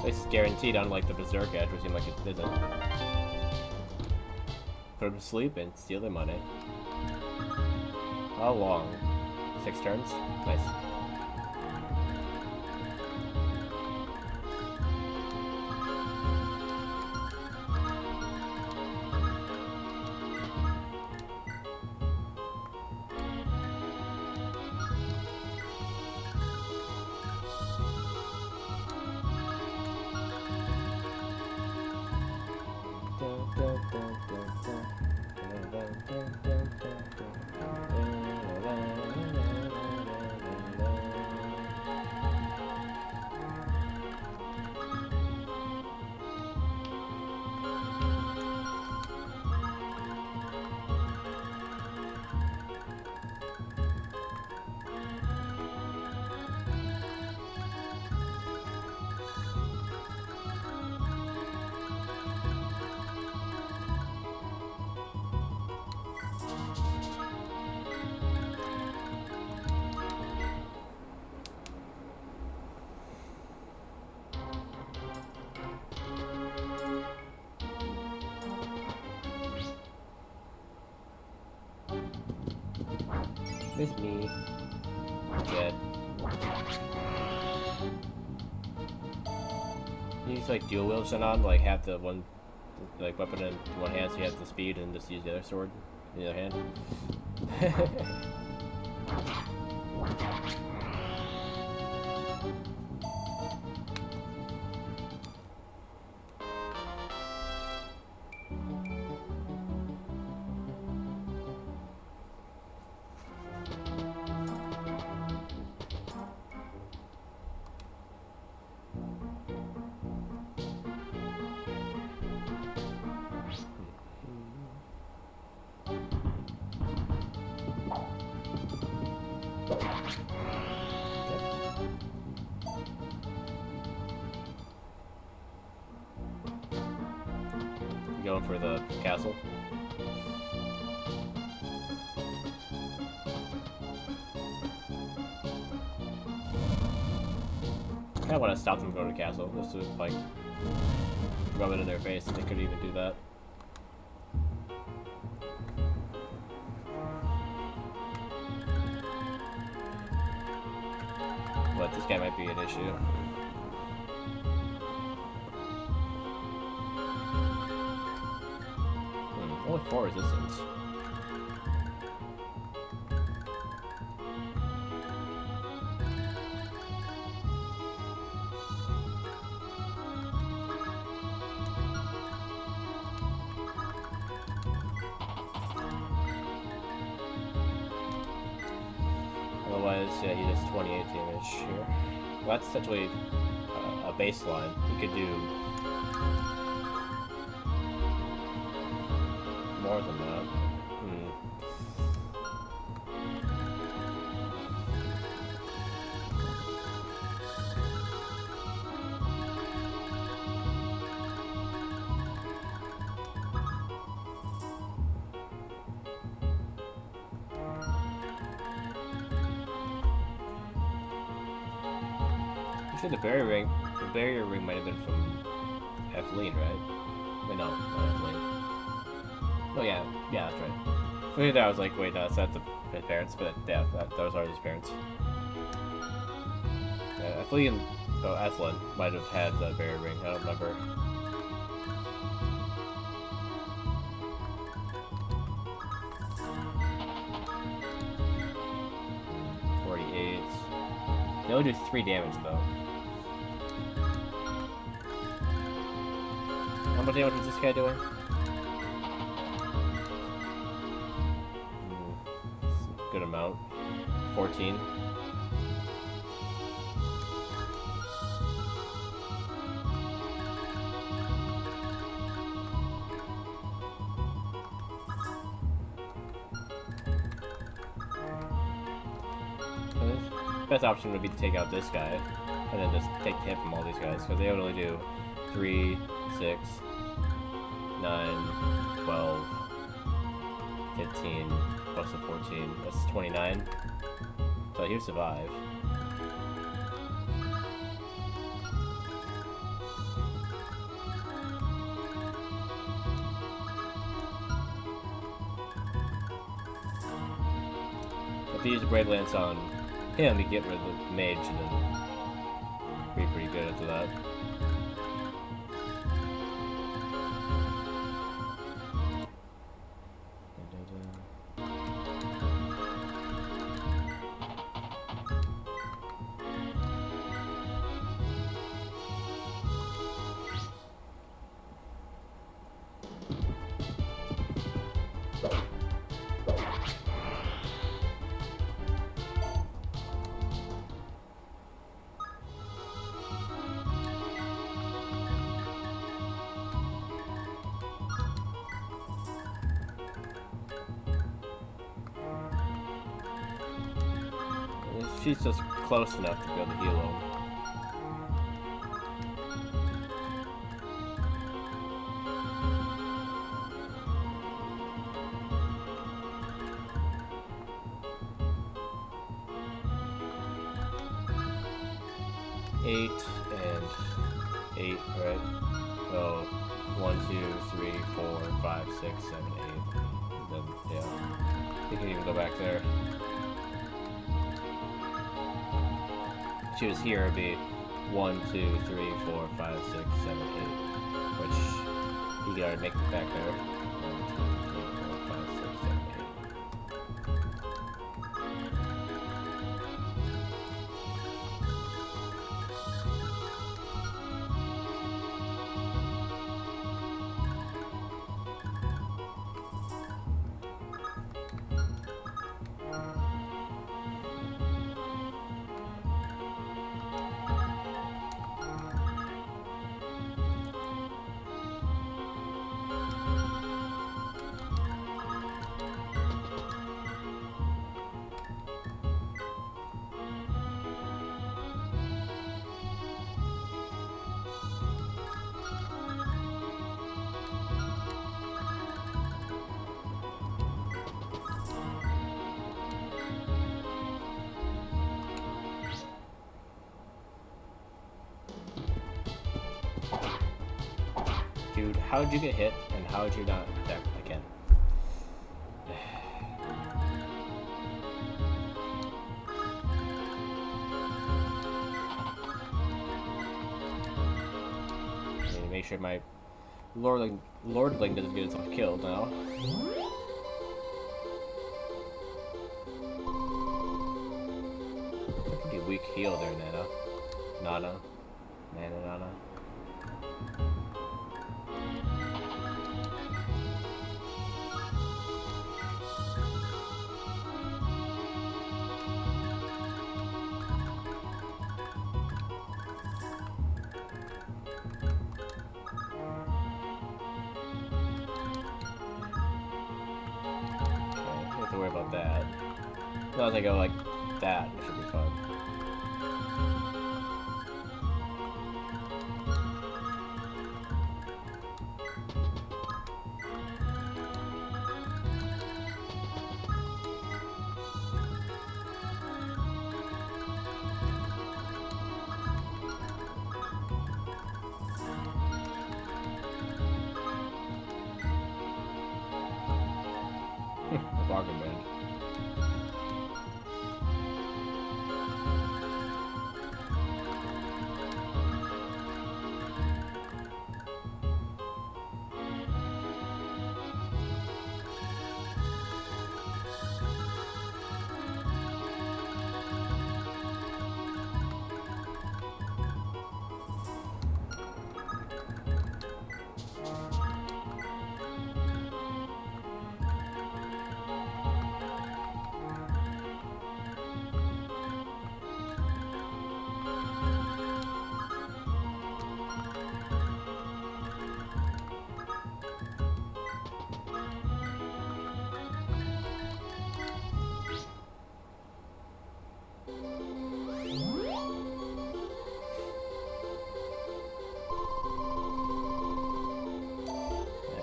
It's guaranteed, unlike the Berserk Edge, which seems like it isn't. Put them to sleep and steal their money. How long? 6 turns? Nice. It's me. Dead. You use like dual wield Shannon, like have the one like weapon in one hand so you have the speed and just use the other sword in the other hand. Going for the castle. kind of want to stop them from going to castle, just to like rub it in their face. They couldn't even do that. But this guy might be an issue. Only 4 resistance. Otherwise, yeah, he does 28 damage here. Well, that's essentially a baseline. He could do more than that. Actually, the barrier ring might have been from Eveline, right? Wait, no, not Eveline. Oh yeah, that's right. So there I was like, wait, no, that's his parents, but yeah, those are his parents. Yeah, Eveline, Evelyn might have had the barrier ring, I don't remember. They only do 3 damage though. How much damage was this guy doing? Good amount. 14. Best option would be to take out this guy, and then just take the hit from all these guys, because they would only do 3, 6, 9, 12, 15, plus the 14. That's 29. So he would survive. If you use a Brave Lance on him, you get rid of the mage, and then be pretty good after that. She's just close enough to be able to heal him. Eight and 8, right? So 1, 2, 3, 4, 5, 6, 7, 8. Then yeah, you can even go back there. She was here, it'd be 1, 2, 3, 4, 5, 6, 7, 8, which you can already make it back there. 1, 2, 3, 4, 5, 6, 7, 8. Dude, how did you get hit, and how did you not attack again? I need to make sure my lordling doesn't get himself killed now. Pretty weak heal there, Nana. Nana. Worry about that. As long as I go like that, it should be fun. Bargain bin.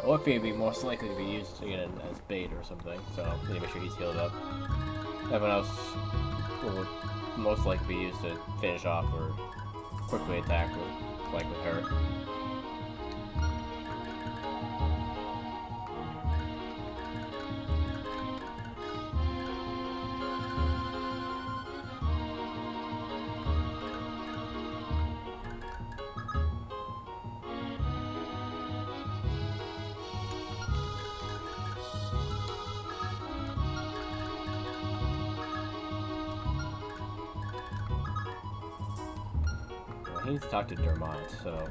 Orphe would be most likely to be used again as bait or something, so I need to make sure he's healed up. Everyone else will most likely be used to finish off or quickly attack, like with her. He needs to talk to Dermot, so...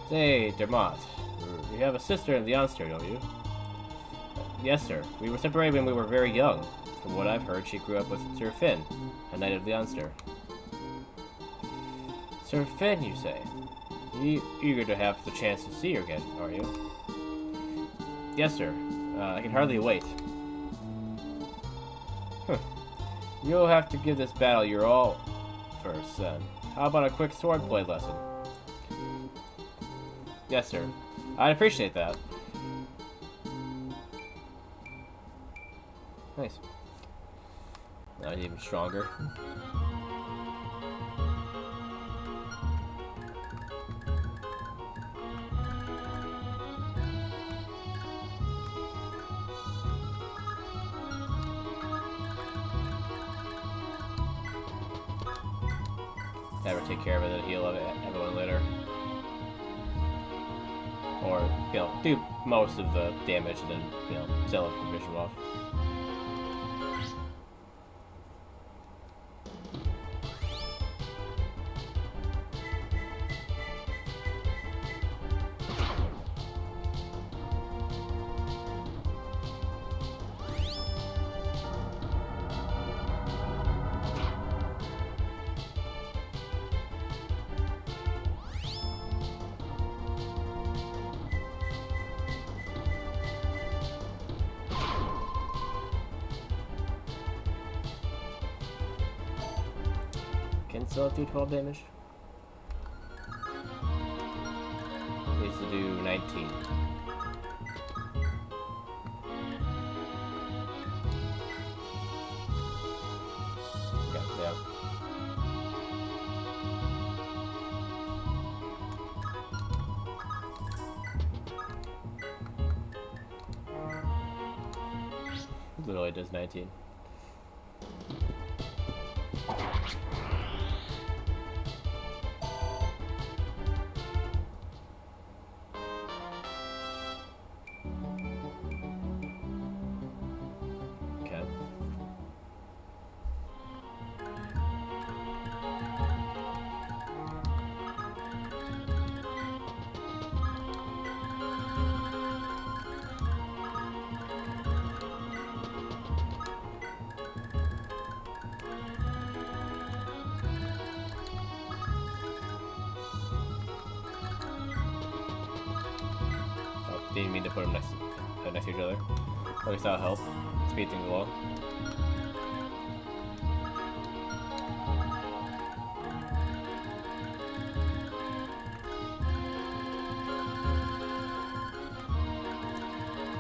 Say, Dermot, you have a sister in Leonster, don't you? Yes, sir. We were separated when we were very young. From what I've heard, she grew up with Sir Finn, a knight of Leonster. Sir Finn, you say? Eager to have the chance to see her again, are you? Yes, sir. I can hardly wait. You'll have to give this battle your all first, then. How about a quick swordplay lesson? Yes, sir. I'd appreciate that. Nice. Now he's even stronger. Never take care of it and heal everyone later. Or, you know, do most of the damage and then, you know, sell it for visual off. Can still do 12 damage. Needs to do 19. Literally does 19. Okay. Didn't mean to put them next to each other. At least that'll help speed things along.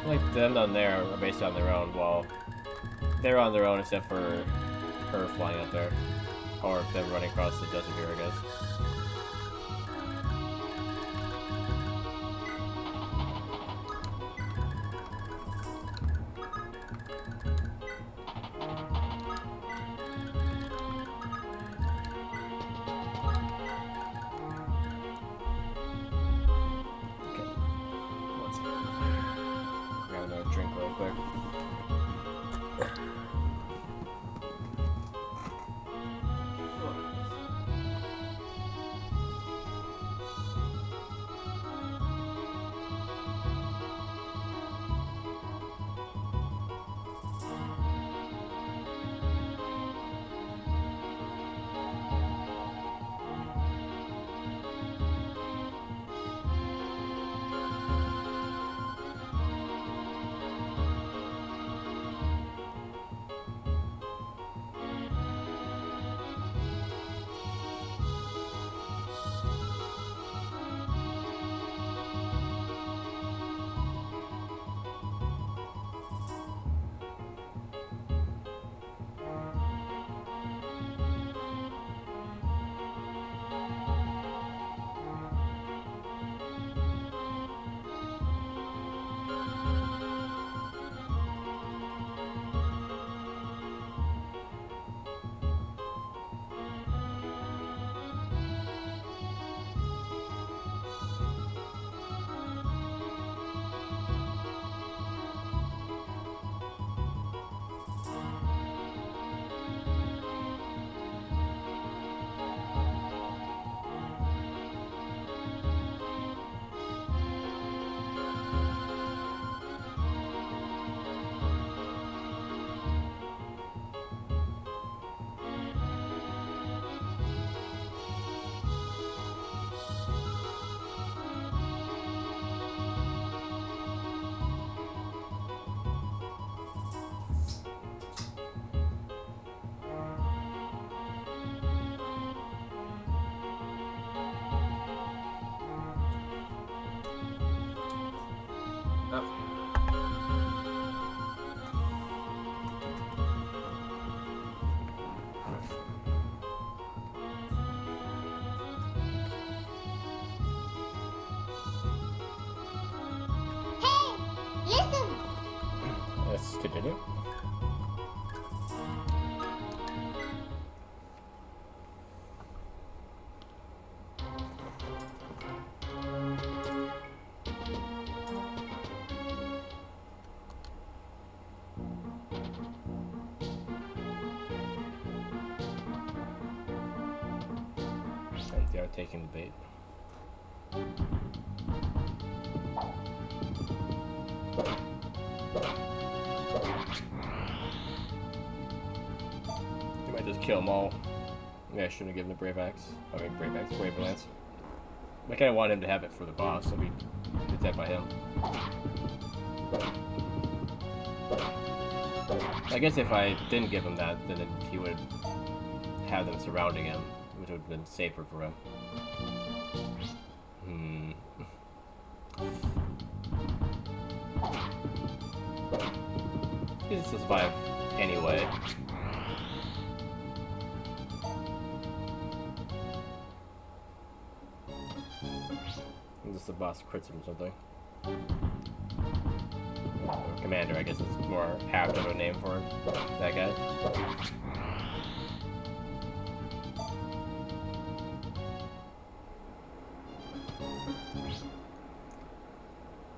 Like them down there are basically on their own, while they're on their own except for her flying up there, or them running across the desert here, I guess. Let's continue. And they are taking the bait. You might just kill them all. Yeah, I shouldn't have given the Brave Axe. I mean, Brave Lance. I kind of want him to have it for the boss, so we get that by him. I guess if I didn't give him that, then he would have them surrounding him, which would have been safer for him. He can still survive anyway. Unless the boss crits him or something. Okay. Commander, I guess is more apt of a name for that guy.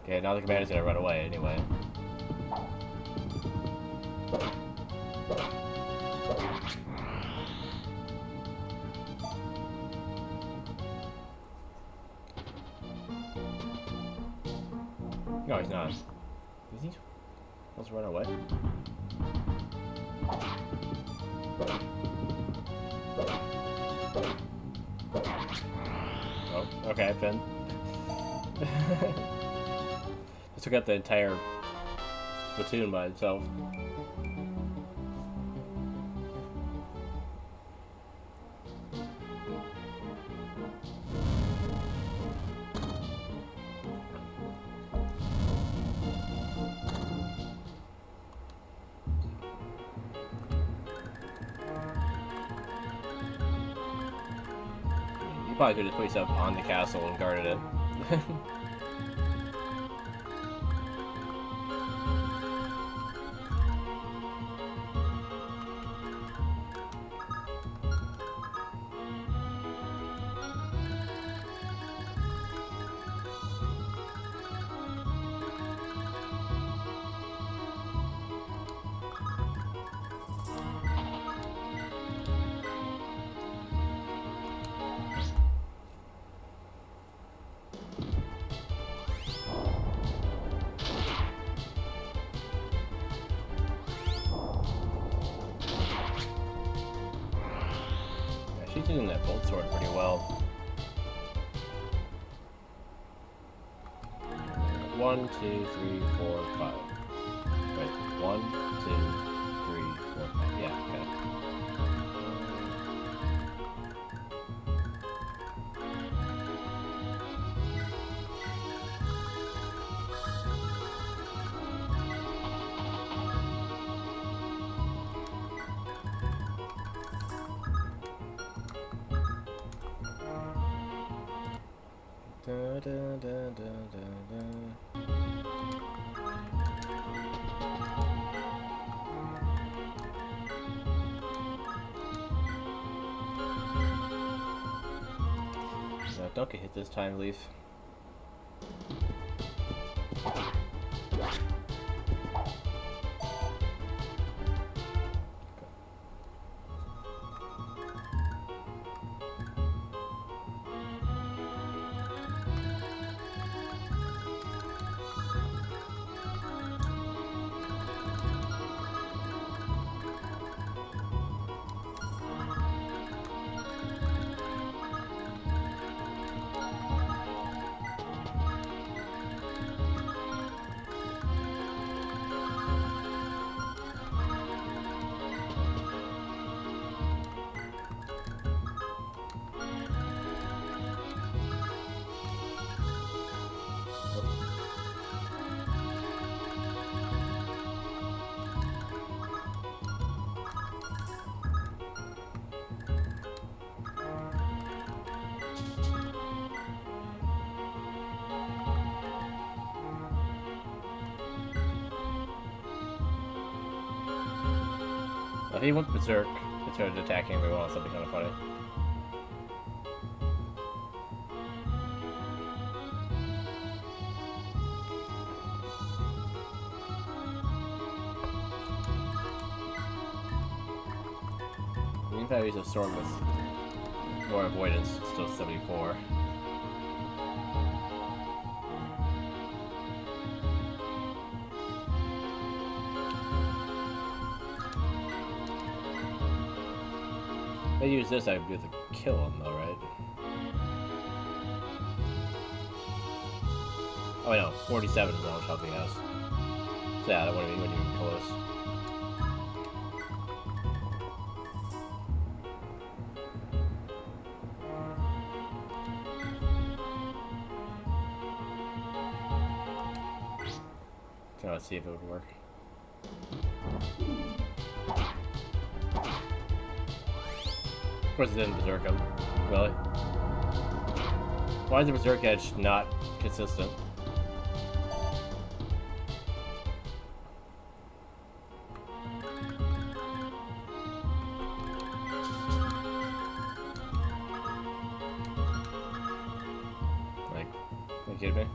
Okay, now the commander's gonna run away anyway. No, he's not. Is he supposed to run away? Oh, okay, Finn. Just took out the entire platoon by itself. You probably could just put yourself on the castle and guarded it. She's using that bolt sword pretty well. 1, 2, 3, 4, 5. Wait, 1, 2, 3, 4, 5. Yeah, okay. Da, da, da, da, da, no, don't get hit this time, Leaf. If he went berserk and started attacking everyone else, that'd be kind of funny. Even if I use a sword with more avoidance, it's still 74. If I use this, I'd be able to kill him, though, right? Oh, I know, 47 is how much health he has. So yeah, that wouldn't even close. So let's see if it would work. Of course it didn't berserk him. Really? Why is the berserk edge not consistent? Excuse me.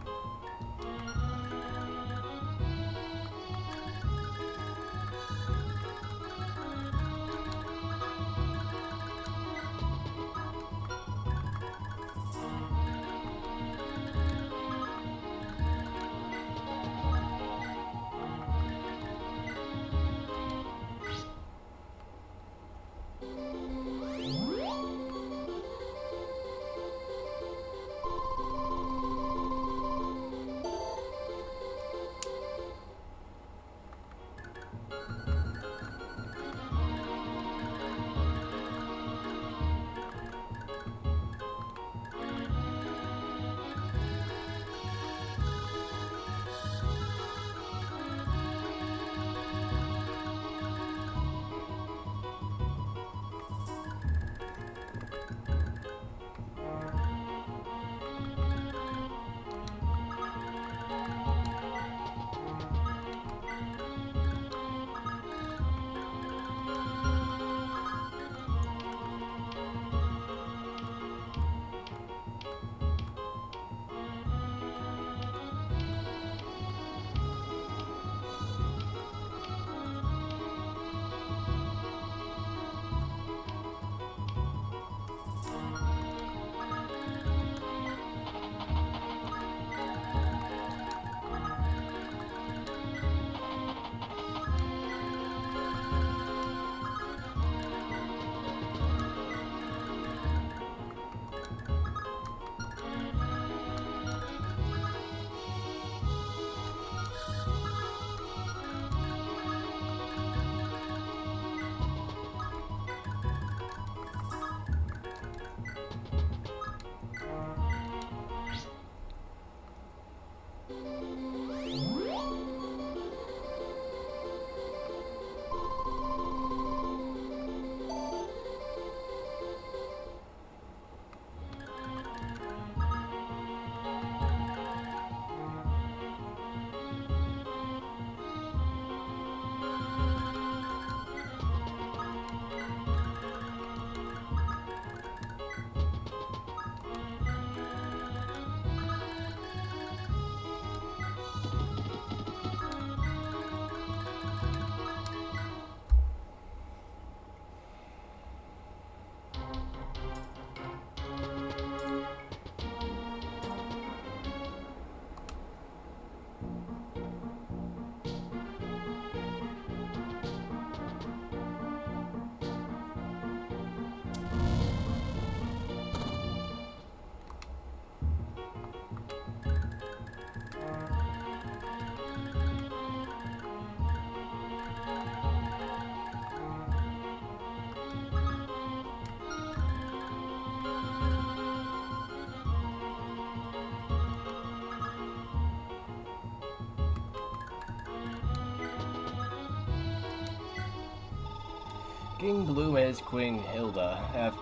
King Bloom and his queen Hilda have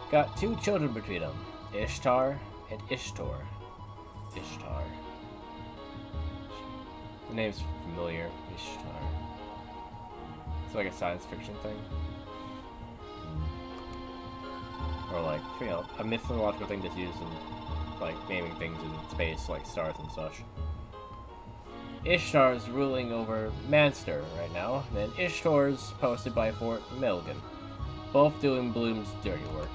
got 2 children between them, Ishtar and Ishtor. Ishtar. The name's familiar, Ishtar. It's like a science fiction thing. Or like, you know, a mythological thing that's used in, like, naming things in space, like stars and such. Ishtar's ruling over Manster right now, and Ishtor's posted by Fort Milgan, both doing Bloom's dirty work.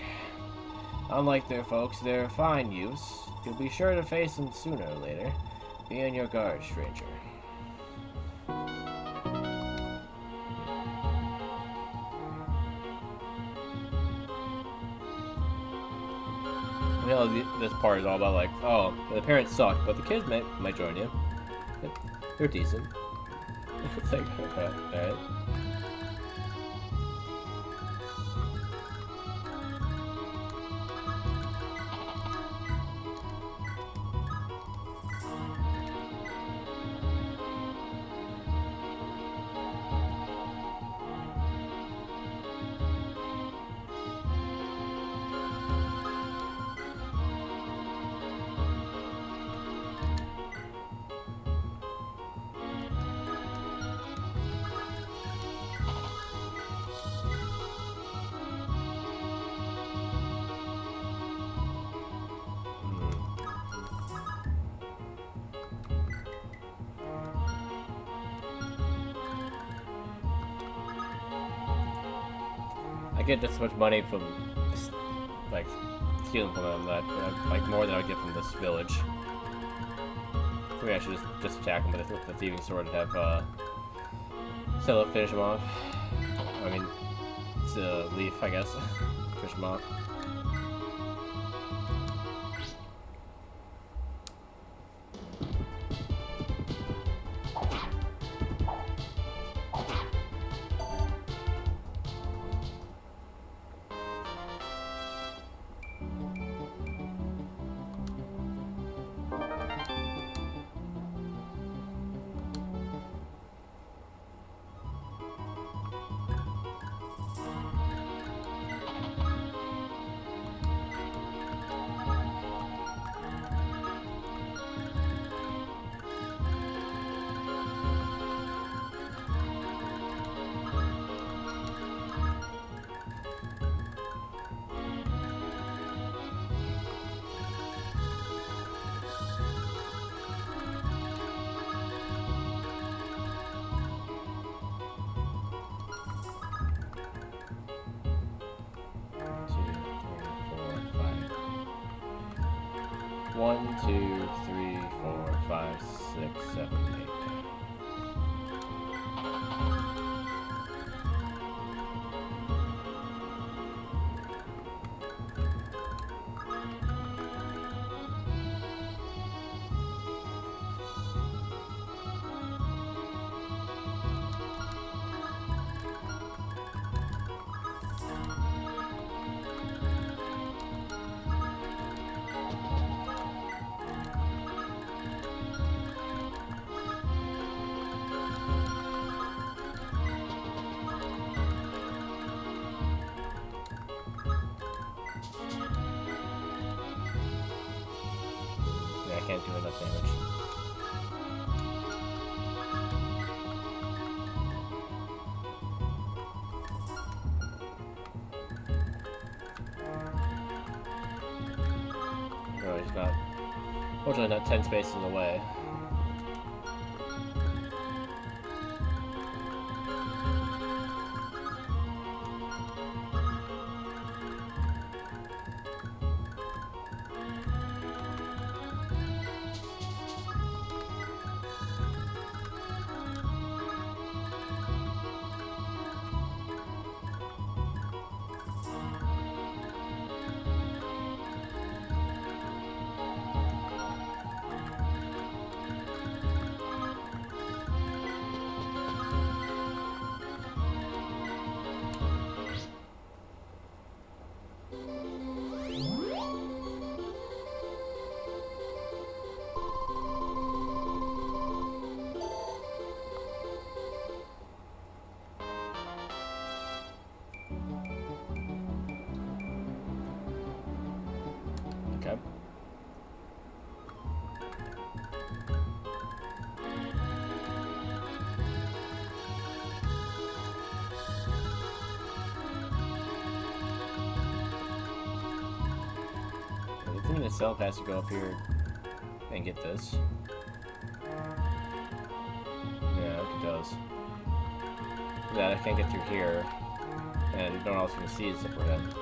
Unlike their folks, they're fine youths. You'll be sure to face them sooner or later. Be on your guard, stranger. You know, this part is all about like, oh, the parents suck, but the kids might join you. They're decent. It's like, okay, alright. get just so much money from, like, stealing from them that, like, more than I would get from this village. Maybe I should just attack him with the thieving sword and have, Scylla finish him off. I mean, it's a Leaf, I guess. Finish him off. One, two, three, four, five, six, seven, eight. I can't do enough damage. No, he's not. Fortunately, not 10 spaces away. Okay. The thing itself has to go up here and get this. Yeah, it does. That I can't get through here, and no one else can see except for him.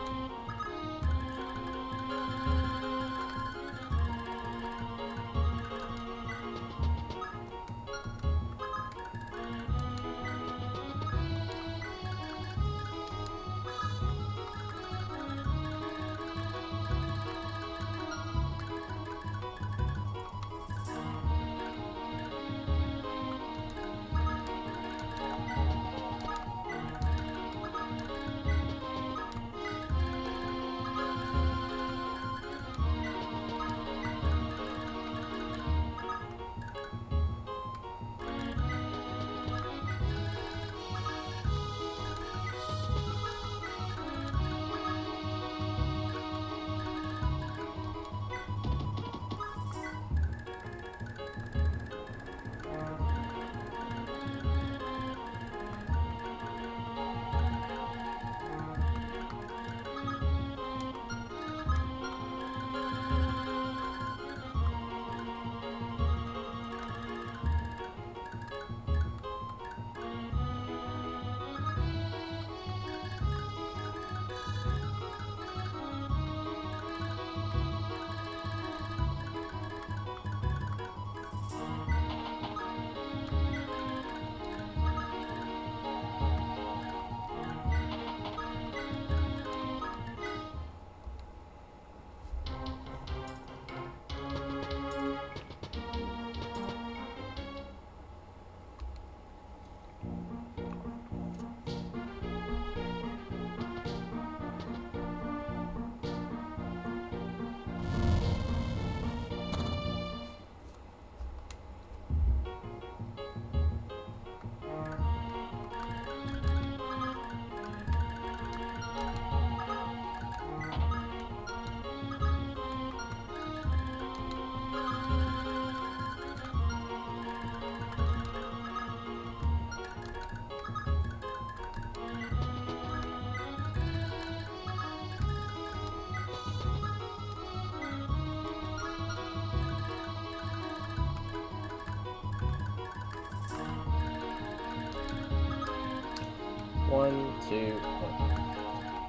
1, 2,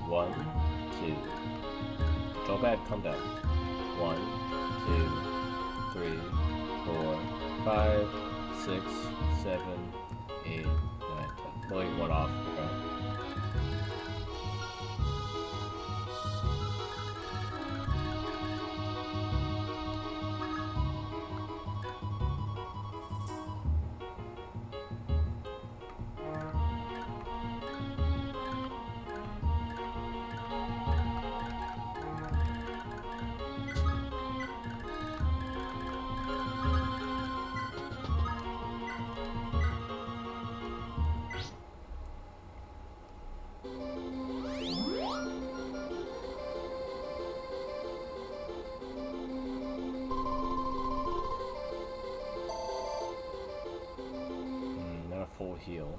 1, 2. Control pad, calm down. 1, 2, 3, 4, 5, 6, 7, 8, 9, 10. Blowing one off. Okay. Not a full heal.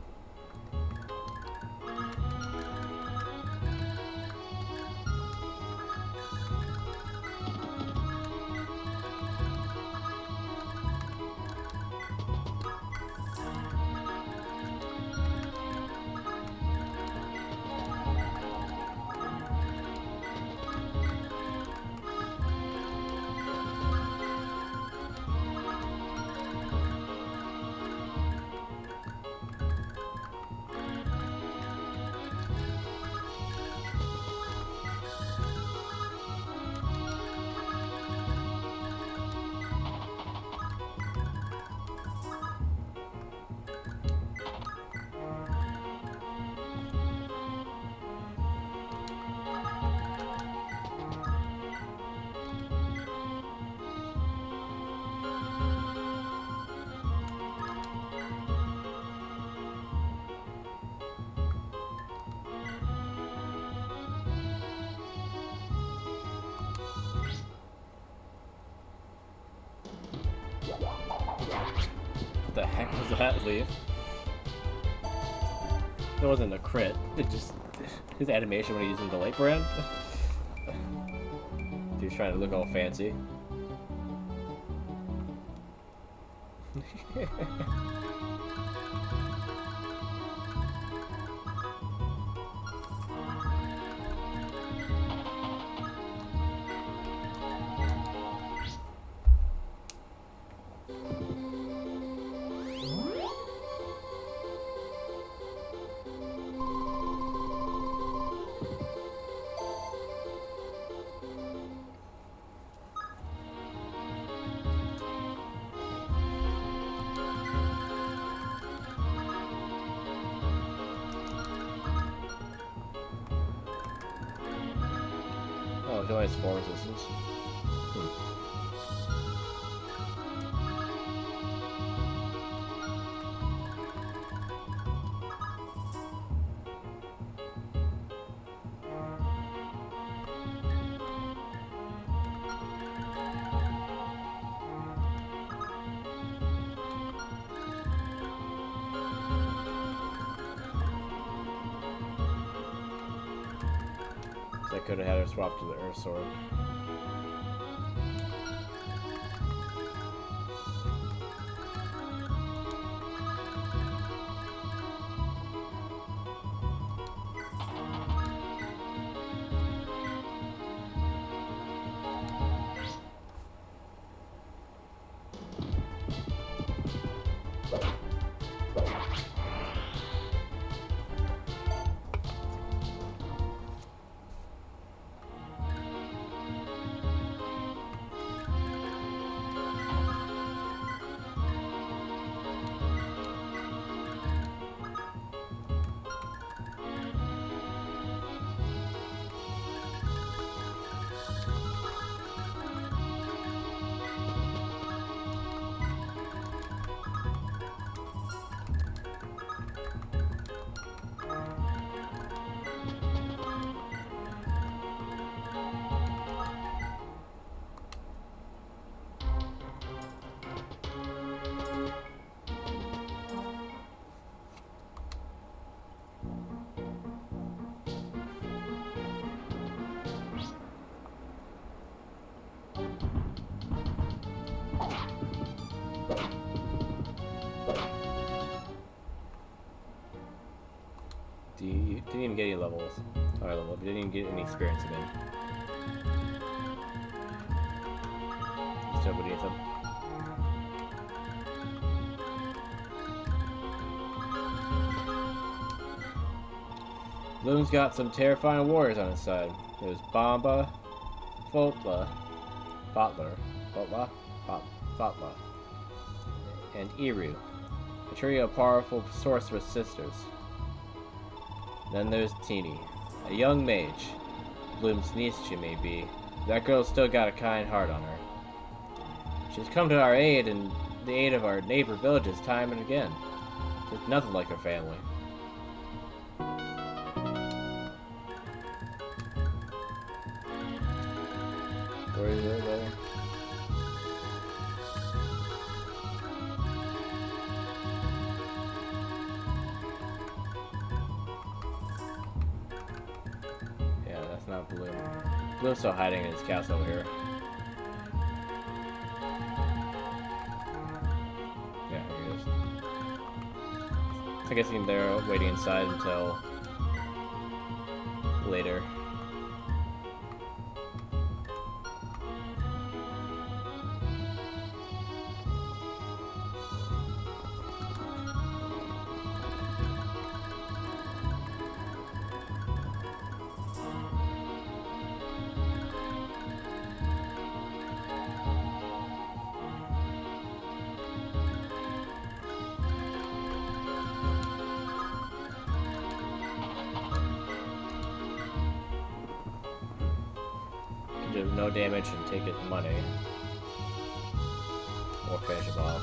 What the heck was that, Leaf? It wasn't a crit. It just... his animation when he's using the light brand. He was trying to look all fancy. Oh, it only has 4 resistance. I could have had her swap to the Earth Sword. even get any levels. Higher level. We didn't even get any experience again. Still beneath him. Bloom's got some terrifying warriors on his side. There's Bomba, Fotla, and Iru, a trio of powerful sorceress sisters. Then there's Teeny, a young mage. Bloom's niece she may be. That girl's still got a kind heart on her. She's come to our aid and the aid of our neighbor villages time and again. She's nothing like her family. Where is it, brother? Yeah, that's not Bloom. Bloom's still hiding in his castle over here. Yeah, here he is. I guess he's there waiting inside until later. Do no damage and take his money. Or finish him off.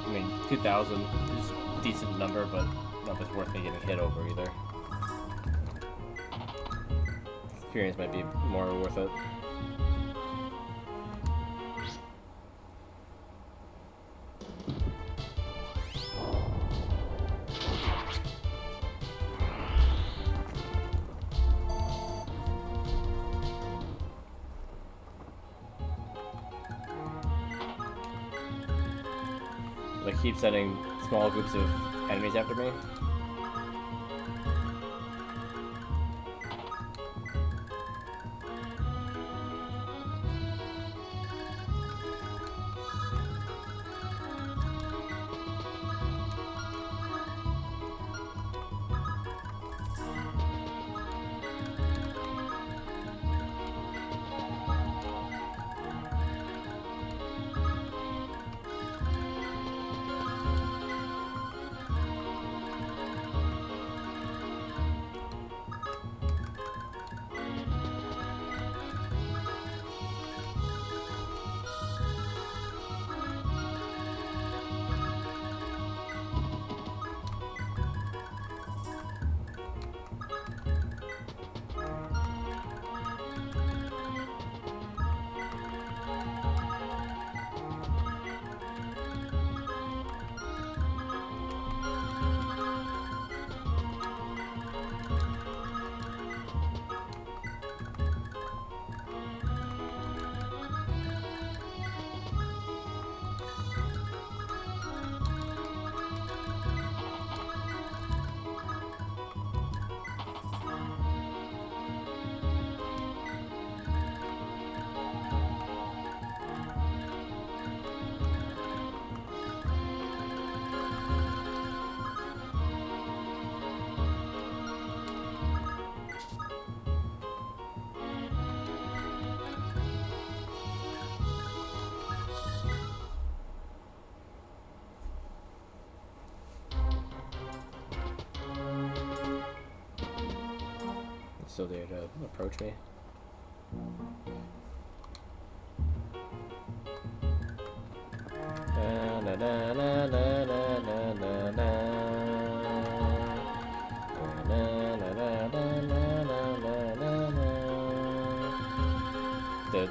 I mean, 2,000 is a decent number, but not that's worth me getting hit over either. Experience might be more worth it. Like, keep sending small groups of enemies after me. Still there to approach me.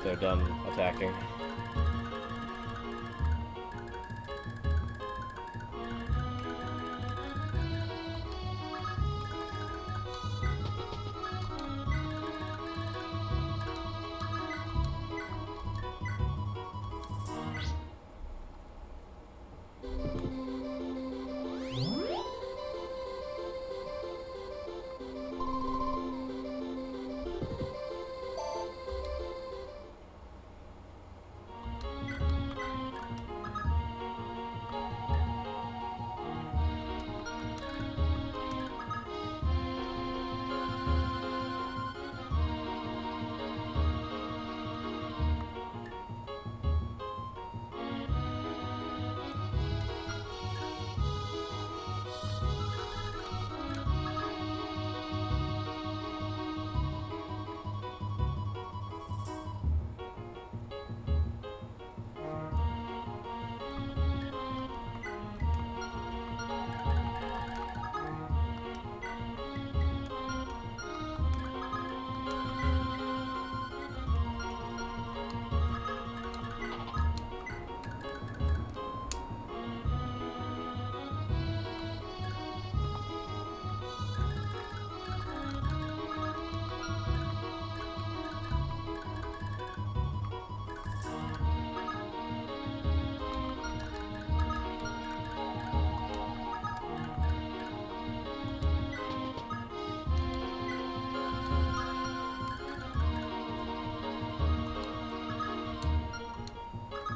They're done attacking.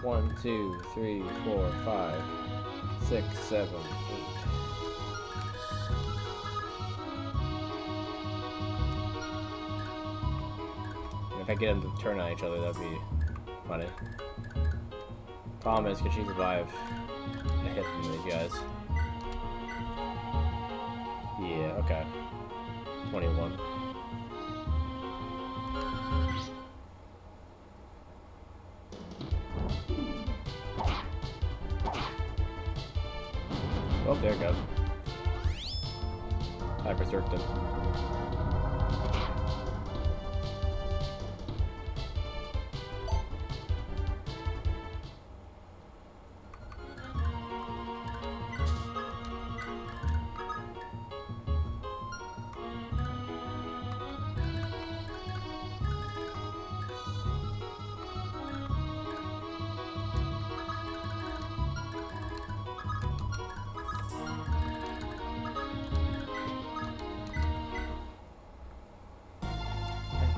1, 2, 3, 4, 5, 6, 7, 8. If I get them to turn on each other, that'd be funny. Problem is, can she survive a hit from these guys? Yeah, okay. 21. Oh, there it goes. I berserked him.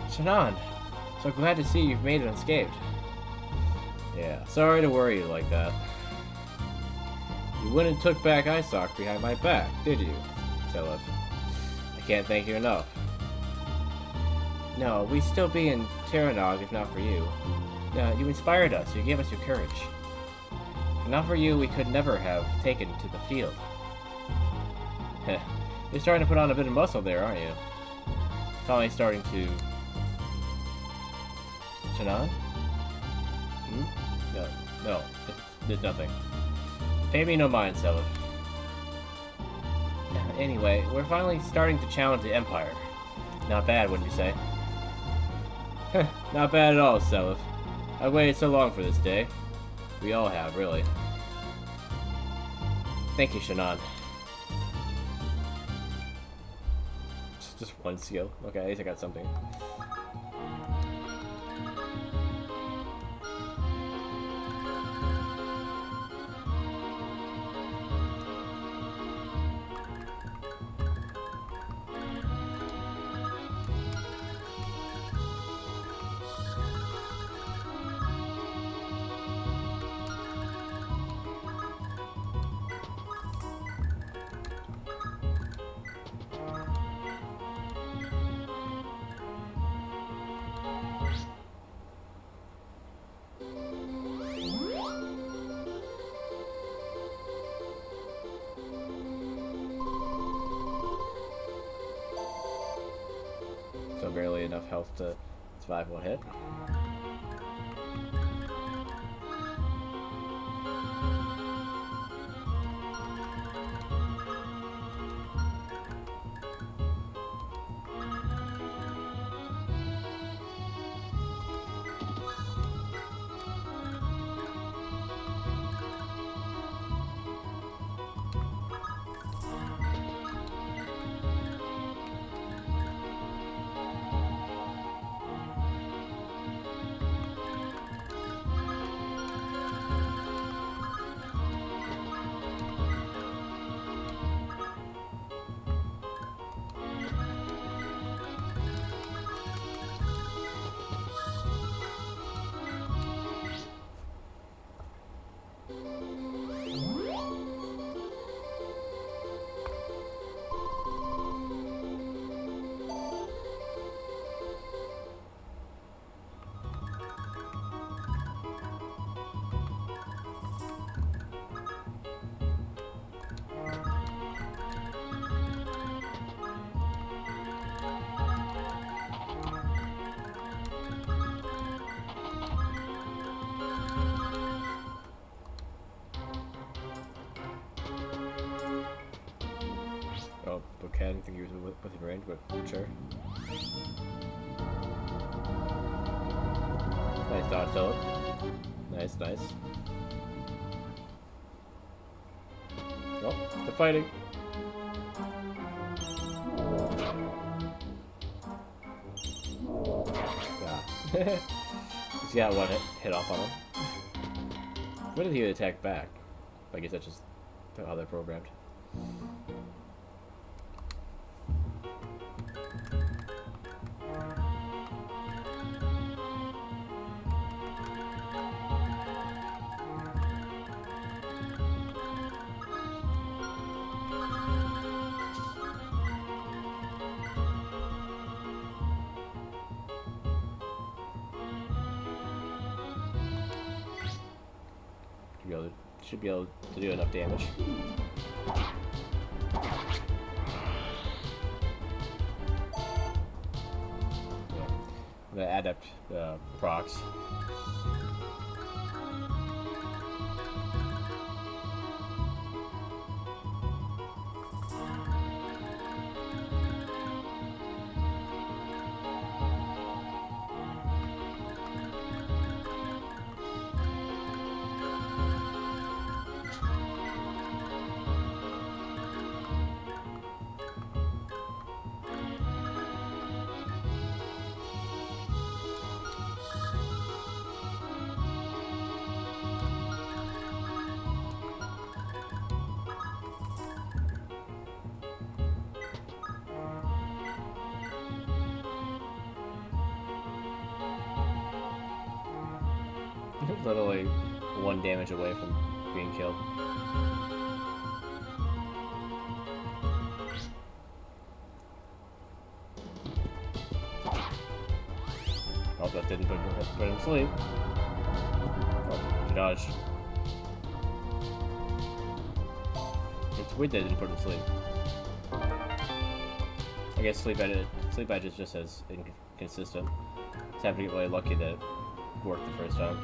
Shannon, so glad to see you've made it unscathed. Yeah, sorry to worry you like that. You went and took back Isock behind my back, did you, Telef? I can't thank you enough. No, we'd still be in Terranog if not for you. No, you inspired us, you gave us your courage. If not for you, we could never have taken to the field. Heh, you're starting to put on a bit of muscle there, aren't you? Finally starting to... Shannon? Hmm? No, there's nothing. Pay me no mind, Seliph. Anyway, we're finally starting to challenge the Empire. Not bad, wouldn't you say? Not bad at all, Seliph. I waited so long for this day. We all have, really. Thank you, Shannon. Just one skill. Okay, at least I got something. So barely enough health to survive one hit. Oh, okay, I didn't think he was within range, but sure. Nice dodge, Philip. Nice, nice. Oh, they're fighting. Yeah. He's got one hit off on him. When did he attack back? I guess that's just how they're programmed. should be able to do enough damage. The adept procs. Literally 1 damage away from being killed. Oh, that didn't put him to sleep. Oh, he dodged. It's weird that it didn't put him to sleep. I guess sleep edge is just as inconsistent. Just happened to get really lucky that it worked the first time.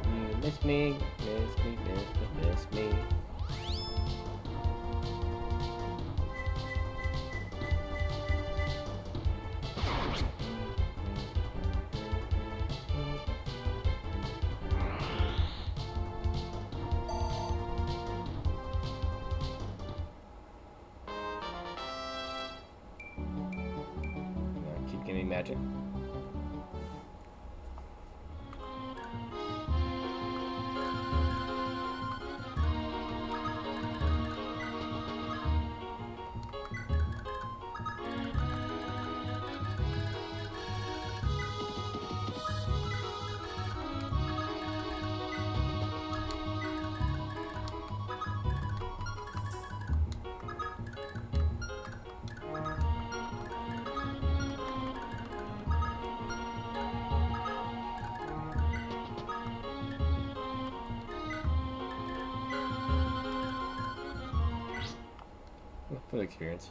You miss me, miss me. Keep giving me magic. For the experience.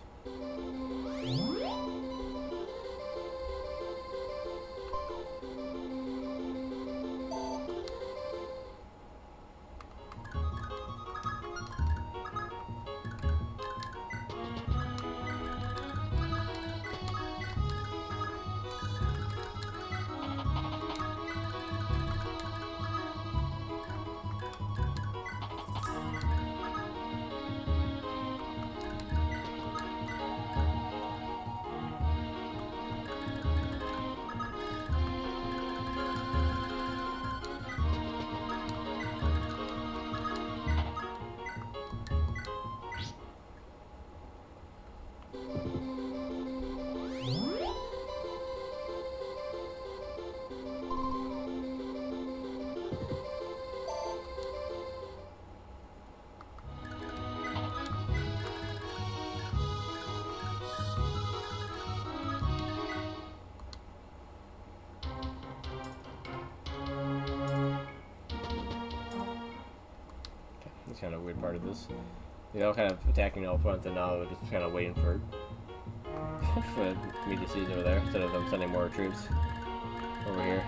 Kind of weird part of this. You know, kind of attacking all front, and now just kind of waiting for me to seize over there instead of them sending more troops over here.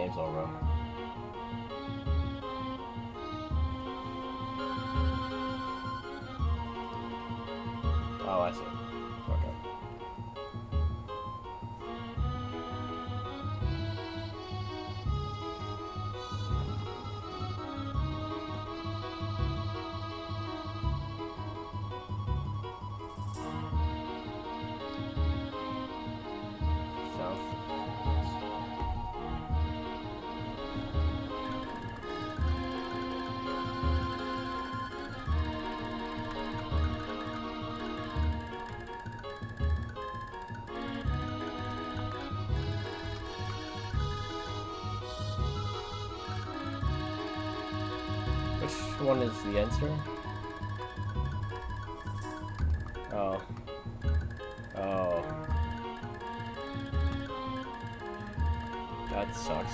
name's Oro. Oh, I see. Okay. South. Which one is the Enster? Oh. Oh. That sucks.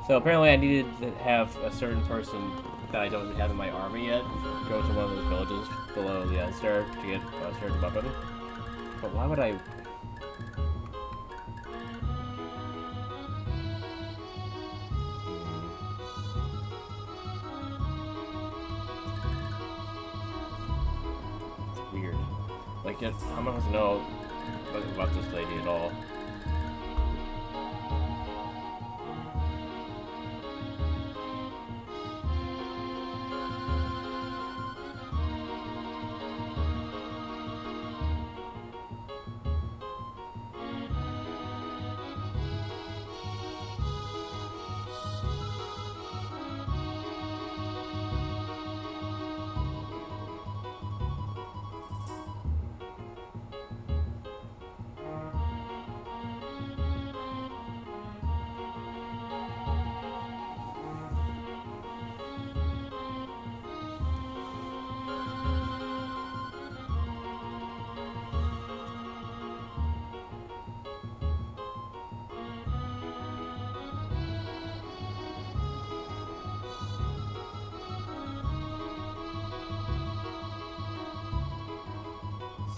So apparently I needed to have a certain person that I don't have in my army yet go to one of those villages below the Enster to get a certain weapon. But why would I... It's weird. Like, I'm not supposed to know about this lady at all.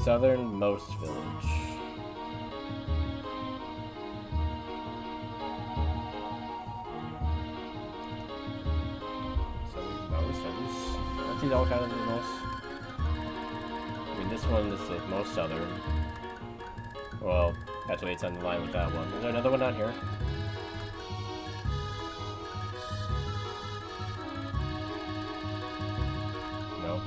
Southernmost village. Southernmost? Aren't these all kind of the most? I mean, this one is the most southern. Well, actually, it's on the line with that one. Is there another one down here? No.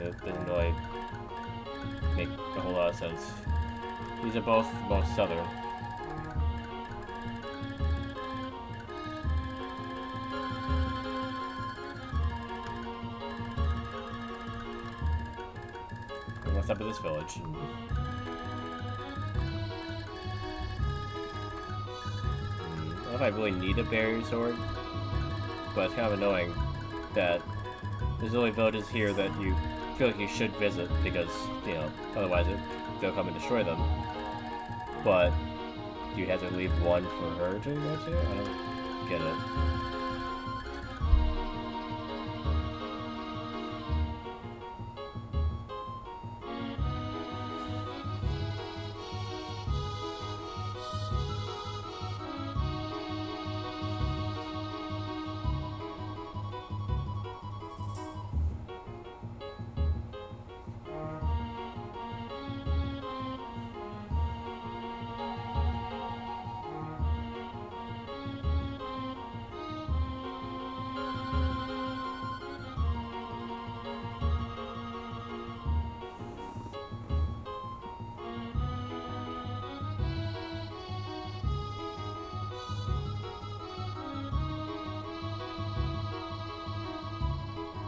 It doesn't really make a whole lot of sense. These are both the most southern. And what's up with this village? I don't know if I really need a barrier sword, but it's kind of annoying that there's only villages here that you feel like you should visit because, you know, otherwise they'll come and destroy them. But do you have to leave one for her to go to? I don't get it.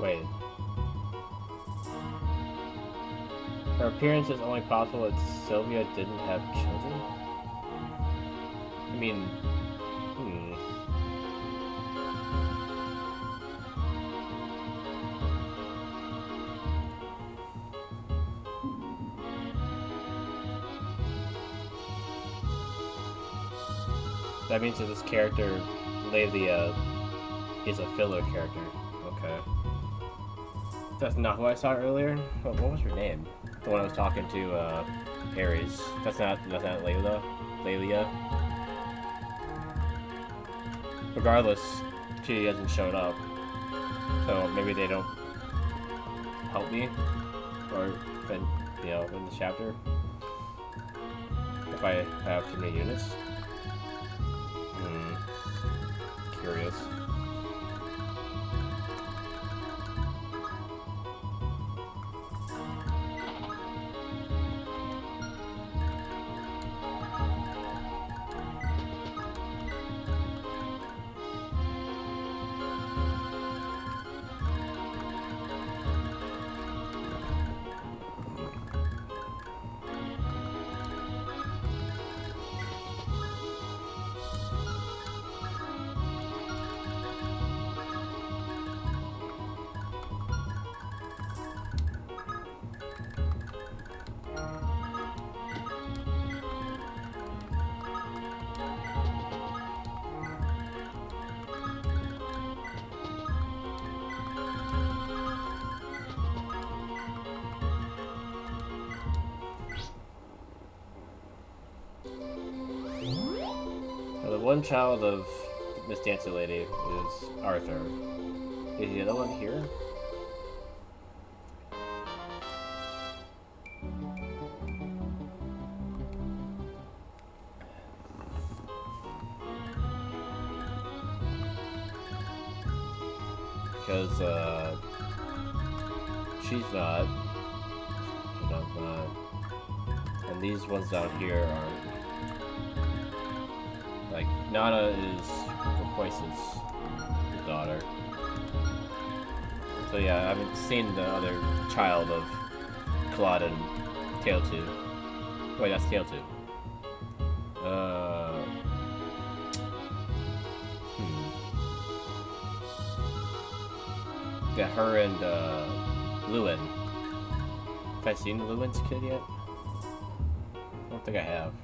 Wait. Her appearance is only possible if Sylvia didn't have children? I mean... That means that this character, Laylia, is a filler character. Okay. That's not who I saw earlier? What was her name? The one I was talking to, Ares. That's not Layla. Regardless, she hasn't shown up. So maybe they don't help me, or then in the chapter if I have too many units. Curious. The one child of Miss Dancy Lady is Arthur. Is the other one here? Because, she's not. She's not. And these ones down here aren't. Like, Nana is Requois's daughter. So yeah, I haven't seen the other child of Claude and Tailtooth. Wait, that's Tailtooth. Yeah, her and, Lewin. Have I seen Lewin's kid yet? I don't think I have.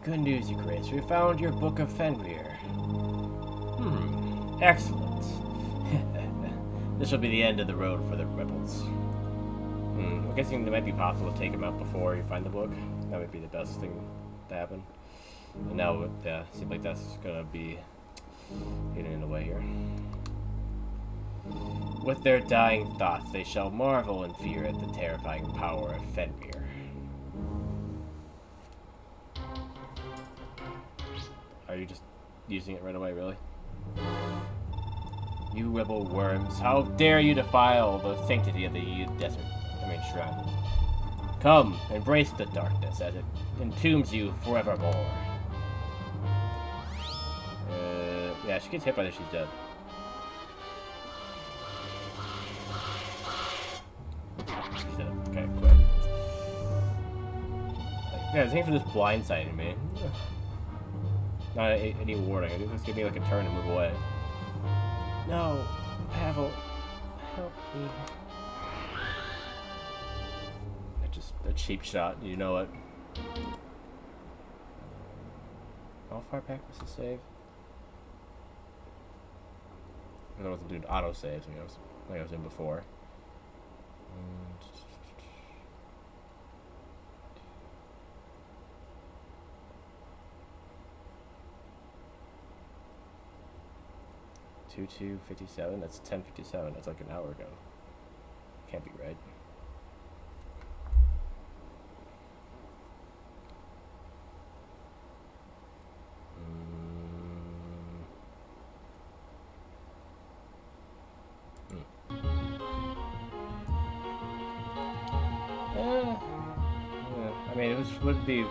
Good news, Your Grace. We found your Book of Fenrir. Excellent. This will be the end of the road for the rebels. I'm guessing it might be possible to take them out before you find the book. That would be the best thing to happen. And now, yeah, seems like that's gonna be getting in the way here. With their dying thoughts, they shall marvel in fear at the terrifying power of Fenrir. Are you just using it right away, really? You rebel worms, how dare you defile the sanctity of the shrine. Come, embrace the darkness as it entombs you forevermore. Yeah, she gets hit by this, she's dead. She's dead. Okay, quick. Yeah, I was aiming for this blindsiding me. Not any warning. I think this give me like a turn and move away. No, Pavel, help me. Just a cheap shot. You know what? How far back was the save? I wasn't doing auto saves like I was in before. 22:57. That's 10:57. That's like an hour ago. Can't be right. mean, would be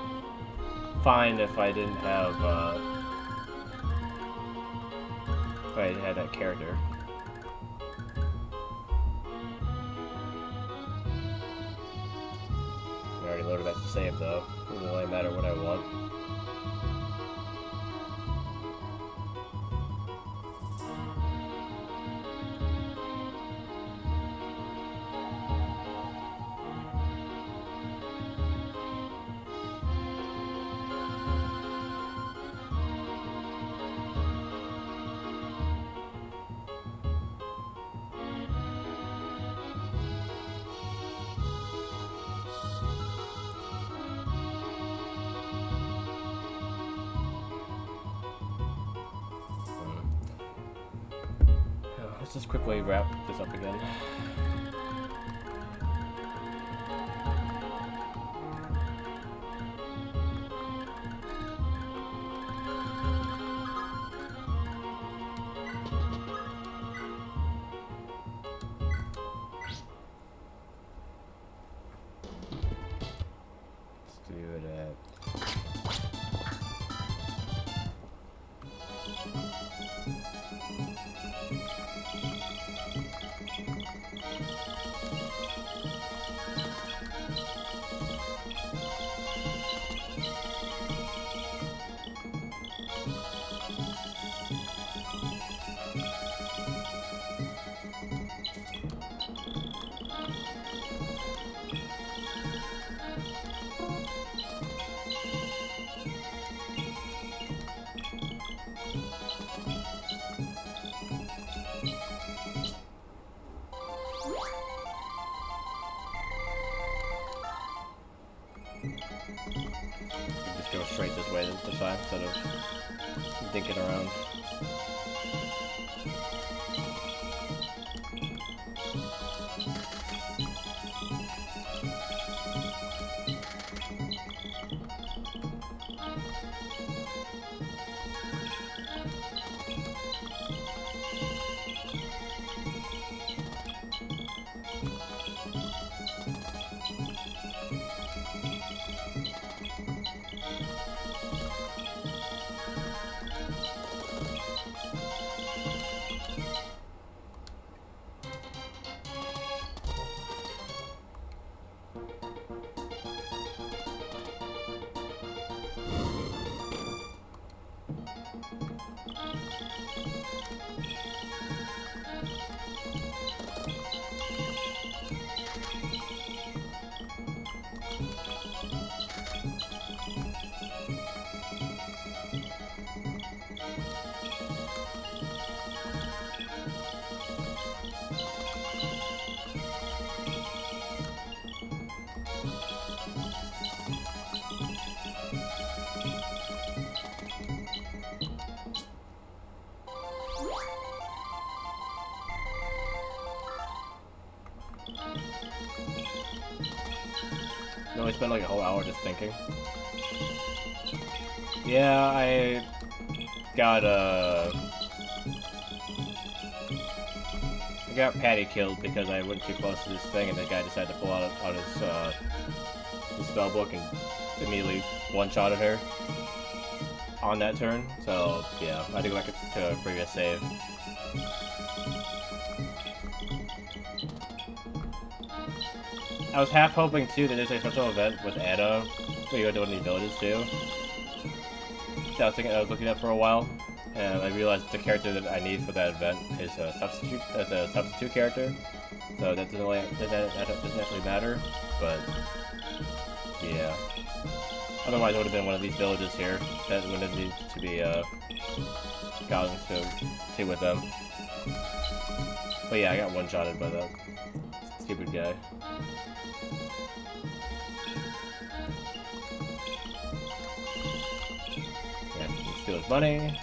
fine if I didn't have, if I had that character. I already loaded that to save, though. It doesn't really matter what I want. Let's just quickly wrap this up again. Let's do it at... Just go straight this way this time instead of dinking around. No, I spent like a whole hour just thinking. Yeah, I got Patty killed because I went too close to this thing, and the guy decided to pull out his spell book and immediately one-shotted her on that turn. So yeah, I had to go back to a previous save. I was half hoping too that there's a special event with Ada where you go to one of these villages too. I was looking at for a while, and I realized the character that I need for that event is a substitute character. So that doesn't actually matter, but yeah. Otherwise, it would have been one of these villages here that would have needed to be gotten to with them. But yeah, I got one-shotted by that stupid guy. Yeah, he steals money.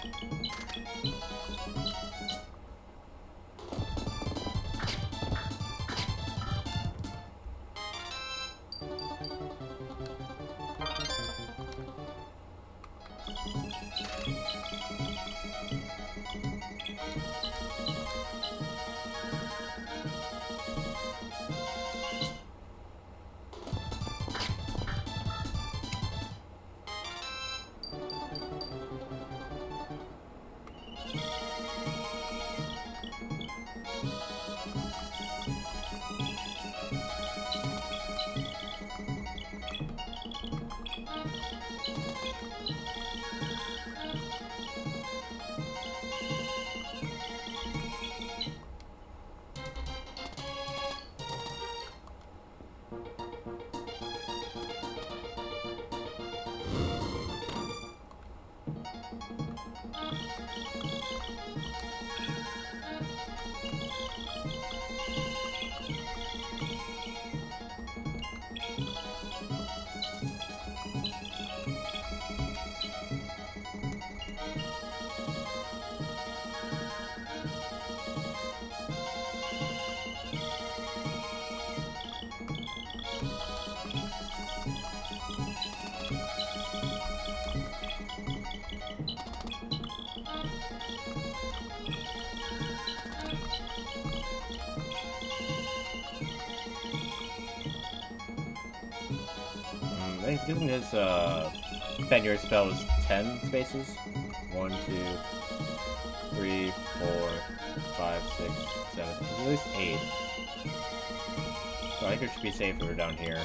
I think his Fenrir spell was 10 spaces. 1, 2, 3, 4, 5, 6, 7. At least 8. So I think it should be safer down here.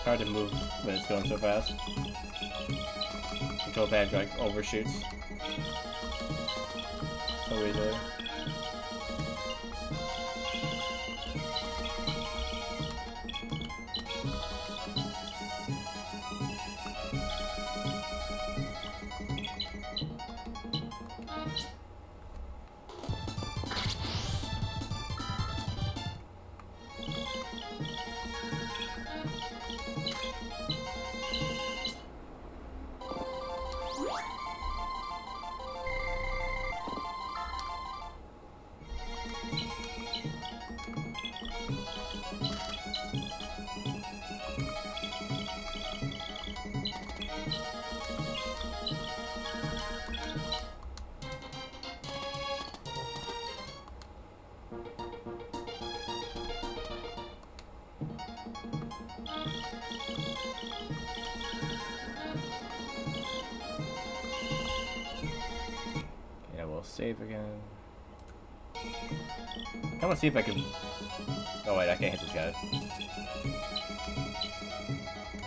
Hard to move when it's going so fast. Control pad like overshoots so easily. Save again. I want to see if I can. Oh wait, I can't hit this guy.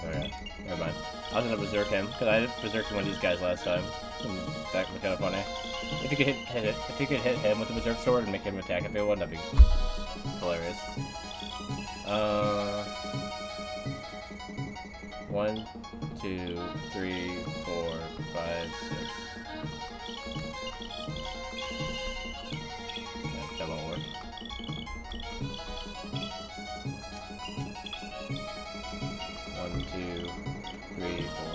Okay, never mind. I was gonna berserk him because I didn't berserk one of these guys last time. And that was kind of funny. If you could hit it, if you could hit him with the berserk sword and make him attack if it would, that'd be hilarious. 1, 2, 3, 4, 5, 6. That won't work. One, two, three, four.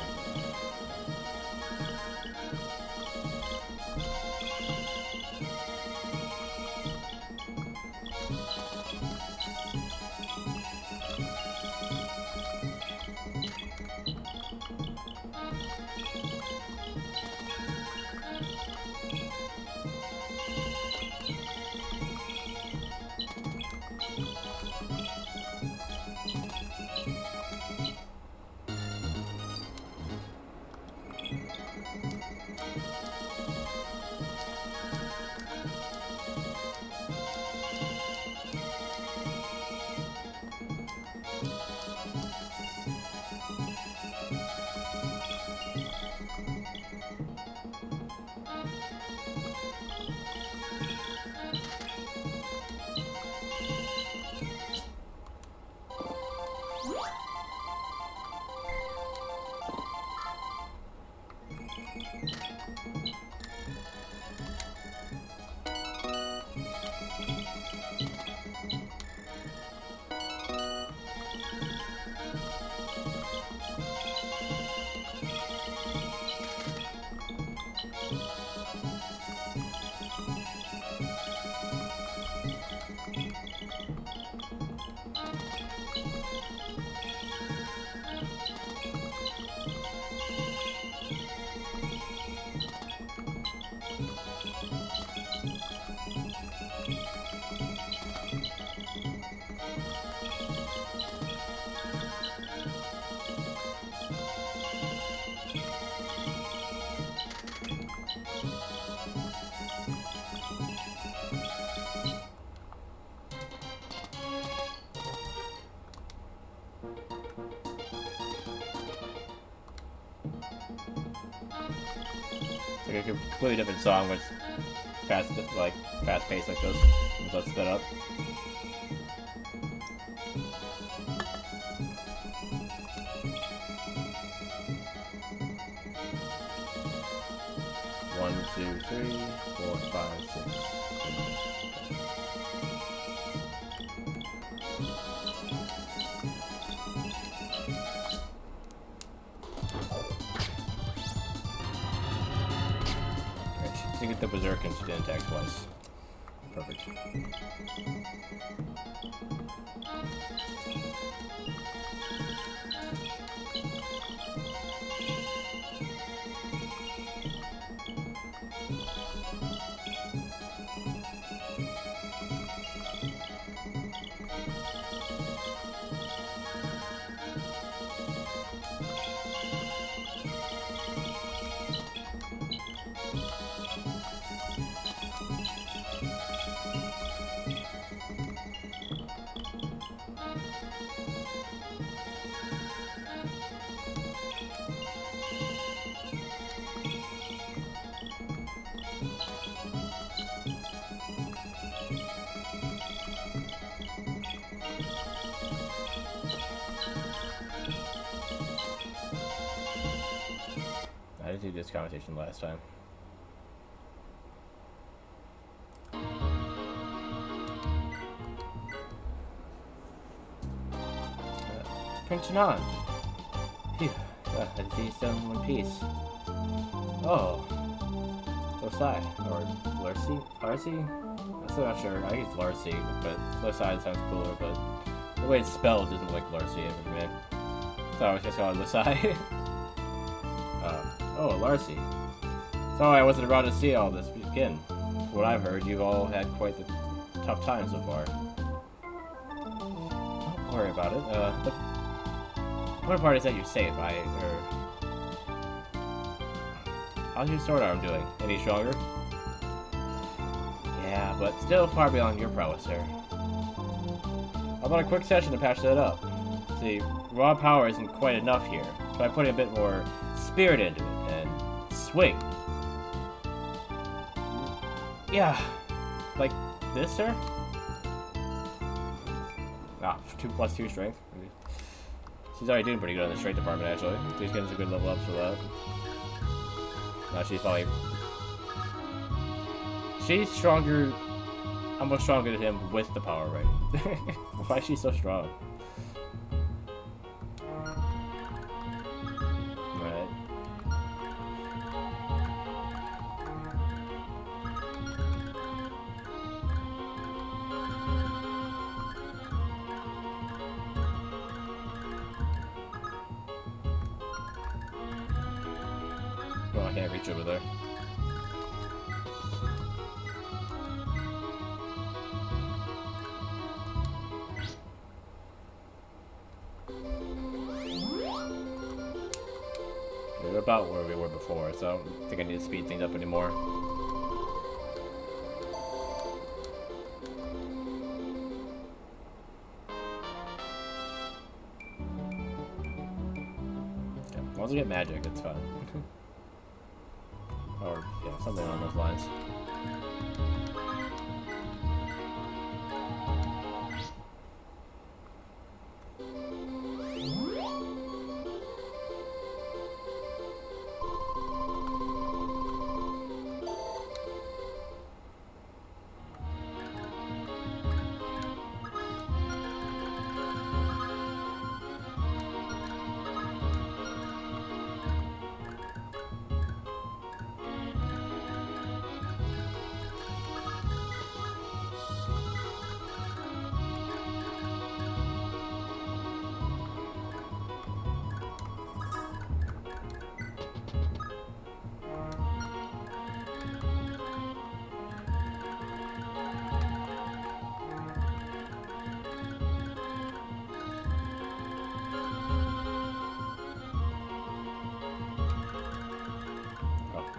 Like a completely different song with fast paced like this. Let's sped up. One, two, three, 4, 5, 6. To get the berserk and she didn't attack twice. Perfect. I didn't do this conversation last time. Prince Anon. Phew. I see you still in one piece. Oh. Losai. Or Lurcy? Larcy? I'm still not sure. I think it's Larcy, but Losai sounds cooler, but the way it's spelled isn't like Larcy ever, man. So I was just calling Losai. Oh, Larcy. Sorry I wasn't around to see all this begin. From what I've heard, you've all had quite the tough time so far. Don't worry about it. The important part is that you're safe. How's your sword arm doing? Any stronger? Yeah, but still far beyond your prowess, sir. How about a quick session to patch that up? See, raw power isn't quite enough here. Try putting a bit more spirit into it, and swing. Yeah, like this, sir? Ah, 2+2 strength. She's already doing pretty good on the strength department, actually. She's getting some good level ups for that. Now she's probably... She's stronger, almost stronger than him with the power rating. Why is she so strong? Right. Oh, I can't reach over there. We're about where we were before, so I don't think I need to speed things up anymore. Okay, as long as I get magic, it's fine. Or, yeah, something along those lines.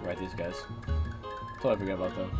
Right, these guys. Totally forgot about them.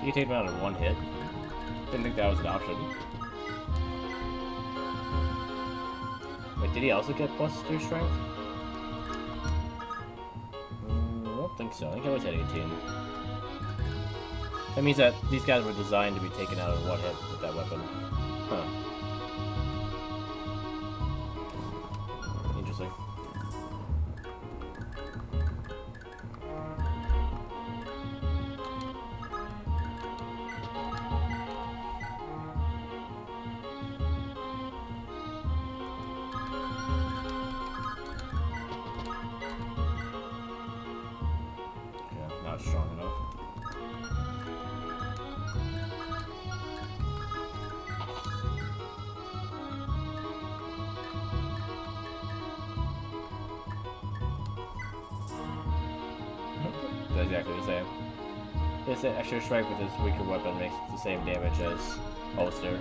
You can take him out in one hit. Didn't think that was an option. Wait, did he also get +3 strength? I don't think so. I think I always had 18. That means that these guys were designed to be taken out in one hit with that weapon. Huh. Interesting. Yeah, not strong enough. That's exactly the same. This extra strike with his weaker weapon makes the same damage as Holster.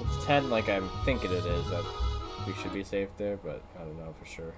It's 10 like I'm thinking it is, that we should be safe there, but I don't know for sure.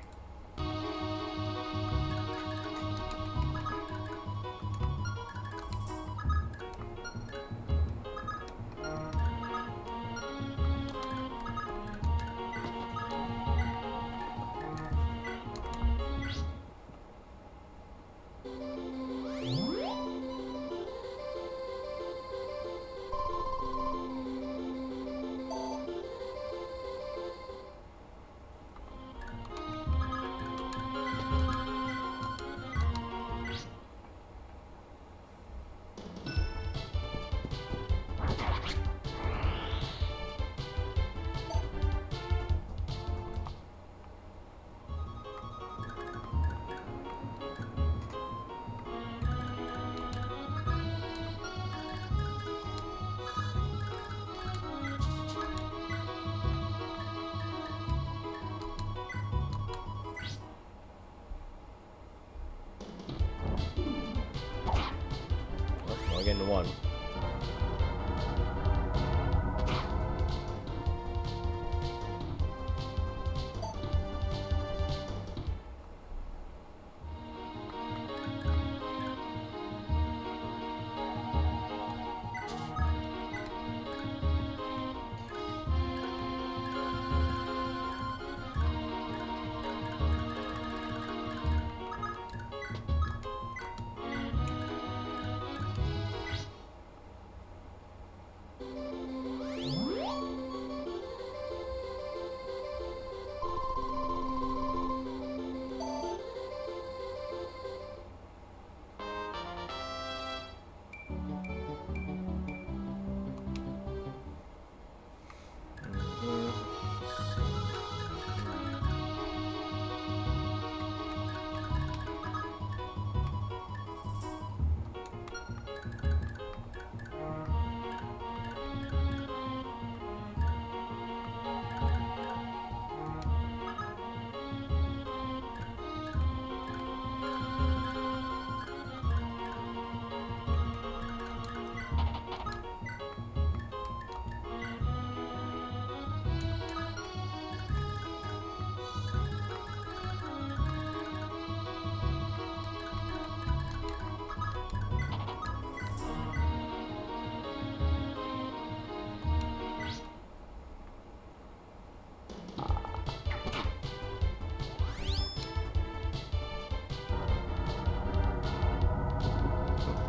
Getting one.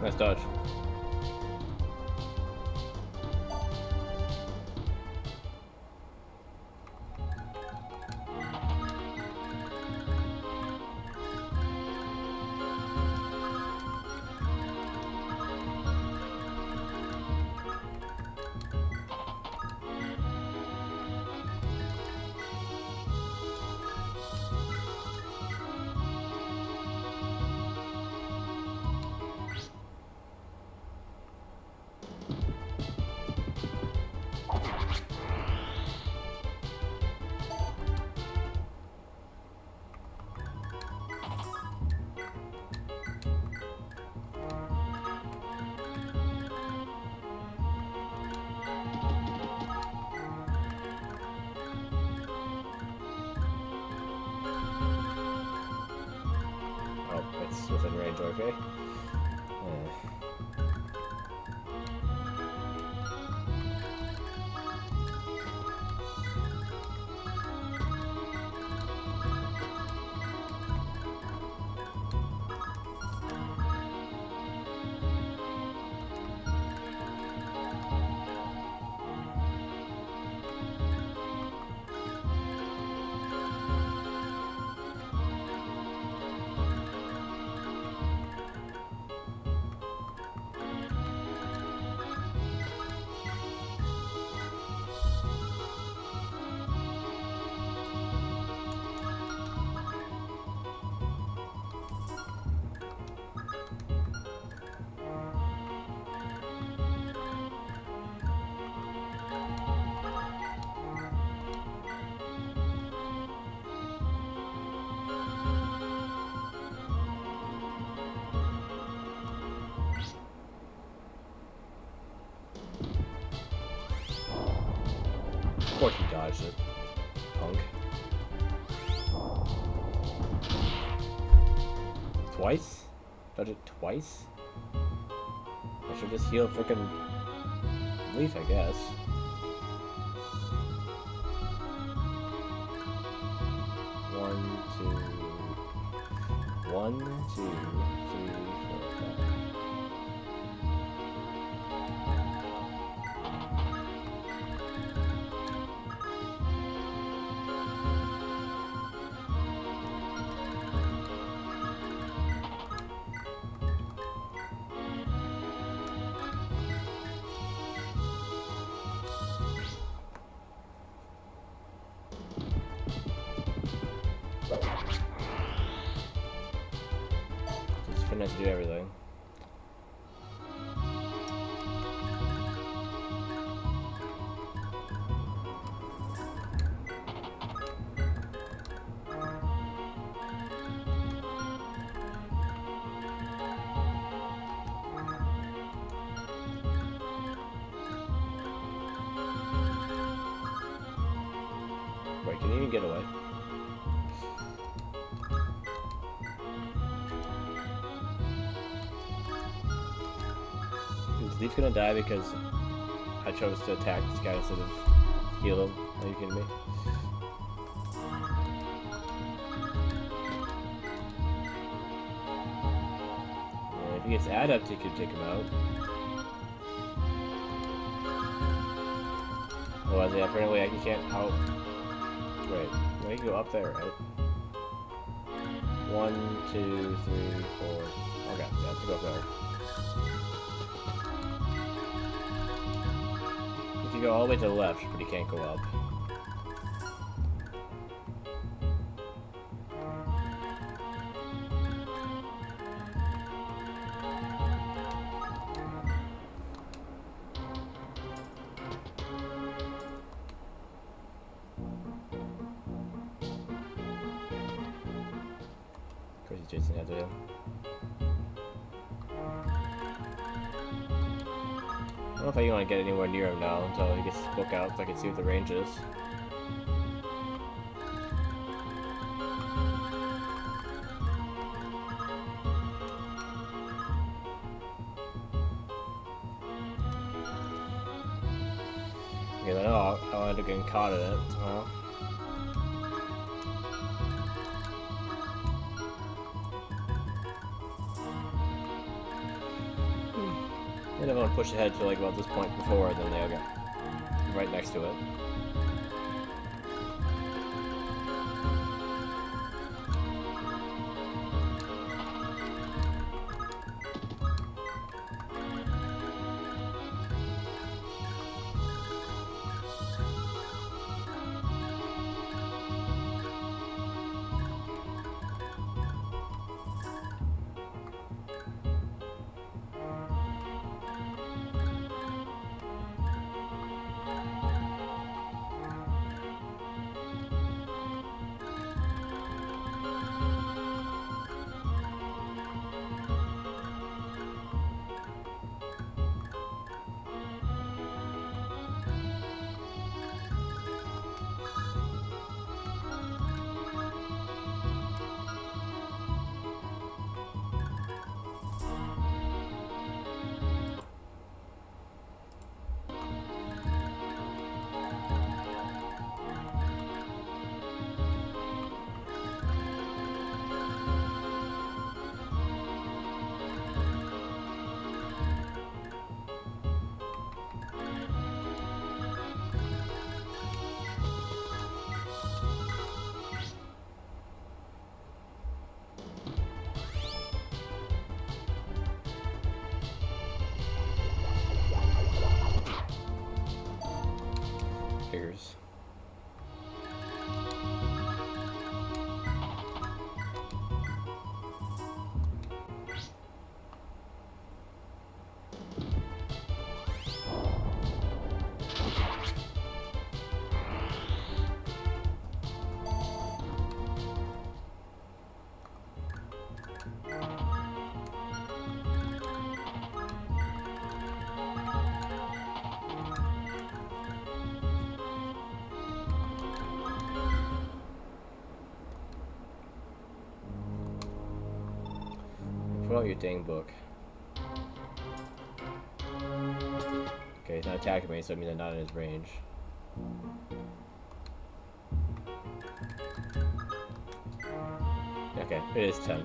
Nice dodge. It's within range, okay. Of course he dodged it, punk. Twice? Dodge it twice? I should just heal frickin' Leaf, I guess. One, two, 3, 4, 5. Finesse do everything. Wait, can you even get away? Is Leaf gonna die because I chose to attack this guy instead of heal him? Are you kidding me? Yeah, if he gets adept, he could take him out. Oh, yeah, apparently I can't out. Wait, well, you can go up there, right? 1, 2, 3, 4. Okay, yeah, I have to go up there. You can go all the way to the left, but you can't go up. Of course, he's chasing after him. I don't know if I even want to get anywhere near him now until he gets book out so I can see what the range is. Because I know I'll end up getting caught in it somehow. And if I want to push ahead to like about this point before, then they'll get right next to it. Figures. Pull out your dang book. Okay, he's not attacking me, so I mean they're not in his range. Okay, it is 10.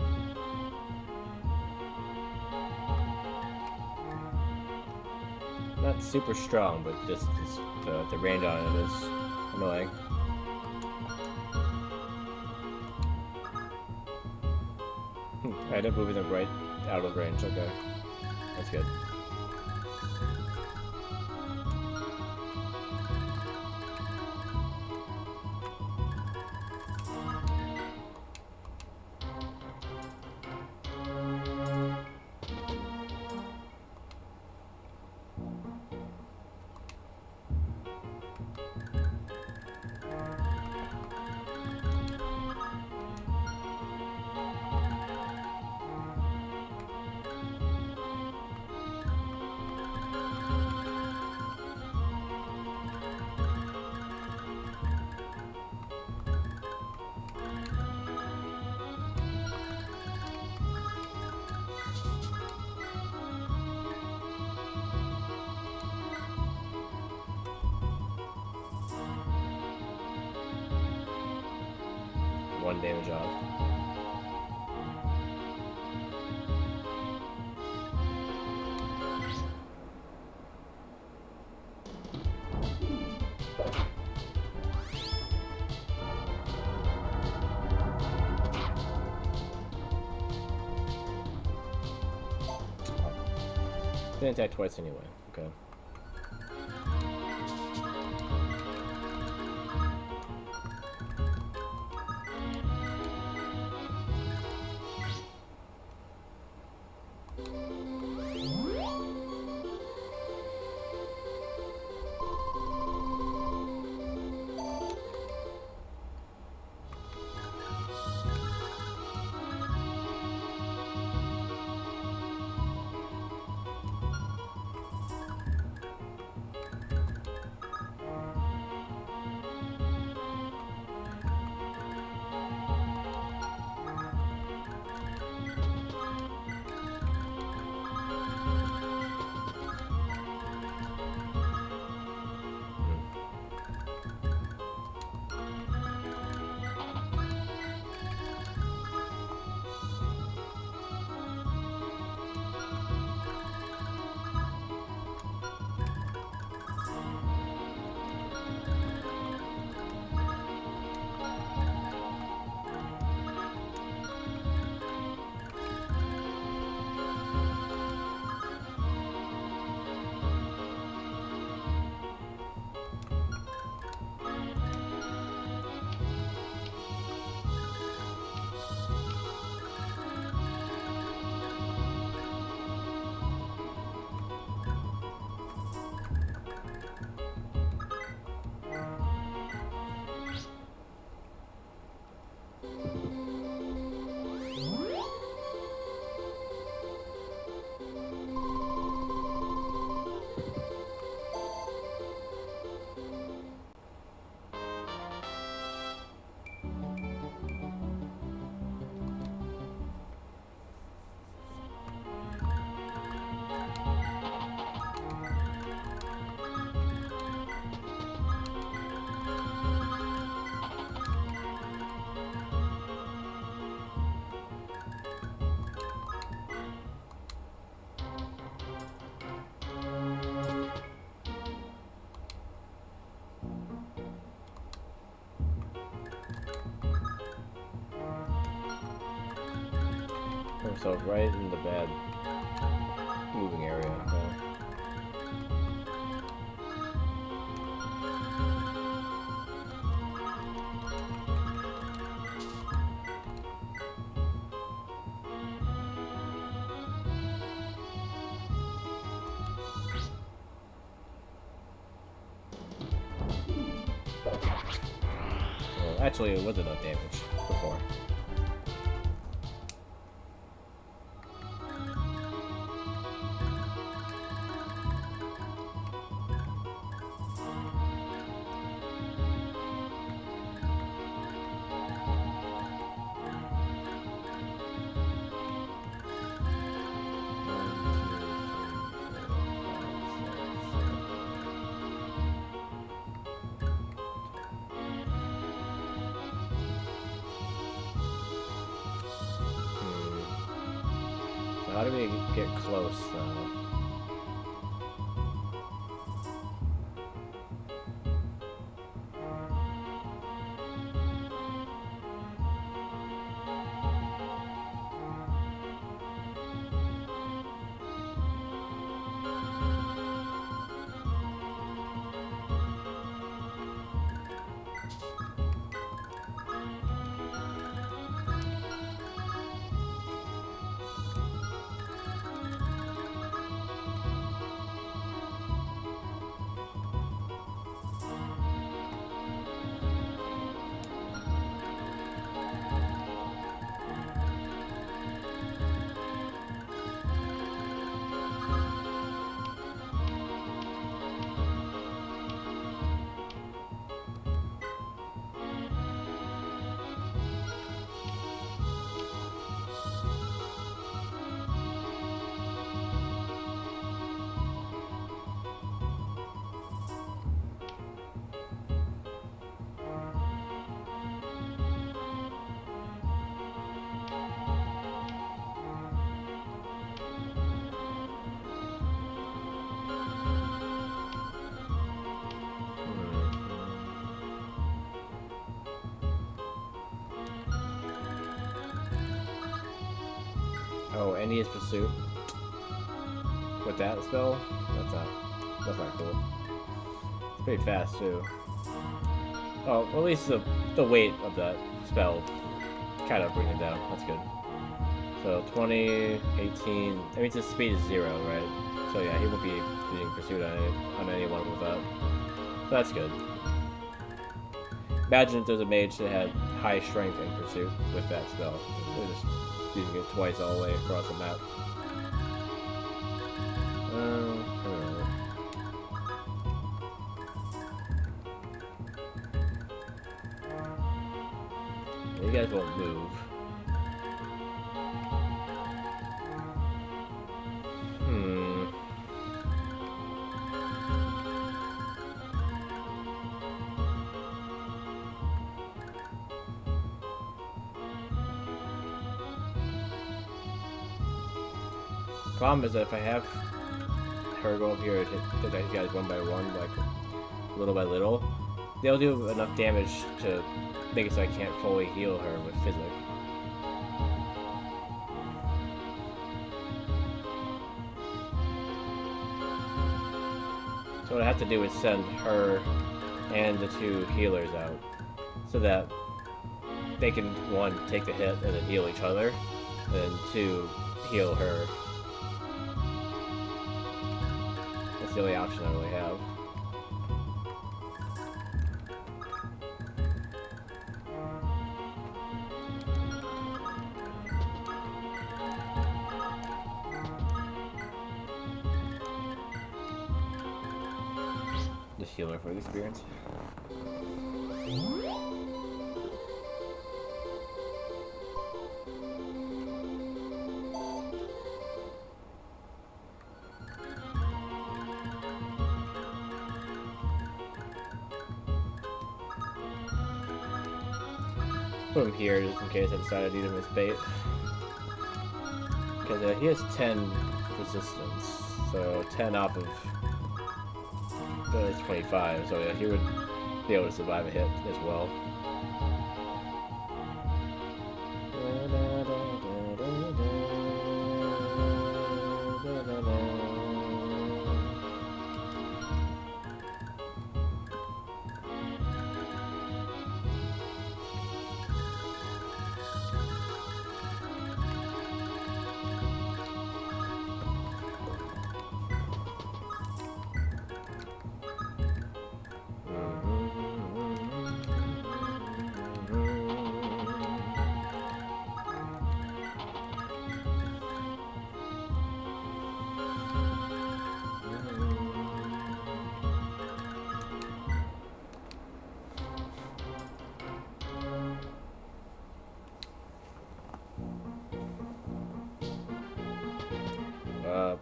Not super strong, but just the range on it is annoying. I ended up moving them right out of range, okay. That's good. One damage off. Didn't attack twice anyway. Okay. himself right in the bad moving area. Well, actually, it was enough damage before. How do we get close, though? Oh, Envious Pursuit. With that spell? That's not cool. It's pretty fast too. Oh, at least the weight of that spell kind of bring it down. That's good. So 20, 18. That means his speed is 0, right? So yeah, he won't be being pursued on anyone with that. So that's good. Imagine if there's a mage that had high strength and pursuit with that spell. They're just using it twice all the way across the map. You guys won't move. Problem is that if I have her go up here and hit these guys one by one, like little by little, they'll do enough damage to make it so I can't fully heal her with physic. So what I have to do is send her and the 2 healers out so that they can, 1, take the hit and then heal each other, and 2, heal her. That's the only option I really have. Just heal her for the experience. Put him here just in case I decide I need him as bait. Because he has 10 resistance, so 10 off of 25, so yeah, he would be able to survive a hit as well.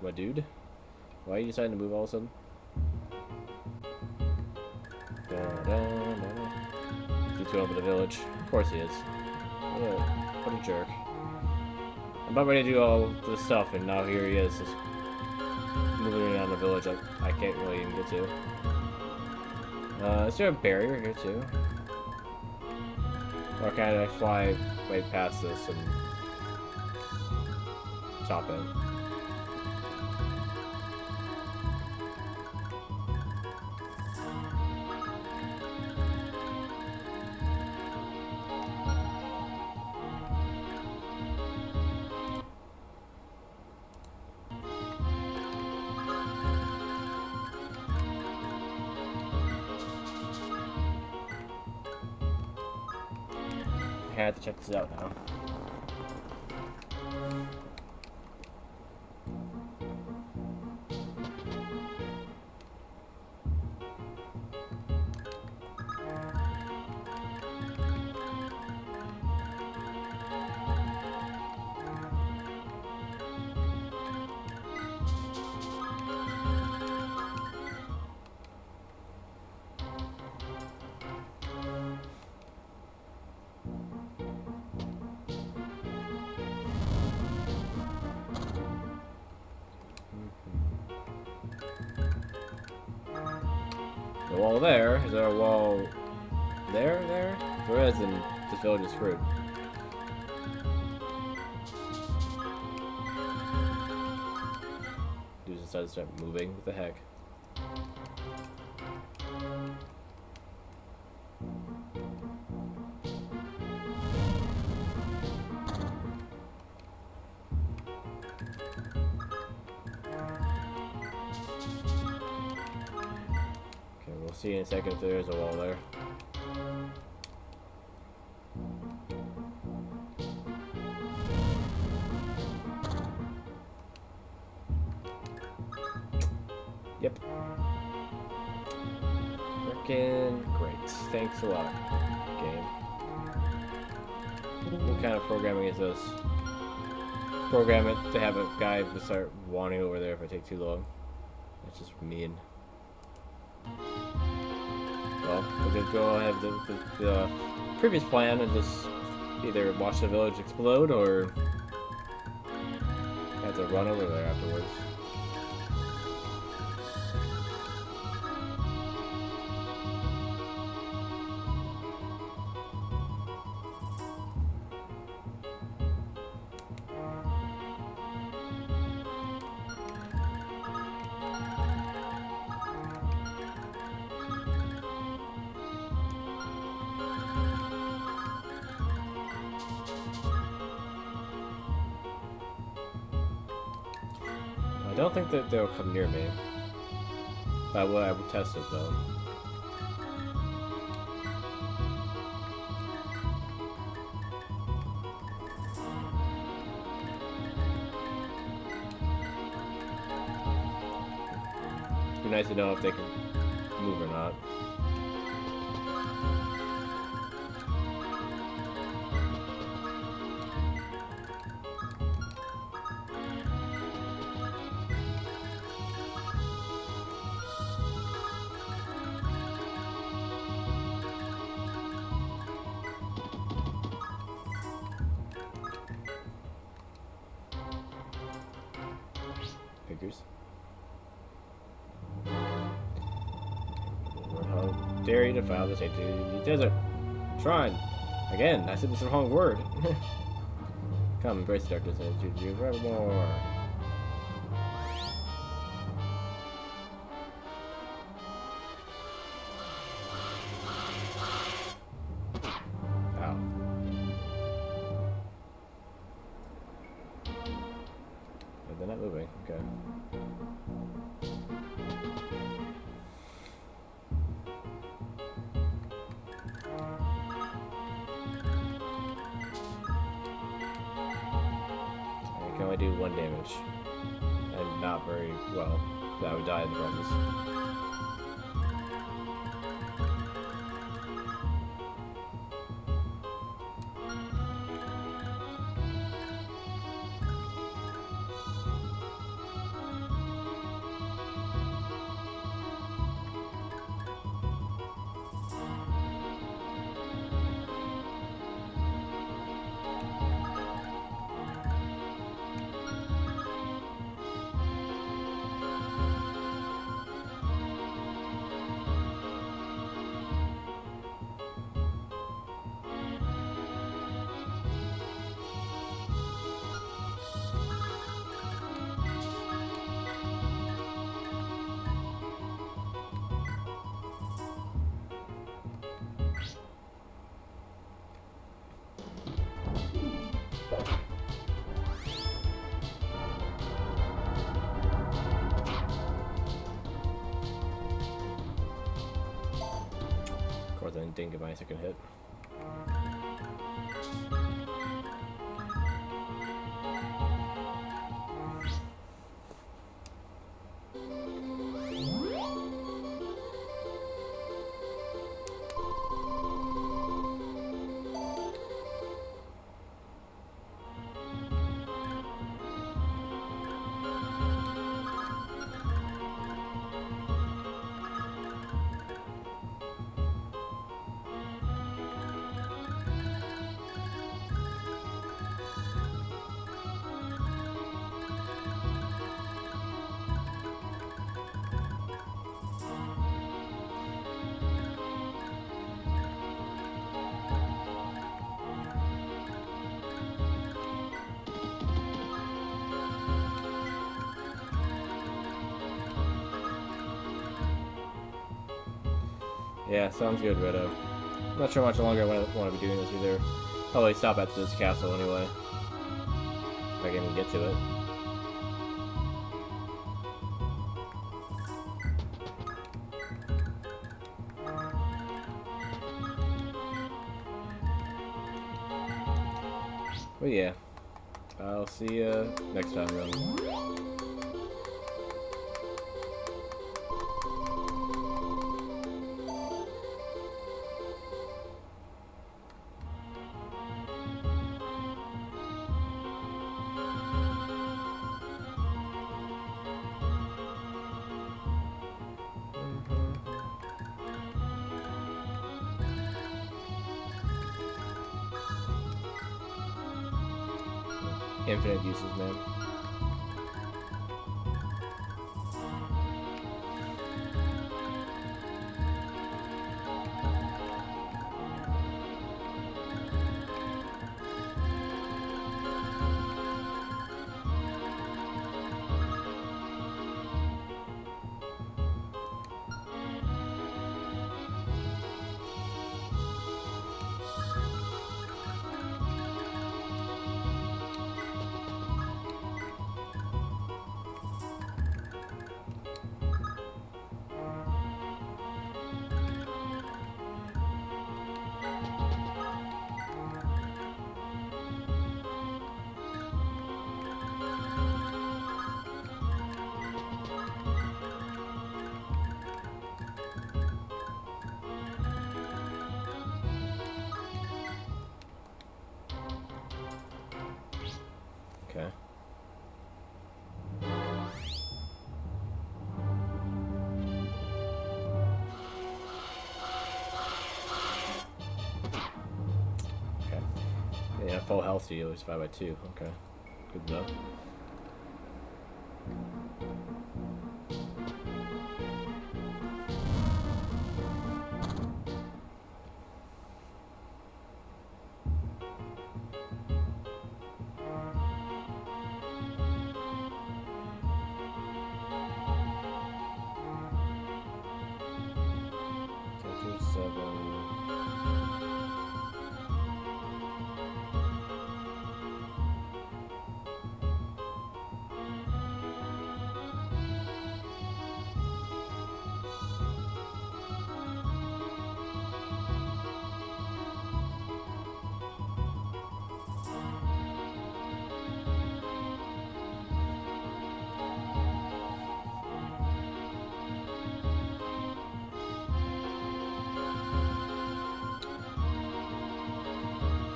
my dude? Why are you deciding to move all of a sudden? He's going over the village. Of course he is. What a jerk. I'm about ready to do all this stuff, and now here he is, just moving around the village I can't really even get to. Is there a barrier here too? Or can I fly right past this and top in? I have to check this out now. The wall there. Is there a wall there? There? There is, and this village is screwed. Dude decided to start moving. What the heck? We'll see in a second if there's a wall there. Yep. Frickin' great. Thanks a lot, game. What kind of programming is this? Program it to have a guy to start wandering over there if I take too long. That's just mean. Well, we could go ahead with the previous plan and just either watch the village explode or have to run over there afterwards. I don't think that they'll come near me. I will test it though. It'd be nice to know if they can move or not. Figures. How dare you defile the sanctity of the desert? Shrine! Again, I said this the wrong word. Come, embrace the darkness and choose you forevermore. Ow. They're not moving, okay. I can only do 1 damage. And not very well. I would die in the process. didn't get my second hit. Yeah, sounds good, Riddo. Not sure how much longer I want to be doing this either. Probably stop at this castle anyway. If I can even get to it. But yeah, I'll see you next time, though. Infinite uses, man. Okay. Okay. Yeah, full health steal is 5/2. Okay. Good enough.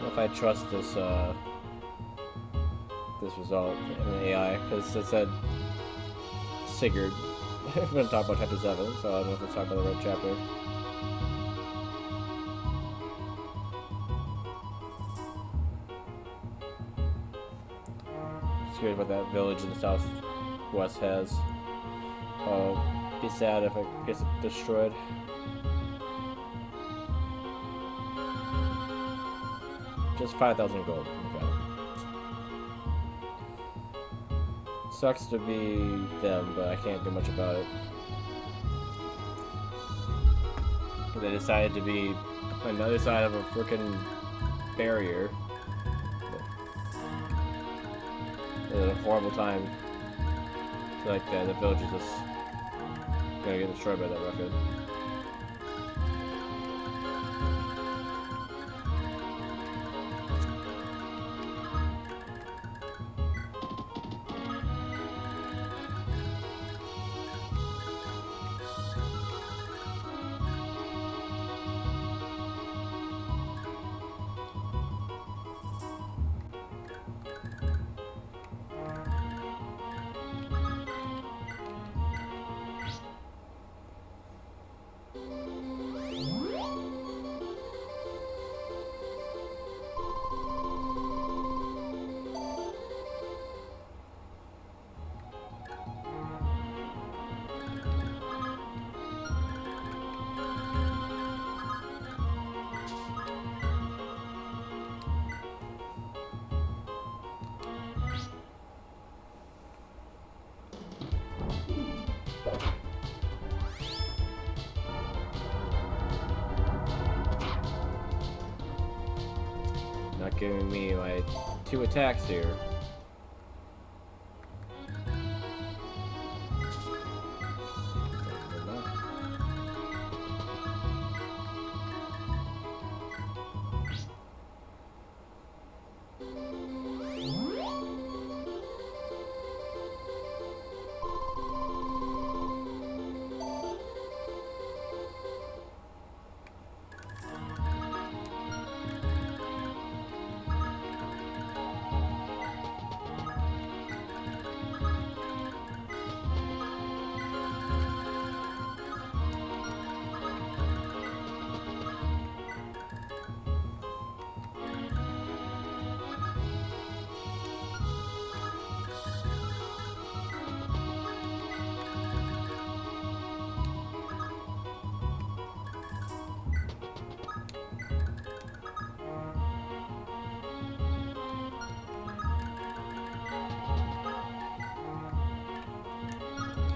If I trust this this result in the AI, because it said Sigurd. We're going to talk about chapter 7, so I don't know if it's talking about the right chapter. Just curious what that village in the southwest has. Oh, be sad if it gets destroyed. Just 5,000 gold. Okay. Sucks to be them, but I can't do much about it. They decided to be on the other side of a freaking barrier. It was a horrible time. I feel like the village is just gonna get destroyed by that rocket. Not giving me my 2 attacks here.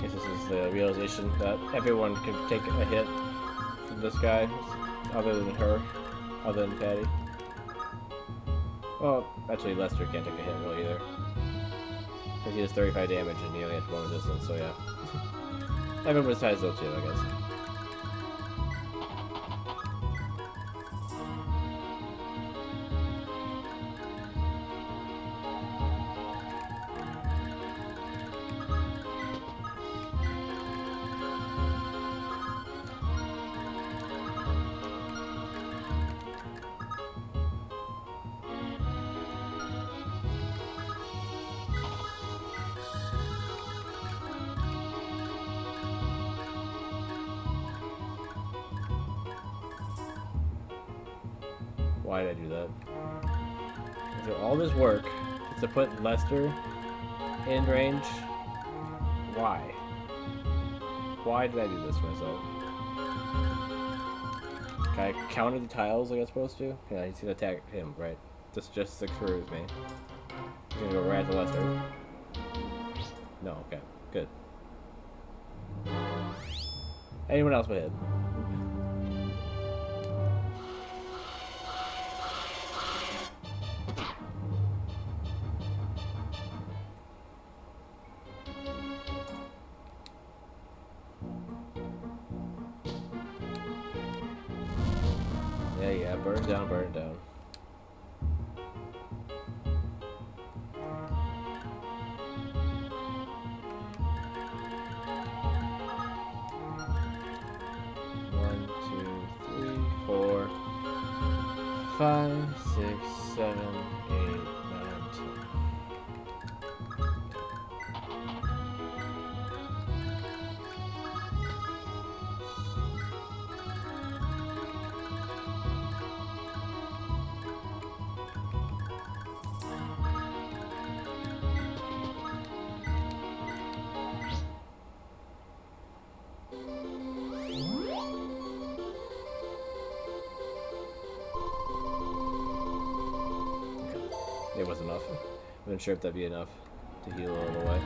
This is the realization that everyone can take a hit from this guy, other than her, other than Patty. Well, actually Lester can't take a hit really either. Because he does 35 damage and he only has 1 resistance, so yeah. Everyone besides those 2, I guess. Why did I do that? After all this work just to put Lester in range? Why? Why did I do this to myself? Can I counter the tiles like I was supposed to? Yeah, he's gonna attack him, right? Just screws me. He's gonna go right at the Lester. No, okay, good. Anyone else but him? Yeah, burn it down, burn it down. One, two, 3, 4, 5, 6, 7, 8, 9, 10. It was enough. I wasn't sure if that'd be enough to heal all the way.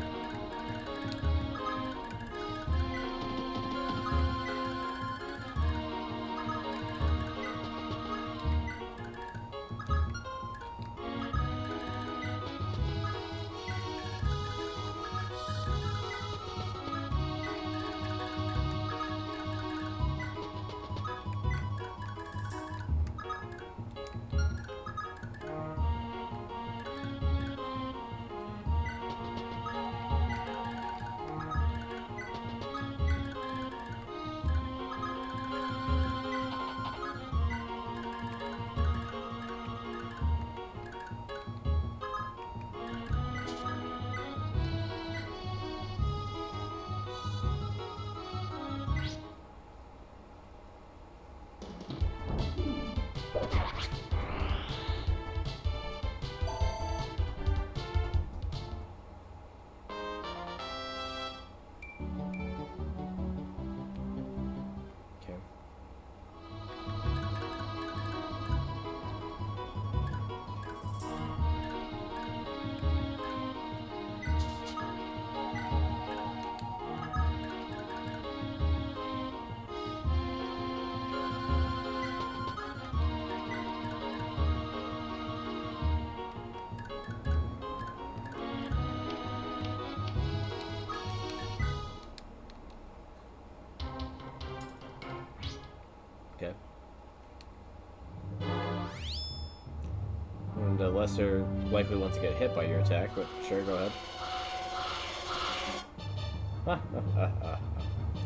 and the lesser likely ones to get hit by your attack, but sure, go ahead.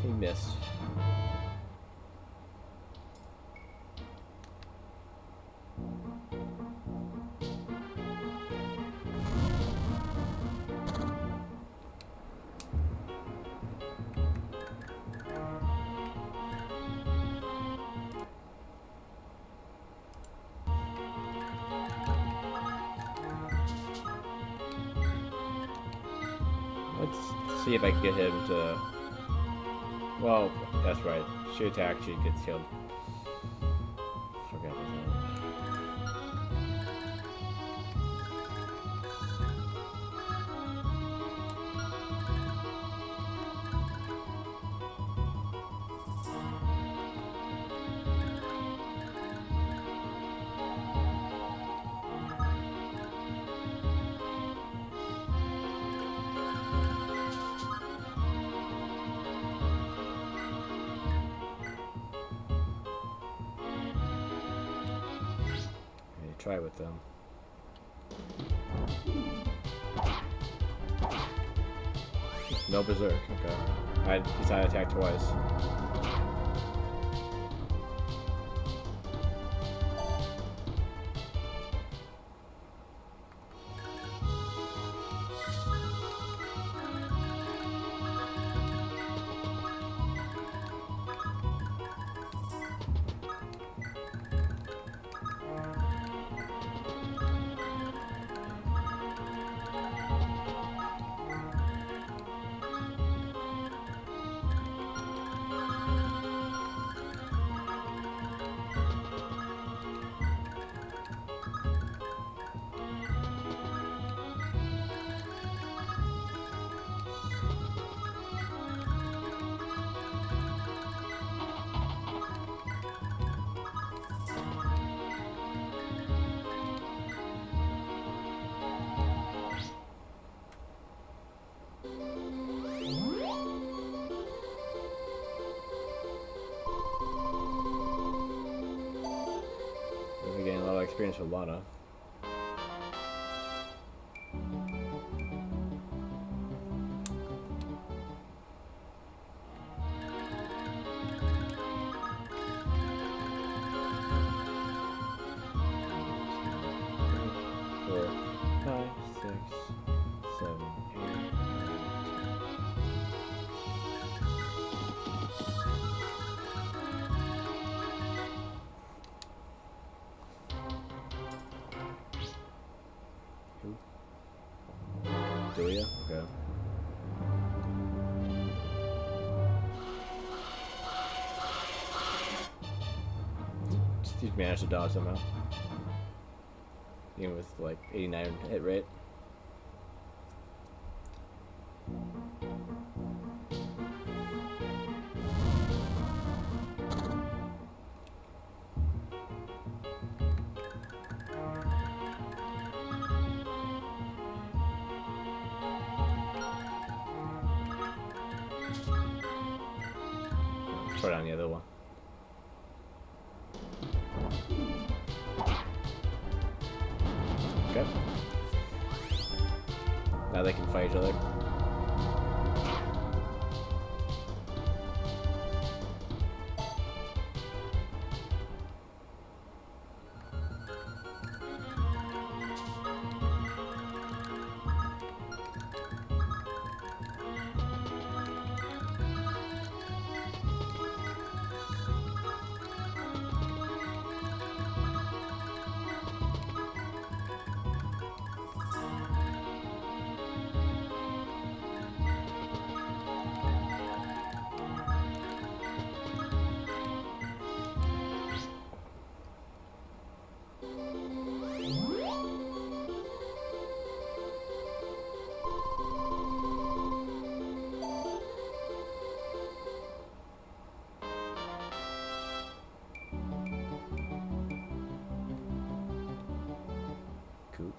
He missed. Let's see if I can get him to... Well, that's right. She attacks, she gets killed. Forgot about that. Try with them. No berserk. Okay. I decided to attack twice. We're getting a lot of experience with Lana. Do you? Okay. You managed to dodge somehow. Even with like 89 hit rate. Try down the other one. Okay. Now they can fight each other.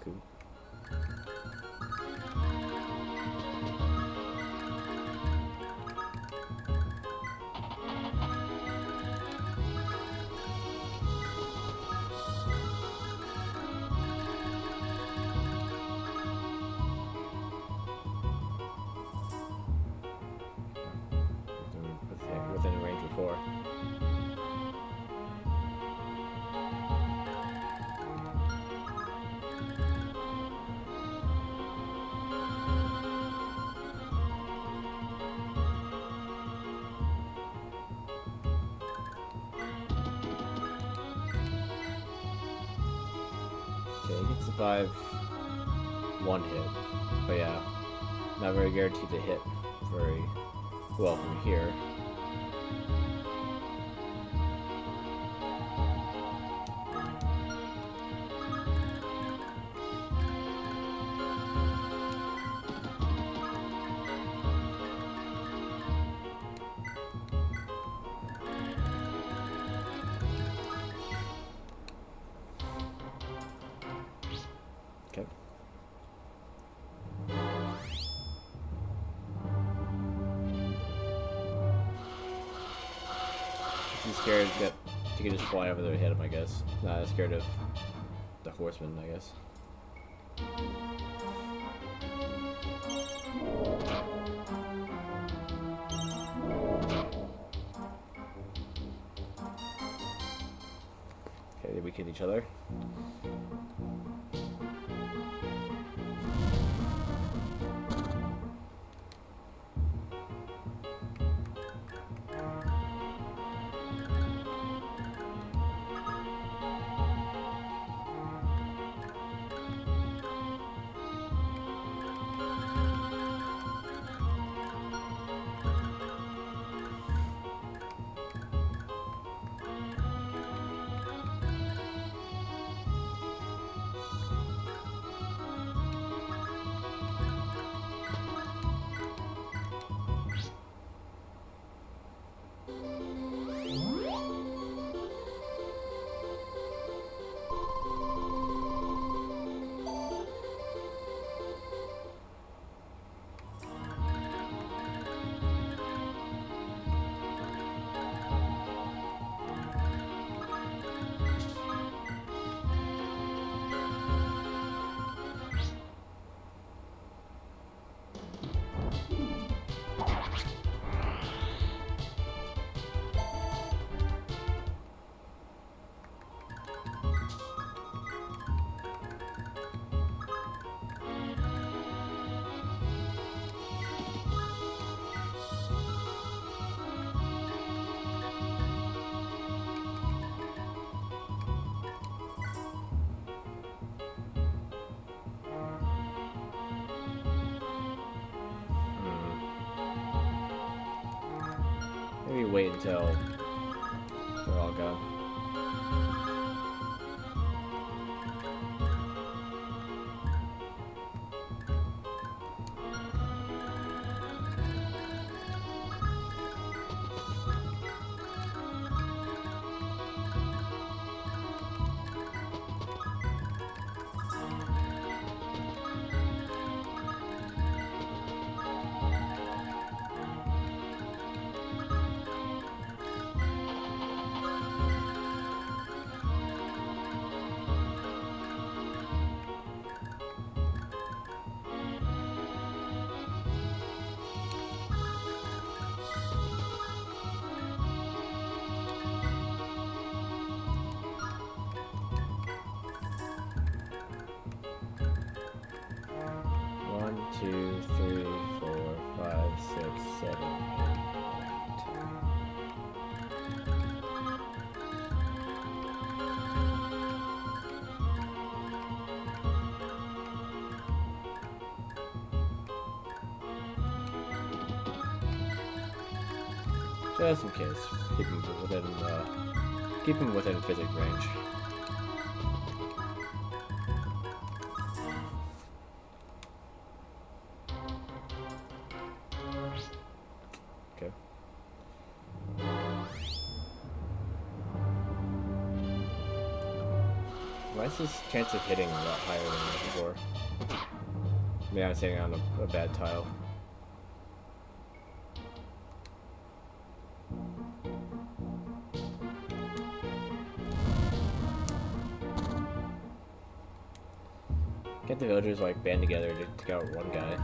Cool. before. Okay, he can survive one hit, but yeah, not very guaranteed to hit very well from here. Okay. He's scared that he can just fly over there and hit him, I guess. Not scared of the horseman, I guess. Okay, they weaken each other. Maybe wait until they're all gone. One, two, three, 4, 5, 6, 7, 8. Just in case, keep him within physic range. Okay. Why is his chance of hitting a lot higher than before? Maybe I'm sitting on a bad tile. Get the villagers like band together to take out one guy.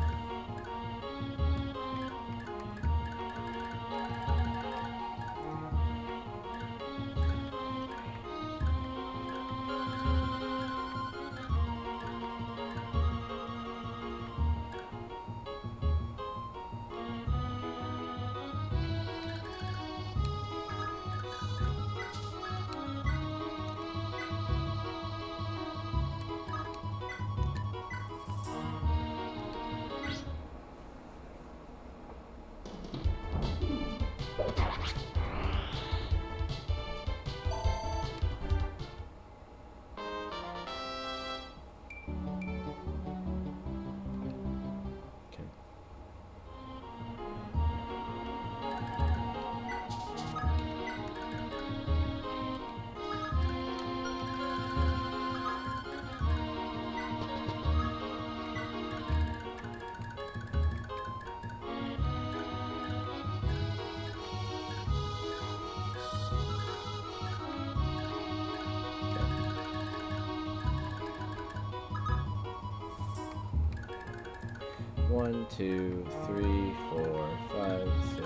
1, 2, 3, 4, 5, 6,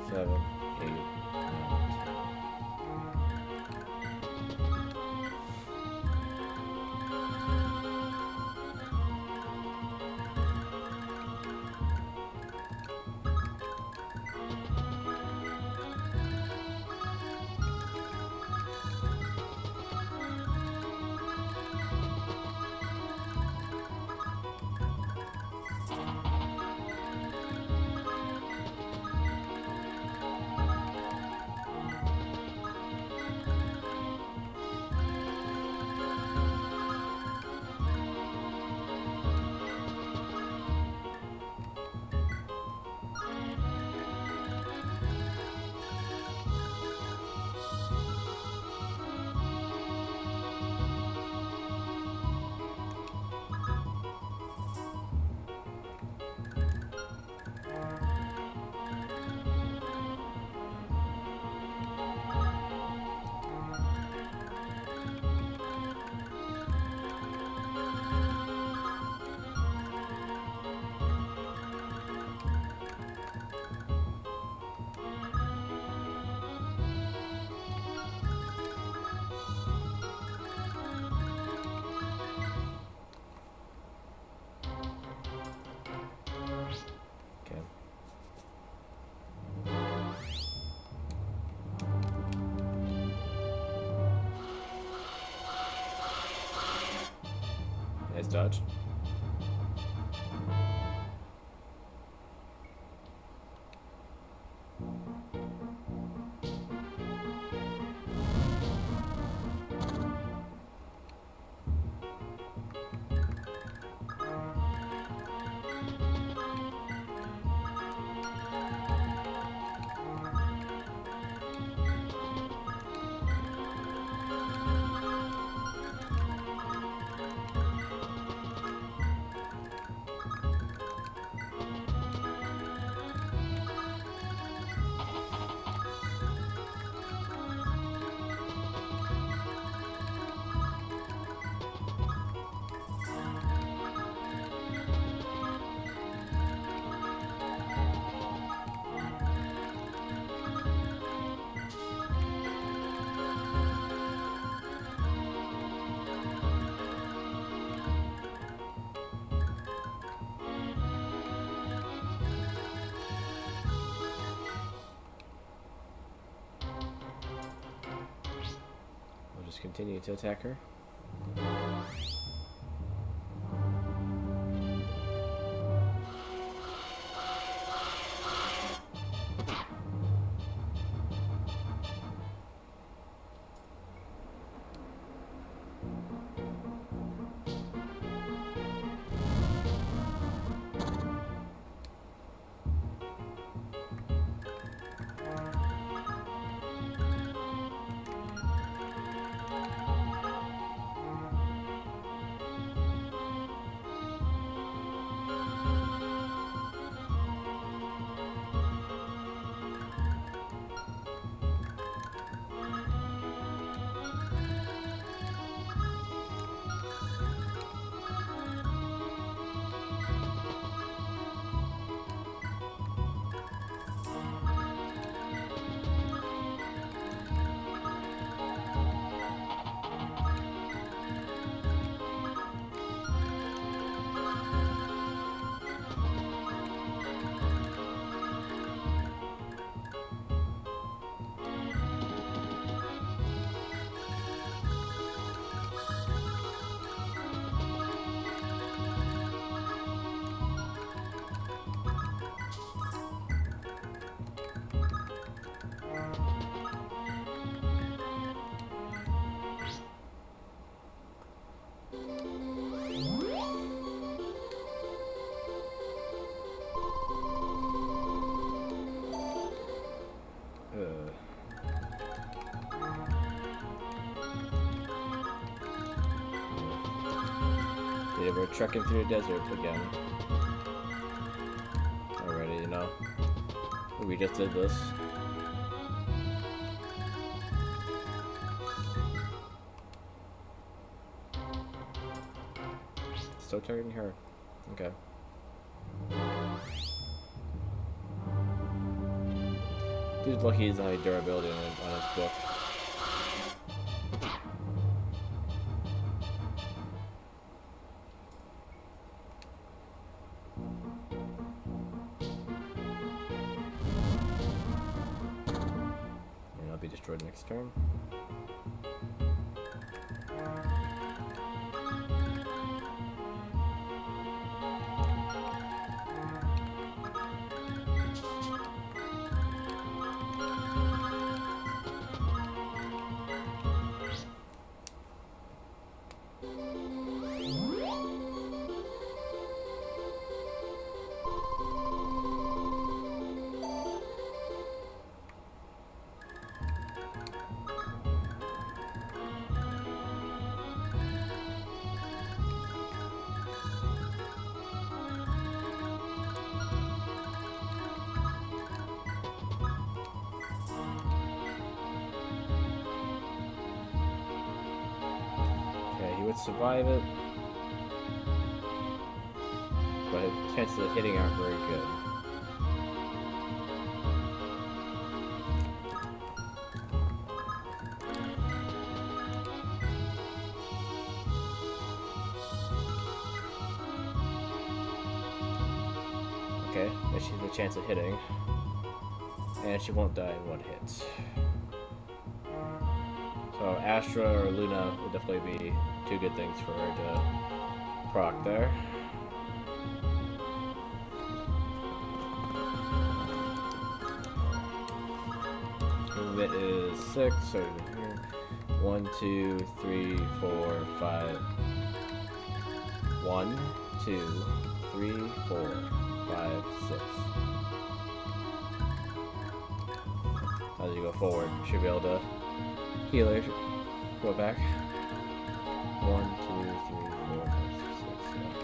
7, 8, 9, 9. Nice dodge. Just continue to attack her. Yeah, we're trekking through the desert again. Already, you know. We just did this. Still targeting her. Okay. Dude's lucky he doesn't have any durability on his book. And I'll be destroyed next turn. Survive it, but his chances of hitting aren't very good. Okay, but she has a chance of hitting, and she won't die in one hit. So Astra or Luna would definitely be two good things for her to proc there. Movement is 6, so here. 1, 2, 3, 4, 5. 1, 2, 3, 4, 5, 6. As you go forward, you should be able to heal her. Go back. 1, 2, 3, 4, 5, 6, 7.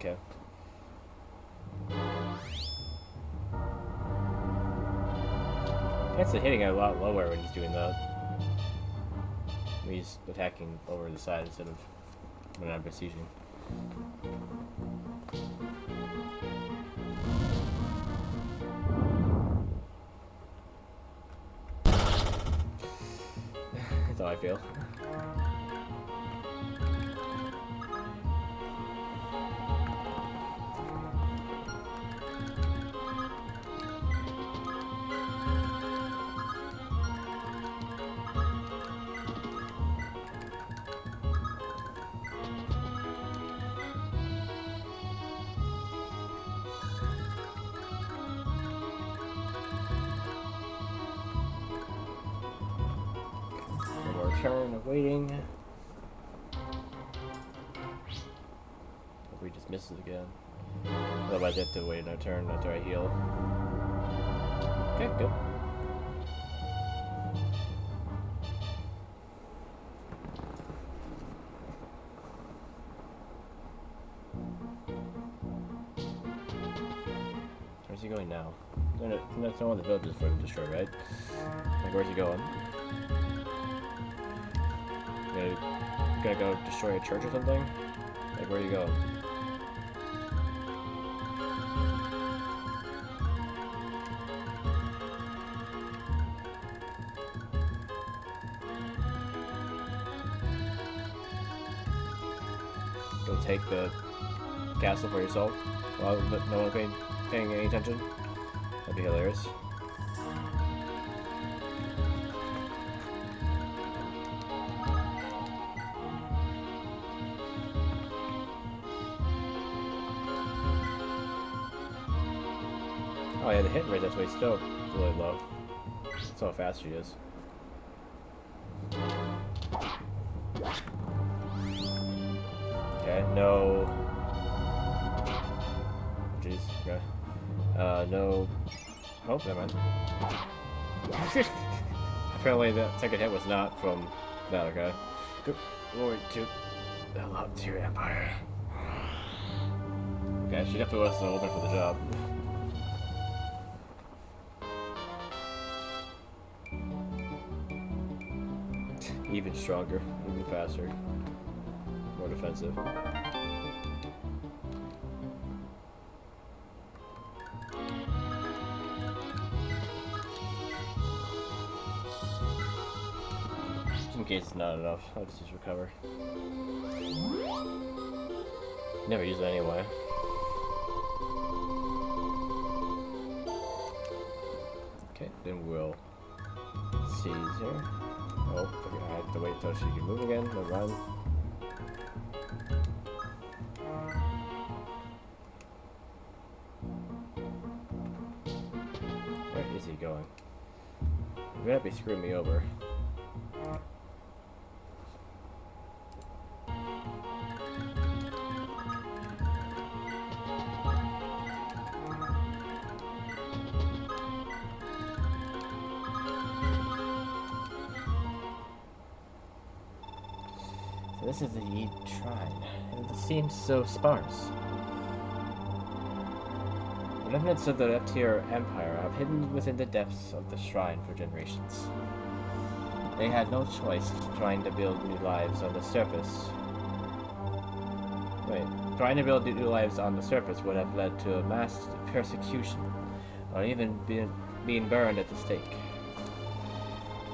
Okay. Chance of hitting a lot lower when he's doing that. When he's attacking over the side instead of when I'm besieging. That's how I feel. Turn of waiting. If he just misses again. Otherwise I have to wait another turn after I heal. Okay, good. Where's he going now? That's no one of the villages for him to destroy, right? Like, where's he going? Gonna go destroy a church or something? Like, where do you go? Go take the castle for yourself while no one paying any attention? That'd be hilarious. Oh yeah, the hit rate actually still really low. That's how fast she is. Okay, no. Jeez, okay. No. Oh, never mind. Apparently, that second hit was not from that, okay. Good glory to the love to your empire. Okay, she definitely was open for the job. Even stronger, even faster, more defensive. Just in case it's not enough, I'll just use recover. Never use it anyway. Okay, then we'll seize her. Oh, I have to wait until she can move again and run. Where is he going? You're gonna be screwing me over. So this is the shrine, and it seems so sparse. The remnants of the Reptier Empire have hidden within the depths of the shrine for generations. They had no choice trying to build new lives on the surface. Trying to build new lives on the surface would have led to a mass persecution, or even being burned at the stake.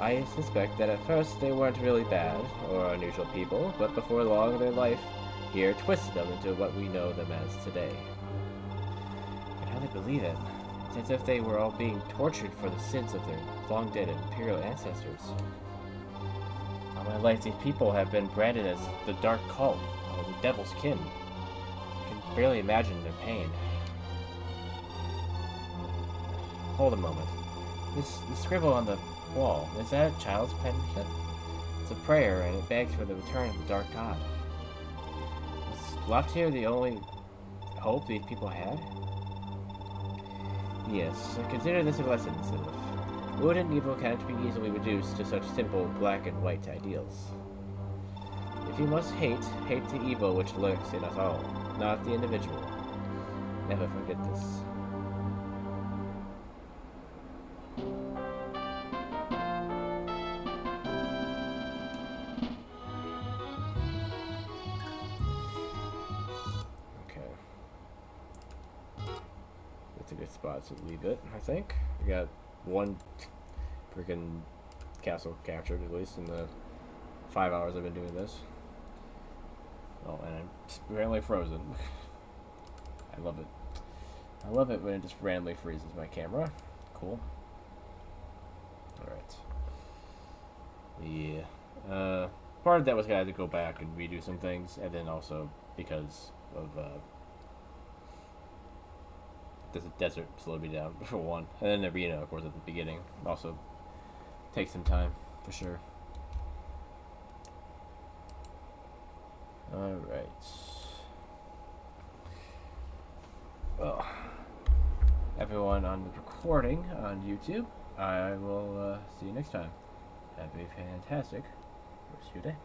I suspect that at first they weren't really bad or unusual people, but before long their life here twisted them into what we know them as today. I can hardly believe it. It's as if they were all being tortured for the sins of their long-dead imperial ancestors. All my life, these people have been branded as the Dark Cult, or the Devil's Kin. I can barely imagine their pain. Hold a moment. This scribble on the wall, is that a child's penmanship? It's a prayer, and it begs for the return of the Dark God. Was Loftier the only hope these people had? Yes, consider this a lesson, Sylph. Good and evil can't be easily reduced to such simple black and white ideals. If you must hate, hate the evil which lurks in us all, not the individual. Never forget this. A good spot to leave it, I think. We got one freaking castle captured, at least, in the 5 hours I've been doing this. Oh, and I'm apparently frozen. I love it. I love it when it just randomly freezes my camera. Cool. Alright. Yeah. Part of that was gonna have to go back and redo some things, and then also because of, the desert slowed me down, for one. And then the arena, of course, at the beginning also takes some time, for sure. Alright. Well, everyone on the recording on YouTube, I will see you next time. Have a fantastic rest of your day.